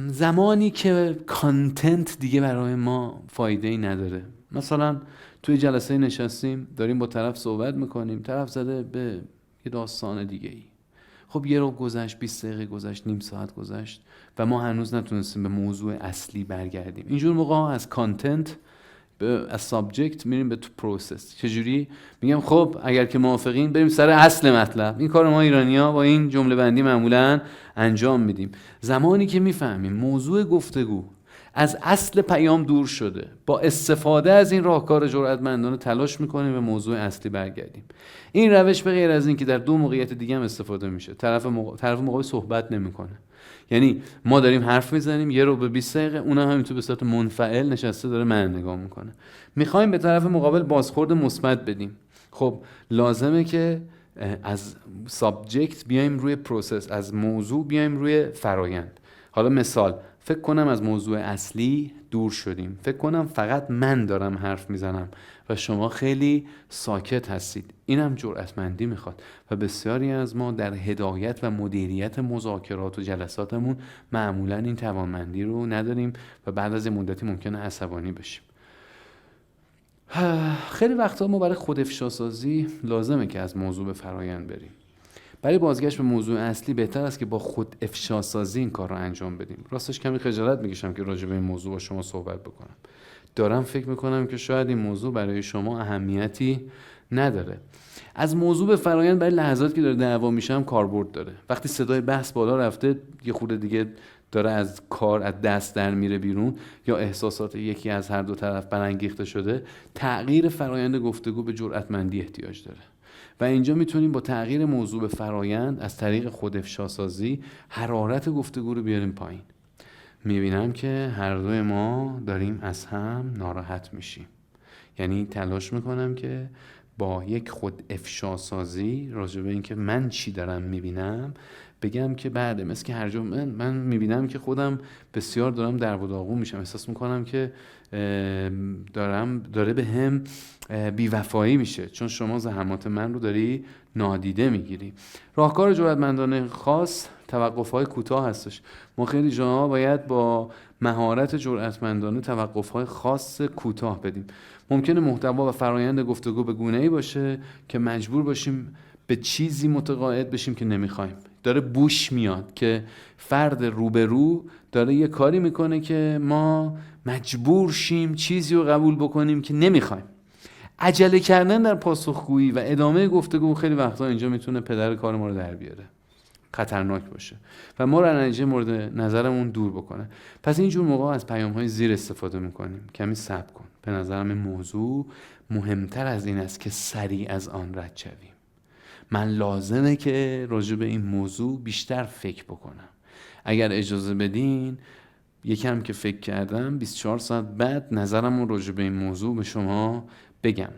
زمانی که content دیگه برای ما فایده ای نداره. مثلا توی جلسه نشستیم داریم با طرف صحبت میکنیم، طرف زده به یه داستان دیگه ای. خب یه رو گذشت، 20 دقیقه گذشت، نیم ساعت گذشت و ما هنوز نتونستیم به موضوع اصلی برگردیم. اینجور موقع از content از سابجکت میریم به تو پروسس. چجوری؟ میگم خب اگر که موافقین بریم سر اصل مطلب. این کار ما ایرانی‌ها با این جمله بندی معمولاً انجام میدیم. زمانی که میفهمیم موضوع گفتگو از اصل پیام دور شده، با استفاده از این راهکار جرأتمندانه تلاش میکنیم به موضوع اصلی برگردیم. این روش به غیر از این که در 2 موقعیت دیگه هم استفاده میشه. طرف مقابل صحبت نمیکنه. یعنی ما داریم حرف میزنیم یه رو به 20 دقیقه، اونم همینطور به صورت منفعل نشسته داره من نگاه میکنه. میخوایم به طرف مقابل بازخورد مثبت بدیم. خب لازمه که از سابجکت بیایم روی پروسس، از موضوع بیایم روی فرایند. حالا مثال، فکر کنم از موضوع اصلی دور شدیم. فکر کنم فقط من دارم حرف میزنم و شما خیلی ساکت هستید. اینم جرأتمندی میخواد و بسیاری از ما در هدایت و مدیریت مذاکرات و جلساتمون معمولا این توانمندی رو نداریم و بعد از مدتی ممکنه عصبانی بشیم. خیلی وقتا ما برای خود افشاسازی لازمه که از موضوع به فرایند بریم. برای بازگشت به موضوع اصلی بهتر است که با خود افشاسازی این کار رو انجام بدیم. راستش کمی خجالت میکشم که راجع به این موضوع با شما صحبت بکنم. دارم فکر میکنم که شاید این موضوع برای شما اهمیتی نداره. از موضوع به فرایند برای لحظاتی که داره دعوا میشه هم کاربرد داره. وقتی صدای بحث بالا رفته، یه خورده دیگه داره از کار از دست در میره بیرون یا احساسات یکی از هر دو طرف برانگیخته شده، تغییر فرایند گفتگو به جرأتمندی احتیاج داره. و اینجا میتونیم با تغییر موضوع به فرایند از طریق خود افشاسازی حرارت گفتگو رو بیاریم پایین. میبینم که هر دوی ما داریم از هم ناراحت میشیم. یعنی تلاش میکنم که با یک خود افشا سازی راجع به این که من چی دارم میبینم بگم که بعد مثل که هر جا من میبینم که خودم بسیار دارم درب و داغون میشم، احساس میکنم که داره به هم بیوفایی میشه چون شما زحمات من رو داری نادیده میگیری. راهکار جرأتمندانه خاص توقف‌های کوتاه هستش. ما خیلی جاها باید با مهارت جرأتمندانه توقف‌های خاص کوتاه بدیم. ممکنه محتوا و فرایند گفتگو به گونه‌ای باشه که مجبور باشیم به چیزی متقاعد بشیم که نمیخوایم. داره بوش میاد که فرد روبرو داره یه کاری میکنه که ما مجبور شیم چیزی رو قبول بکنیم که نمیخوایم. عجله کردن در پاسخگویی و ادامه گفتگو خیلی وقتا اینجا میتونه پدر کار ما رو در بیاره، خطرناک باشه و ما رو از نتیجه مورد نظرمون دور بکنه. پس اینجور موقع از پیام‌های زیر استفاده میکنیم. کمی صبر کن، به نظرم این موضوع مهمتر از این است که سریع از آن رد شویم. من لازمه که راجع به این موضوع بیشتر فکر بکنم. اگر اجازه بدین یکم که فکر کردم 24 ساعت بعد نظرم راجع به این موضوع به شما بگم.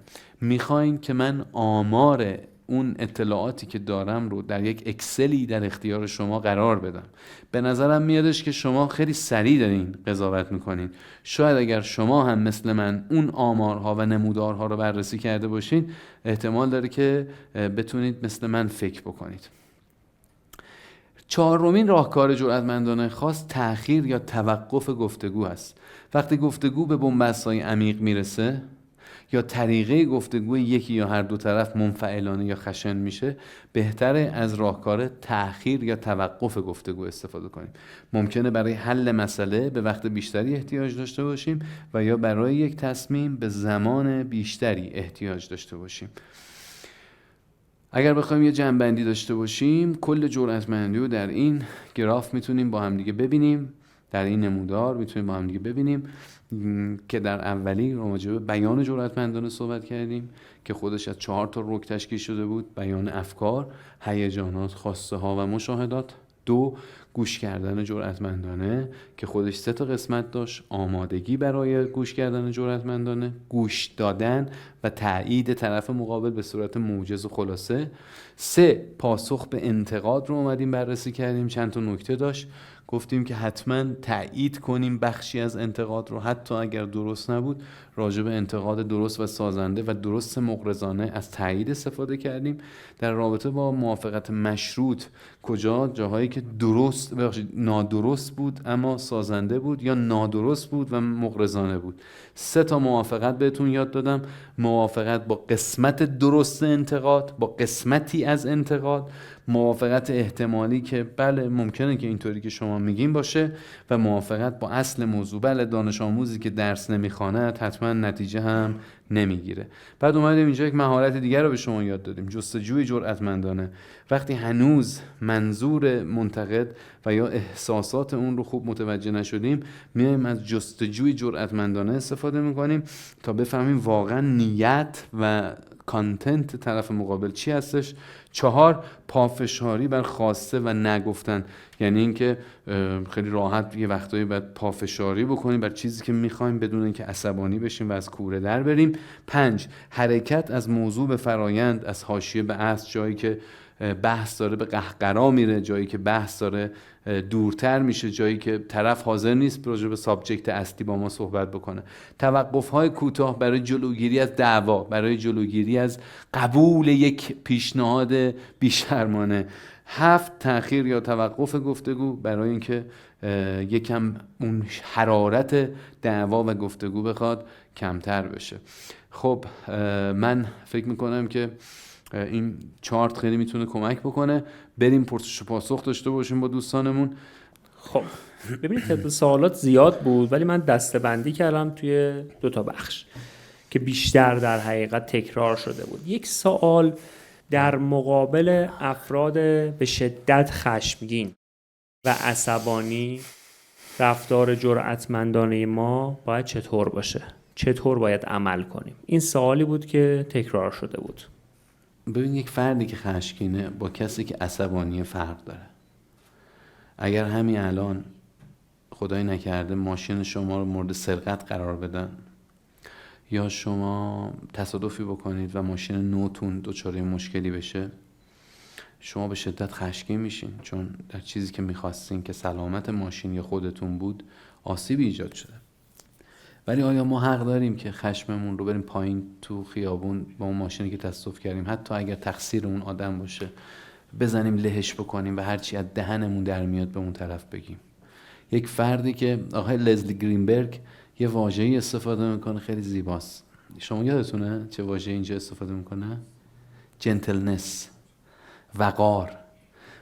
میخواین که من آمار اون اطلاعاتی که دارم رو در یک اکسلی در اختیار شما قرار بدم. به نظرم میادش که شما خیلی سریع دارین قضاوت میکنین. شاید اگر شما هم مثل من اون آمارها و نمودارها رو بررسی کرده باشین احتمال داره که بتونید مثل من فکر بکنید. چهارمین راهکار جرأتمندانه خاص تأخیر یا توقف گفتگو است. وقتی گفتگو به بن‌بست‌های عمیق میرسه یا طریقه گفتگوی یکی یا هر دو طرف منفعلانه یا خشن میشه، بهتره از راهکار تأخیر یا توقف گفتگو استفاده کنیم. ممکنه برای حل مسئله به وقت بیشتری احتیاج داشته باشیم و یا برای یک تصمیم به زمان بیشتری احتیاج داشته باشیم. اگر بخوایم یه جمع‌بندی داشته باشیم، کل جرأتمندی رو در این گراف میتونیم با هم دیگه ببینیم، در این نمودار میتونیم با هم دیگه ببینیم که در اولی راجع به بیان جرأتمندانه صحبت کردیم که خودش از 4 تا رکن تشکیل شده بود: بیان افکار، هیجانات، خواسته ها و مشاهدات. 2. گوش کردن جرأتمندانه که خودش 3 تا قسمت داشت: آمادگی برای گوش کردن جرأتمندانه، گوش دادن و تایید طرف مقابل به صورت موجز و خلاصه. 3. پاسخ به انتقاد رو اومدیم بررسی کردیم، چند تا نکته داشت. گفتیم که حتما تایید کنیم بخشی از انتقاد رو، حتی اگر درست نبود. راجع به انتقاد درست و سازنده و درست مغرضانه از تایید استفاده کردیم. در رابطه با موافقت مشروط جاهایی که نادرست بود اما سازنده بود یا نادرست بود و مغرضانه بود. 3 تا موافقت بهتون یاد دادم: موافقت با قسمت درست انتقاد، با قسمتی از انتقاد، موافقت احتمالی که بله ممکنه که اینطوری که شما میگین باشه، و موافقت با اصل موضوع. بله دانش آموزی که درس نمیخواند حتما نتیجه هم نمیگیره. بعد اومدیم اینجا یک مهارت دیگر رو به شما یاد دادیم: جستجوی جرأتمندانه. وقتی هنوز منظور منتقد و یا احساسات اون رو خوب متوجه نشدیم، میایم از جستجوی جرأتمندانه استفاده میکنیم تا بفهمیم واقعا نیت و کانتنت طرف مقابل چی هستش. 4. پافشاری بر خواسته و نگفتن، یعنی اینکه خیلی راحت یه وقتایی باید پافشاری بکنیم بر چیزی که میخوایم بدون اینکه عصبانی بشیم و از کوره در بریم. 5. حرکت از موضوع به فرایند، از حاشیه به اصل، جایی که بحث داره به قهقرا میره، جایی که بحث داره دورتر میشه، جایی که طرف حاضر نیست راجع به سابجکت اصلی با ما صحبت بکنه. توقف‌های کوتاه برای جلوگیری از دعوا، برای جلوگیری از قبول یک پیشنهاد بی‌شرمانه. 7. تأخیر یا توقف گفتگو برای اینکه یکم اون حرارت دعوا و گفتگو بخواد کمتر بشه. خب من فکر میکنم که این چارت خیلی میتونه کمک بکنه. بریم پرسش و پاسخ داشته باشیم با دوستانمون. خب ببینید تعداد سوالات زیاد بود ولی من دسته‌بندی کردم توی 2 تا بخش که بیشتر در حقیقت تکرار شده بود. یک سوال در مقابل افراد به شدت خشمگین و عصبانی، رفتار جرأتمندانه ما باید چطور باشه؟ چطور باید عمل کنیم؟ این سوالی بود که تکرار شده بود. ببین، یک فردی که خشمگینه با کسی که عصبانی فرق داره. اگر همین الان خدای نکرده ماشین شما رو مورد سرقت قرار بدن یا شما تصادفی بکنید و ماشین نوتون دچار مشکلی بشه، شما به شدت خشمگین میشین، چون در چیزی که میخواستین که سلامت ماشین یا خودتون بود آسیبی ایجاد شده. ولی آیا ما حق داریم که خشممون رو بریم پایین تو خیابون با اون ماشینی که تصادف کردیم، حتی اگر تقصیر اون آدم باشه، بزنیم لهش بکنیم و هرچی از دهنمون در میاد به اون طرف بگیم؟ یک فردی که آقای لزلی گرینبرگ یه واژه‌ای استفاده میکنه خیلی زیباست. شما یادتونه چه واژه‌ای اینجا استفاده میکنه؟ جنتلنس، وقار.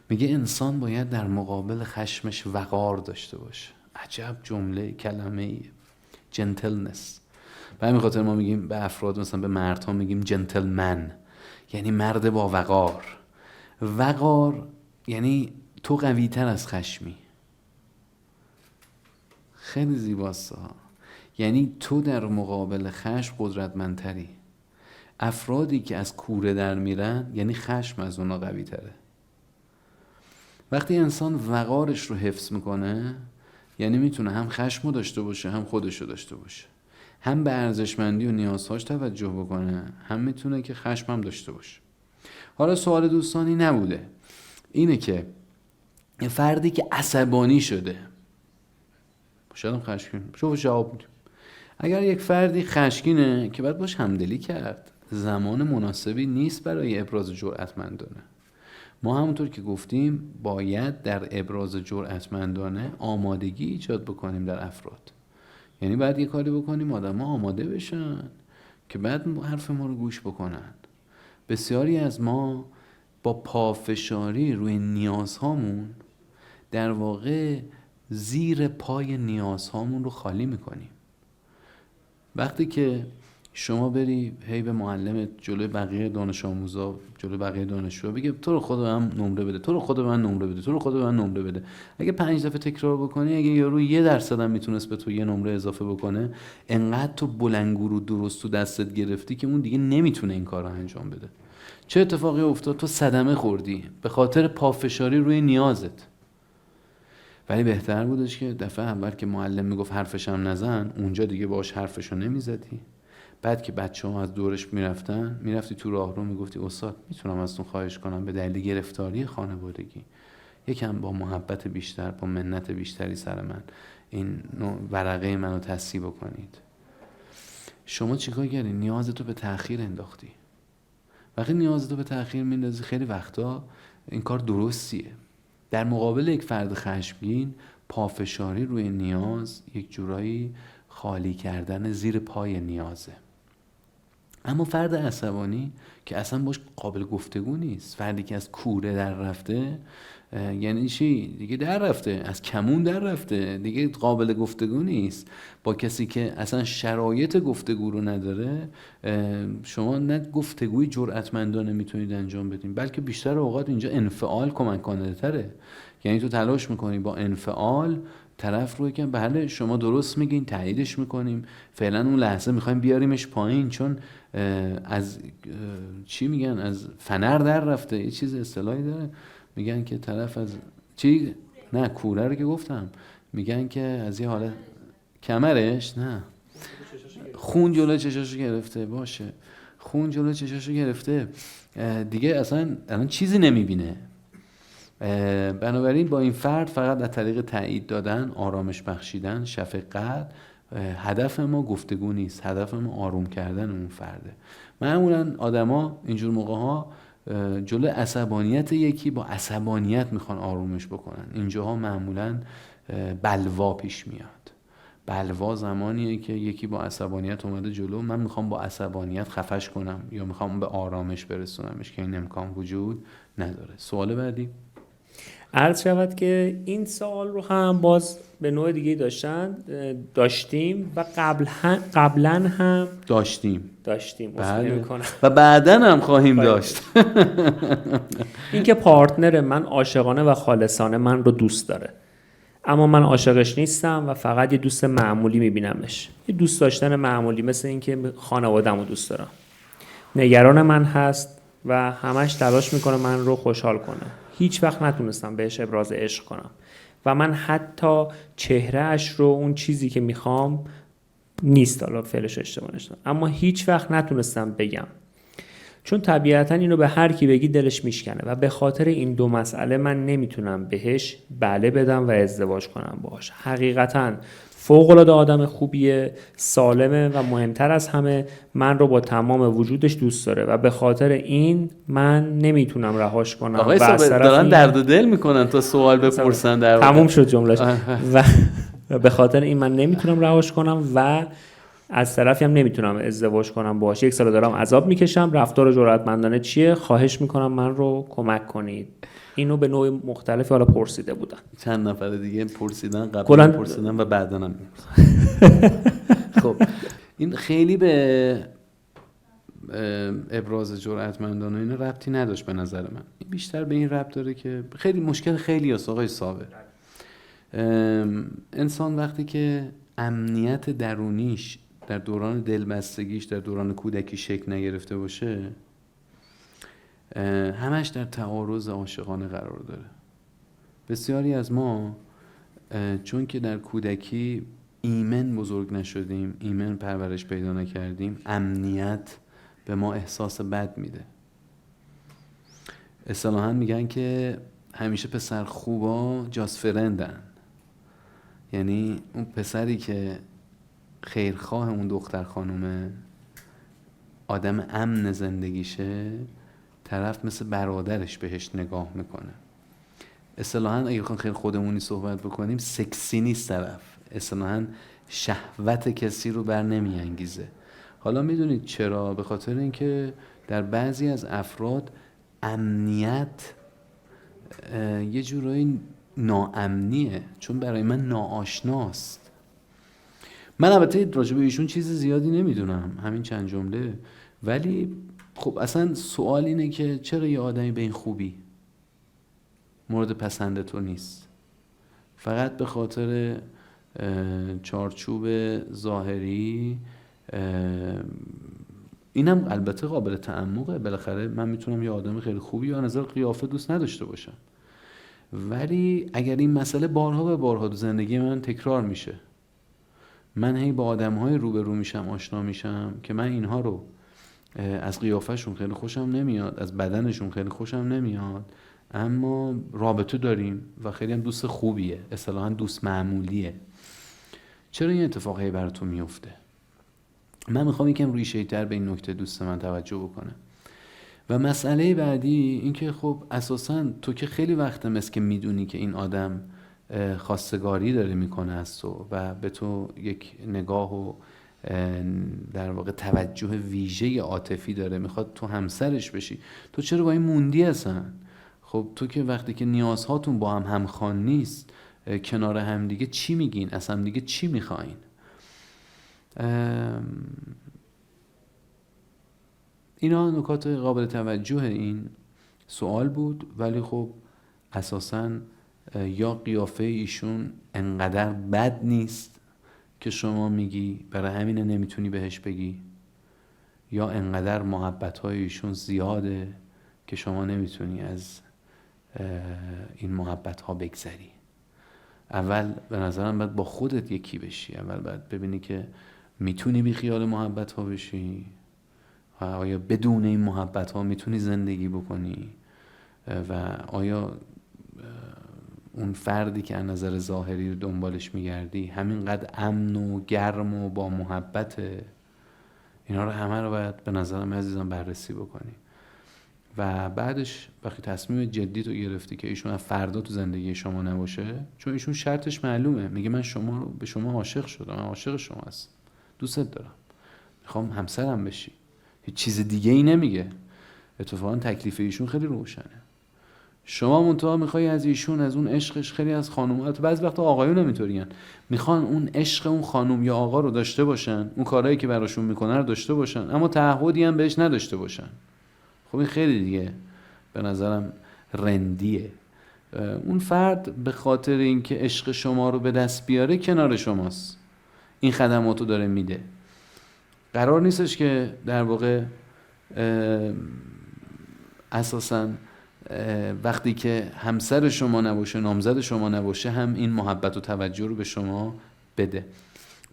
میگه انسان باید در مقابل خشمش وقار داشته باشه. عجب جمله، کلمه ایه، جنتلنس. به همین خاطر ما میگیم به افراد، مثلا به مردها میگیم جنتلمن، یعنی مرد با وقار. وقار یعنی تو قوی تر از خشمی. خیلی زیباست ها. یعنی تو در مقابل خشم قدرتمندتری. افرادی که از کوره در میرن یعنی خشم از اونا قوی تره. وقتی انسان وقارش رو حفظ میکنه یعنی میتونه هم خشم رو داشته باشه، هم خودش رو داشته باشه، هم به ارزشمندی و نیازهاش توجه بکنه، هم میتونه که خشم هم داشته باشه. حالا سوال دوستانی نبوده، اینه که یه فردی که عصبانی شده، شاید هم خشمگین، شو جواب میدیم. اگر یک فردی خشمگینه که باید باش همدلی کرد، زمان مناسبی نیست برای ابراز جرأتمندانه. ما همونطور که گفتیم باید در ابراز جرأتمندانه آمادگی ایجاد بکنیم در افراد. یعنی باید یه کاری بکنیم آدم‌ها آماده بشن که بعد حرف ما رو گوش بکنن. بسیاری از ما با پافشاری روی نیازهامون در واقع زیر پای نیازهامون رو خالی میکنیم. وقتی که شما بری هی به معلمت جلوی بقیه دانش آموزا، جلوی بقیه دانشجوها بگی تو رو خدا به من نمره بده، تو رو خدا به من نمره بده، تو رو خدا به من نمره بده، اگه 5 دفعه تکرار بکنی، اگه یارو 1% هم میتونست به تو یه نمره اضافه بکنه، انقدر تو بلنگور و درست تو دستت گرفتی که اون دیگه نمیتونه این کار رو انجام بده. چه اتفاقی افتاد؟ تو صدمه خوردی به خاطر پافشاری روی نیازت. ولی بهتر بودش که دفعه اول که معلم میگفت حرفش هم نزن، اونجا دیگه باهاش حرفشو نمیزدی. بعد که بچه‌ها از دورش میرفتی تو راهرو میگفتی استاد میتونم ازتون خواهش کنم به دلیل گرفتاری خانوادگی یکم با محبت بیشتر، با منت بیشتری سر من این ورقه منو تصحیح بکنید. شما چیکار کردی؟ نیازتو به تأخیر انداختی. وقتی نیازتو به تأخیر میندازی خیلی وقتا این کار درستیه. در مقابل یک فرد خشمگین، پافشاری روی نیاز یک جورایی خالی کردن زیر پای نیازه. اما فرد عصبانی که اصلا باش قابل گفتگو نیست، فردی که از کوره در رفته، یعنی چی؟ دیگه در رفته، از کمون در رفته، دیگه قابل گفتگو نیست. با کسی که اصلا شرایط گفتگو رو نداره، شما نه گفتگوی جرأتمندانه میتونید انجام بدین، بلکه بیشتر اوقات اینجا انفعال کمک کننده تره. یعنی تو تلاش میکنی با انفعال طرف رو که بله شما درست میگین، تاییدش میکنیم، فعلا اون لحظه میخوایم بیاریمش پایین، چون از چی میگن، از فنر در رفته. یه چیز اصطلاحی داره میگن که طرف از چی، نه کوره رو که گفتم، میگن که از یه حالت کمرش، نه خون جلو چشاشو گرفته، باشه خون جلو چشاشو گرفته دیگه، اصلا الان چیزی نمیبینه. بنابراین با این فرد فقط از طریق تایید دادن، آرامش بخشیدن، شفقت، هدف ما گفتگو نیست، هدف ما آروم کردن اون فرده. معمولا آدما اینجور موقع‌ها جلو عصبانیت یکی با عصبانیت میخوان آرومش بکنن. اینجاها معمولا بلوا پیش میاد. بلوا زمانیه که یکی با عصبانیت اومده جلو، من میخوام با عصبانیت خفش کنم یا میخوام به آرامش برسونمش، که این امکان وجود نداره. سوال بعدی. عرض شود که این سوال رو هم باز به نوع دیگه داشتیم و قبلا هم داشتیم. بله. و بعداً هم خواهیم داشت. این که پارتنر من عاشقانه و خالصانه من رو دوست داره، اما من عاشقش نیستم و فقط یه دوست معمولی میبینمش. یه دوست داشتن معمولی، مثل این که خانواده‌مو رو دوست دارم، نگران من هست و همش تلاش میکنه من رو خوشحال کنه. هیچ وقت نتونستم بهش ابراز عشق کنم و من حتی چهرهش رو، اون چیزی که میخوام، نیست، حالا فعلش اشتباه نشدم، اما هیچ وقت نتونستم بگم، چون طبیعتا اینو به هر کی بگی دلش میشکنه و به خاطر این دو مسئله من نمیتونم بهش بله بدم و ازدواج کنم باهاش. حقیقتا فوق‌العاده آدم خوبیه، سالمه و مهمتر از همه من رو با تمام وجودش دوست داره و به خاطر این من نمیتونم رهاش کنم. آقای و از طرف دارن درد و دل میکنن تا سوال بپرسن در واقع. تموم شد جملهش. و به خاطر این من نمیتونم رهاش کنم و از طرفی هم نمیتونم ازدواج کنم باهاش. 1 سال دارم عذاب میکشم. رفتار جرأتمندانه چیه؟ خواهش میکنم من رو کمک کنید. اینو به نوع مختلفی حالا پرسیده بودن. چند نفر دیگه پرسیدن، قبلا پرسیدن و بعداً هم خب این خیلی به ابراز جرأتمندانه اینا ربطی نداشت به نظر من. بیشتر به این ربط داره که خیلی مشکل خیلی است آقای صابر. انسان وقتی که امنیت درونیش در دوران دلبستگیش، در دوران کودکی شکل نگرفته باشه، همش در تعارض عاشقانه قرار داره. بسیاری از ما چون که در کودکی ایمن بزرگ نشدیم، ایمن پرورش پیدا نکردیم، امنیت به ما احساس بد میده. اصطلاحاً میگن که همیشه پسر خوبا جاست فرندن، یعنی اون پسری که خیرخواه اون دختر خانومه، آدم امن زندگیشه، طرف مثل برادرش بهش نگاه میکنه. اصطلاحاً اگه بخوام خیلی خودمونی صحبت بکنیم، سکسی نیست طرف، اصطلاحاً شهوت کسی رو بر نمیانگیزه. حالا میدونید چرا؟ به خاطر اینکه در بعضی از افراد امنیت یه جورایی ناامنیه، چون برای من ناآشناست. من البته راجع به ایشون چیز زیادی نمیدونم، همین چند جمله، ولی خب اصلا سوال اینه که چرا یه آدمی به این خوبی مورد پسند تو نیست؟ فقط به خاطر چارچوب ظاهری. اینم البته قابل تعمقه، بالاخره من میتونم یه آدم خیلی خوبی یا نظر قیافه دوست نداشته باشم، ولی اگر این مسئله بارها به بارها تو زندگی من تکرار میشه، من هی با آدم‌های روبرو میشم، آشنا میشم که من اینها رو از قیافه‌شون خیلی خوشم نمیاد، از بدنشون خیلی خوشم نمیاد، اما رابطه داریم و خیلی هم دوست خوبیه، اصطلاحاً دوست معمولیه. چرا این اتفاقی براتون میفته؟ من میخوام یکم ریشه‌ای‌تر به این نکته دوست من توجه بکنم. و مسئله بعدی این که خب اساساً تو که خیلی وقت مثل که میدونی که این آدم خواستگاری داره میکنه از تو و به تو یک نگاه و در واقع توجه ویژه عاطفی داره، میخواد تو همسرش بشی، تو چرا با این موندی هستن؟ خب تو که وقتی که نیازهاتون با هم همخوان نیست، کنار هم دیگه چی میگین؟ از هم دیگه چی میخواین؟ اینا نکات قابل توجه این سوال بود، ولی خب اساساً یا قیافه ایشون انقدر بد نیست که شما میگی برای همین نمیتونی بهش بگی، یا انقدر محبت‌های ایشون زیاده که شما نمیتونی از این محبت‌ها بگذری. اول به نظرم باید با خودت یکی بشی، اول باید ببینی که میتونی بی خیال محبت‌ها بشی و آیا بدون این محبت‌ها میتونی زندگی بکنی و آیا اون فردی که از نظر ظاهری رو دنبالش میگردی همینقدر امن و گرم و با محبت. اینا رو همه رو باید به نظرم عزیزم بررسی بکنی و بعدش وقتی تصمیم جدی تو گرفتی که ایشون فردا تو زندگی شما نباشه، چون ایشون شرطش معلومه، میگه من به شما عاشق شدم، من عاشق شما هستم، دوستت دارم، میخوام همسرم بشی، هیچ چیز دیگه ای نمیگه. اتفاقا تکلیف ایشون خیلی روشنه. شما منتها میخوای از ایشون، از اون عشقش، خیلی از خانوما، بعضی وقتا آقایون نمیطورین، میخوان اون عشق اون خانم یا آقا رو داشته باشن، اون کارهایی که براشون میکنه رو داشته باشن، اما تعهدی هم بهش نداشته باشن. خب این خیلی دیگه به نظرم رندیه. اون فرد به خاطر اینکه عشق شما رو به دست بیاره کنار شماست، این خدماتو داره میده. قرار نیستش که در واقع اساساً وقتی که همسر شما نباشه، نامزد شما نباشه، هم این محبت و توجه رو به شما بده.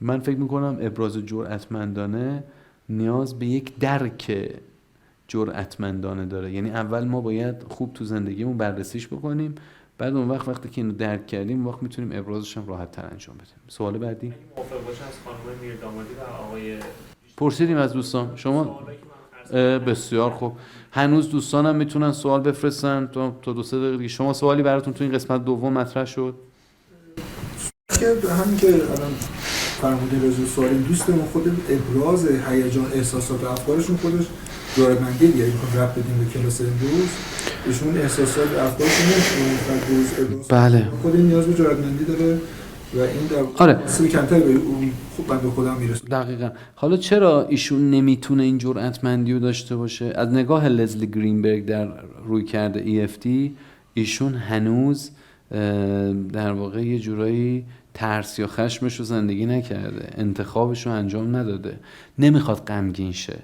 من فکر میکنم ابراز جرأتمندانه نیاز به یک درک جرأتمندانه داره. یعنی اول ما باید خوب تو زندگیمون بررسیش بکنیم، بعد اون وقتی که اینو درک کردیم وقت میتونیم ابرازش هم راحت تر انجام بدیم. سوال بعدی موافق باشم از خانم میردامادی و آقای پرسیدیم از دوستان شما. بسیار خوب، هنوز دوستانم میتونن سوال بفرستن تا 2-3 دقیقه دیگه. شما سوالی براتون تو این قسمت دوم مطرح شد؟ که همین که الان فرمودین راجع به سوال این دوستمون، خود ابراز هیجان، احساسات و افکارشون خودش جرأتمندی دیگه. اینو ربط بدیم به کلاس امروز، ایشون احساسات و افکارشون نمی‌تونن بله. خود این نیاز به جرأتمندی داره و این در آره. کمتر به اون خوب بنده خودم میرسه. دقیقاً. حالا چرا ایشون نمیتونه این جرأتمندی رو داشته باشه؟ از نگاه لزلی گرینبرگ در رویکرد EFT، ایشون هنوز در واقع یه جورایی ترس یا خشمش رو زندگی نکرده، انتخابش رو انجام نداده، نمیخواد غمگین شه.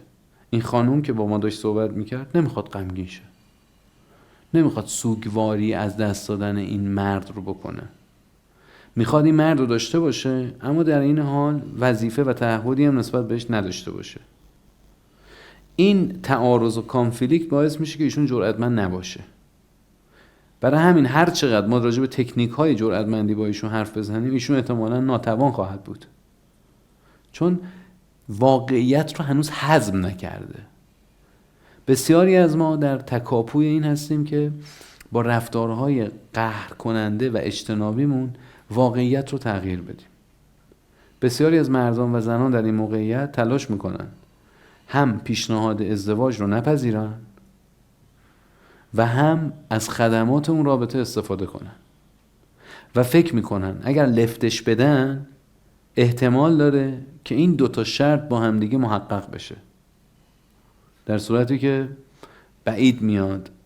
این خانوم که با ما داشت صحبت میکرد نمیخواد غمگین شه، نمیخواد سوگواری از دست دادن این مرد رو بکنه، میخواد این مرد رو داشته باشه اما در این حال وظیفه و تعهدی هم نسبت بهش نداشته باشه. این تعارض و کانفلیکت باعث میشه که ایشون جرأتمند نباشه. برای همین هر چقدر ما راجع به تکنیک های جرأتمندی با ایشون حرف بزنیم، ایشون احتمالاً ناتوان خواهد بود، چون واقعیت رو هنوز هضم نکرده. بسیاری از ما در تکاپوی این هستیم که با رفتارهای قهر کننده و اجتنابیمون واقعیت رو تغییر بدیم. بسیاری از مردان و زنان در این موقعیت تلاش میکنن هم پیشنهاد ازدواج رو نپذیرن و هم از خدمات اون رابطه استفاده کنن و فکر میکنن اگر لفتش بدن احتمال داره که این 2 شرط با همدیگه محقق بشه، در صورتی که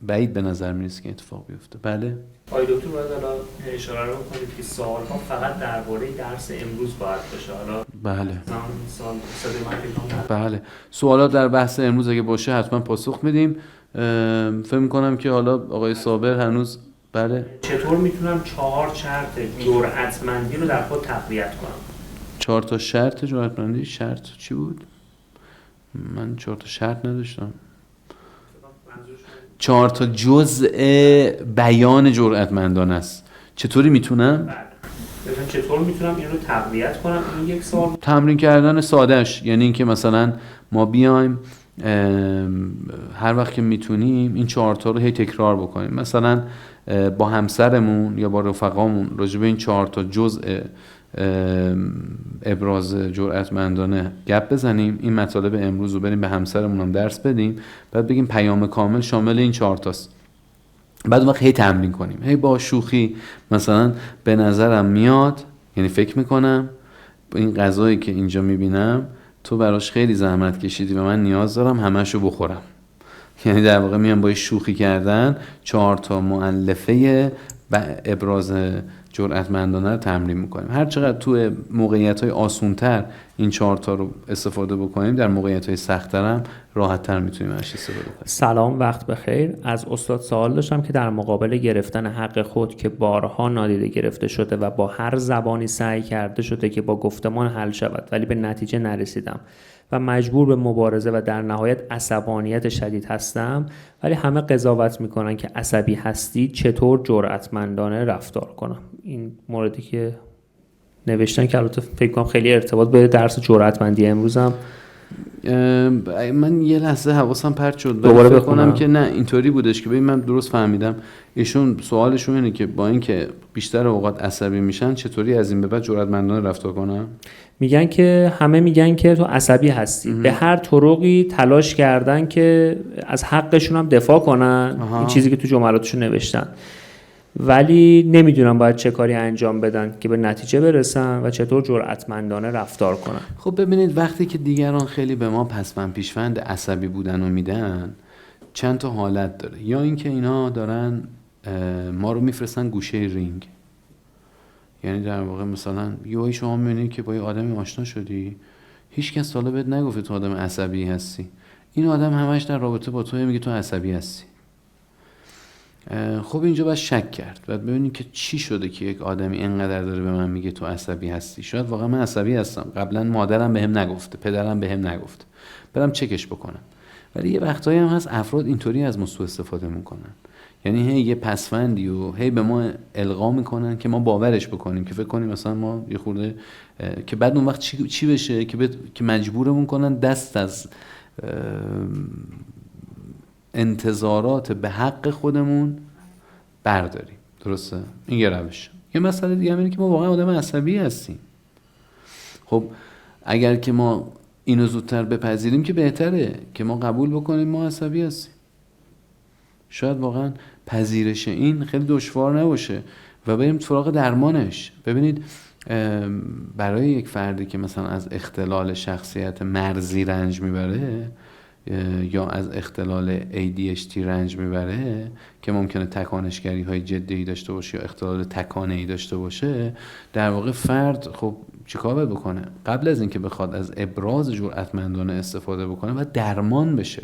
بعید به نظر میرسه که اتفاق بیفته. بله آقای دکتر باید الان اشاره رو کنید که سوال‌ها فقط درباره درس امروز باید باشه. حالا بله سوال بله، سوالات در بحث امروز اگه باشه حتما پاسخ میدیم. فکر می‌کنم که حالا آقای صابر هنوز بله چطور میتونم 4 شرط جرأتمندی رو در خود تقویت کنم؟ 4 تا شرط جرأتمندی. شرط چی بود؟ من 4 تا شرط نداشتم. 4 تا جزء بیان جرأتمندانه است. چطوری میتونم؟ چطور میتونم این رو تقویت کنم؟ این یک سوال. تمرین کردن سادهش یعنی اینکه مثلا ما بیایم هر وقت که میتونیم این 4 تا رو هی تکرار بکنیم. مثلا با همسرمون یا با رفقامون راجع به این 4 تا جزء ابراز جرأتمندانه گپ بزنیم، این مطالب امروز رو بریم به همسرمون هم درس بدیم، بعد بگیم پیام کامل شامل این 4 تاست. بعد اون وقت هی تمرین کنیم، هی با شوخی مثلا به نظرم میاد، یعنی فکر میکنم این غذایی که اینجا میبینم تو براش خیلی زحمت کشیدی و من نیاز دارم همه‌شو بخورم. یعنی در واقع میام با شوخی کردن 4 تا مؤلفه ابراز جرأتمندانه رو تمرین میکنیم. هر چقدر تو موقعیت‌های آسان‌تر این 4 تا رو استفاده بکنیم، در موقعیت‌های سخت‌تر هم راحت‌تر میتونیم ازش استفاده کنیم. سلام، وقت بخیر. از استاد سوال داشتم که در مقابل گرفتن حق خود که بارها نادیده گرفته شده و با هر زبانی سعی کرده شده که با گفتمان حل شود ولی به نتیجه نرسیدم و مجبور به مبارزه و در نهایت عصبانیت شدید هستم، ولی همه قضاوت میکنن که عصبی هستی، چطور جرأتمندانه رفتار کنم؟ این موردی که نوشتن که البته فکر کنم خیلی ارتباط به درس جرأتمندی امروزم. من یه لحظه حواسم پرت شد دوباره فکر بخونم کنم که نه اینطوری بودش که ببین من درست فهمیدم. ایشون سوالشون اینه که با اینکه بیشتر اوقات عصبی میشن چطوری از این به بعد جرأتمندانه رفتار کنم؟ میگن که همه میگن که تو عصبی هستی، به هر طرقی تلاش کردن که از حقشون هم دفاع کنن. این چیزی که تو جملاتشون نوشتن، ولی نمیدونم باید چه کاری انجام بدن که به نتیجه برسن و چطور جرأتمندانه رفتار کنن. خب ببینید وقتی که دیگران خیلی به ما پسوند پیشوند عصبی بودن و میدن، چند تا حالت داره. یا اینکه اینا دارن ما رو میفرستن گوشه رینگ، یعنی در واقع مثلا یهو شما میبینید که با یه آدمی آشنا شدی، هیچ کس حالا بهت نگفته تو آدم عصبی هستی، این آدم همش در رابطه با تو میگه تو عصبی هستی. خب اینجا باید شک کرد و ببینید که چی شده که یک آدمی اینقدر داره به من میگه تو عصبی هستی. شاید واقعا من عصبی هستم، قبلا مادرم بهم نگفته، پدرم بهم نگفته، برم چکش بکنم. ولی یه وقتایی هم هست افراد اینطوری از ما سوء استفاده میکنن، یعنی هی یه پسوندی و هی به ما القا میکنن که ما باورش بکنیم، که فکر کنیم مثلا ما یه خورده، که بعد اون وقت چی بشه که مجبورمون کنن دست از انتظارات به حق خودمون برداریم. درسته؟ این یه روش. یه مسئله دیگه هم اینه که ما واقعا آدم عصبی هستیم. خب اگر که ما اینو زودتر بپذیریم که بهتره، که ما قبول بکنیم ما عصبی هستیم. شاید واقعا پذیرش این خیلی دشوار نباشه و بریم سراغ درمانش. ببینید برای یک فردی که مثلا از اختلال شخصیت مرزی رنج میبره یا از اختلال ADHD رنج میبره که ممکنه تکانشگری های جدی داشته باشه یا اختلال تکانه‌ای داشته باشه، در واقع فرد خب چیکار باید بکنه؟ قبل از اینکه بخواد از ابراز جرأتمندانه استفاده بکنه و درمان بشه.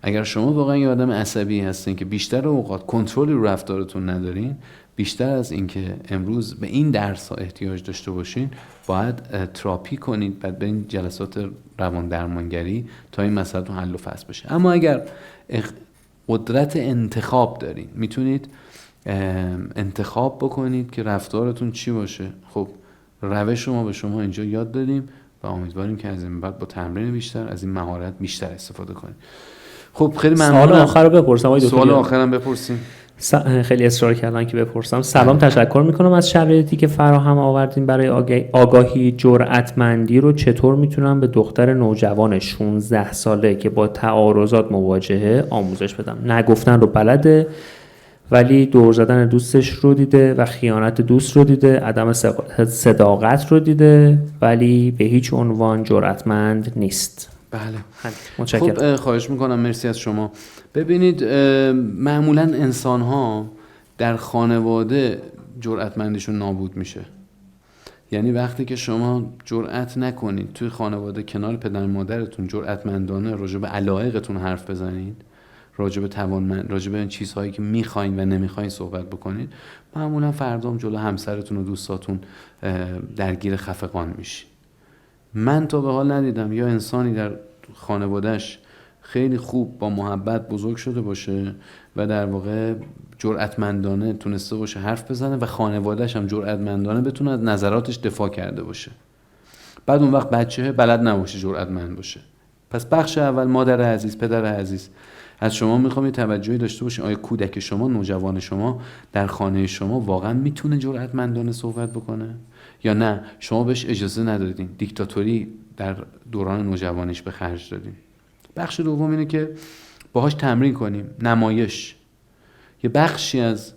اگر شما واقعا یه آدم عصبی هستین که بیشتر اوقات کنترلی رو رفتارتون ندارین، بیشتر از اینکه امروز به این درس ها احتیاج داشته باشین، باید تراپی کنید، بعد برین جلسات روان درمانگری تا این مسئله حل و فصل بشه. اما اگر قدرت انتخاب دارین، میتونید انتخاب بکنید که رفتارتون چی باشه. خب روش ما به شما اینجا یاد دادیم و امیدواریم که از این بعد با تمرین بیشتر از این مهارت بیشتر استفاده کنید. خب خیلی ممنونم. سوال آخر رو بپرسم آقای دکتر. سوال آخرم بپرسیم. خیلی اصرار کردن که بپرسم. سلام، تشکر میکنم از شرایطی که فراهم آوردین برای آگاهی. جرأتمندی رو چطور میتونم به دختر نوجوان 16 ساله که با تعارضات مواجهه آموزش بدم؟ نگفتن رو بلده ولی دور زدن دوستش رو دیده و خیانت دوست رو دیده، عدم صداقت رو دیده ولی به هیچ عنوان جرأتمند نیست. بله متشکرم. خب خواهش میکنم، مرسی از شما. ببینید معمولا انسان ها در خانواده جرأتمندیشون نابود میشه. یعنی وقتی که شما جرأت نکنید توی خانواده کنار پدر مادرتون جرأتمندانه راجع به علایقتون حرف بزنید، راجع به این چیزهایی که میخواین و نمیخواین صحبت بکنید، معمولا فردام جلو همسرتون و دوستاتون درگیر خفقان میشید. من تا به حال ندیدم یا انسانی در خانوادهش خیلی خوب با محبت بزرگ شده باشه و در واقع جرأتمندانه تونسته باشه حرف بزنه و خانوادهش هم جرأتمندانه بتونه از نظراتش دفاع کرده باشه. بعد اون وقت بچه بلد نباشه جرأتمند باشه. پس بخش اول مادر عزیز، پدر عزیز، از شما میخوام یه توجهی داشته باشین. آیا کودک شما، نوجوان شما در خانه شما واقعا میتونه جرأتمندانه صحبت بکنه یا نه شما بهش اجازه ندادین، دیکتاتوری در دوران نوجوانیش به خرج دادین؟ بخش دوم اینه که باهاش تمرین کنیم. نمایش یه بخشی از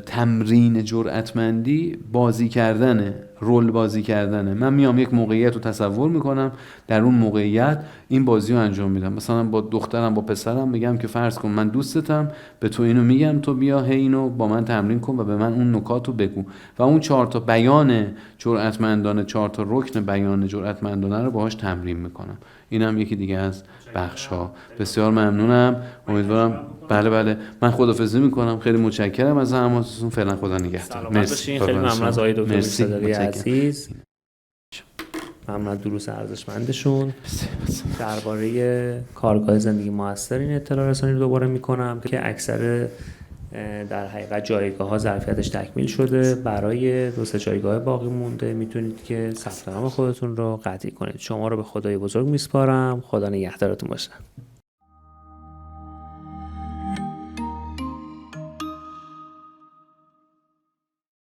تمرین جرأتمندی بازی کردنه، رول بازی کردنه. من میام یک موقعیت رو تصور میکنم، در اون موقعیت این بازی رو انجام میدم. مثلا با دخترم با پسرم میگم که فرض کن من دوستتم، به تو اینو میگم، تو بیا هی اینو با من تمرین کن و به من اون نکات رو بگو و اون 4 تا بیان جرأتمندانه، 4 تا رکن بیان جرأتمندانه رو باهاش تمرین میکنم. اینم یکی دیگه از بخش ها. بسیار ممنونم. امیدوارم بله من خداحافظی میکنم. خیلی متشکرم از زحماتتون. فعلا خدا نگهدار. مرسی. خیلی ممنون از آقای دکتر صدری عزیز. ممنون از دروس ارزشمندشون. درباره کارگاه زندگی موثر این اطلاع رسانی رو دوباره میکنم که اکثر در حقیقت جایگاه ها ظرفیتش تکمیل شده. برای 2-3 جایگاه باقی مونده میتونید که ثبت نام خودتون رو قطعی کنید. شما رو به خدای بزرگ میسپارم. خدا نگهدارتون باشه.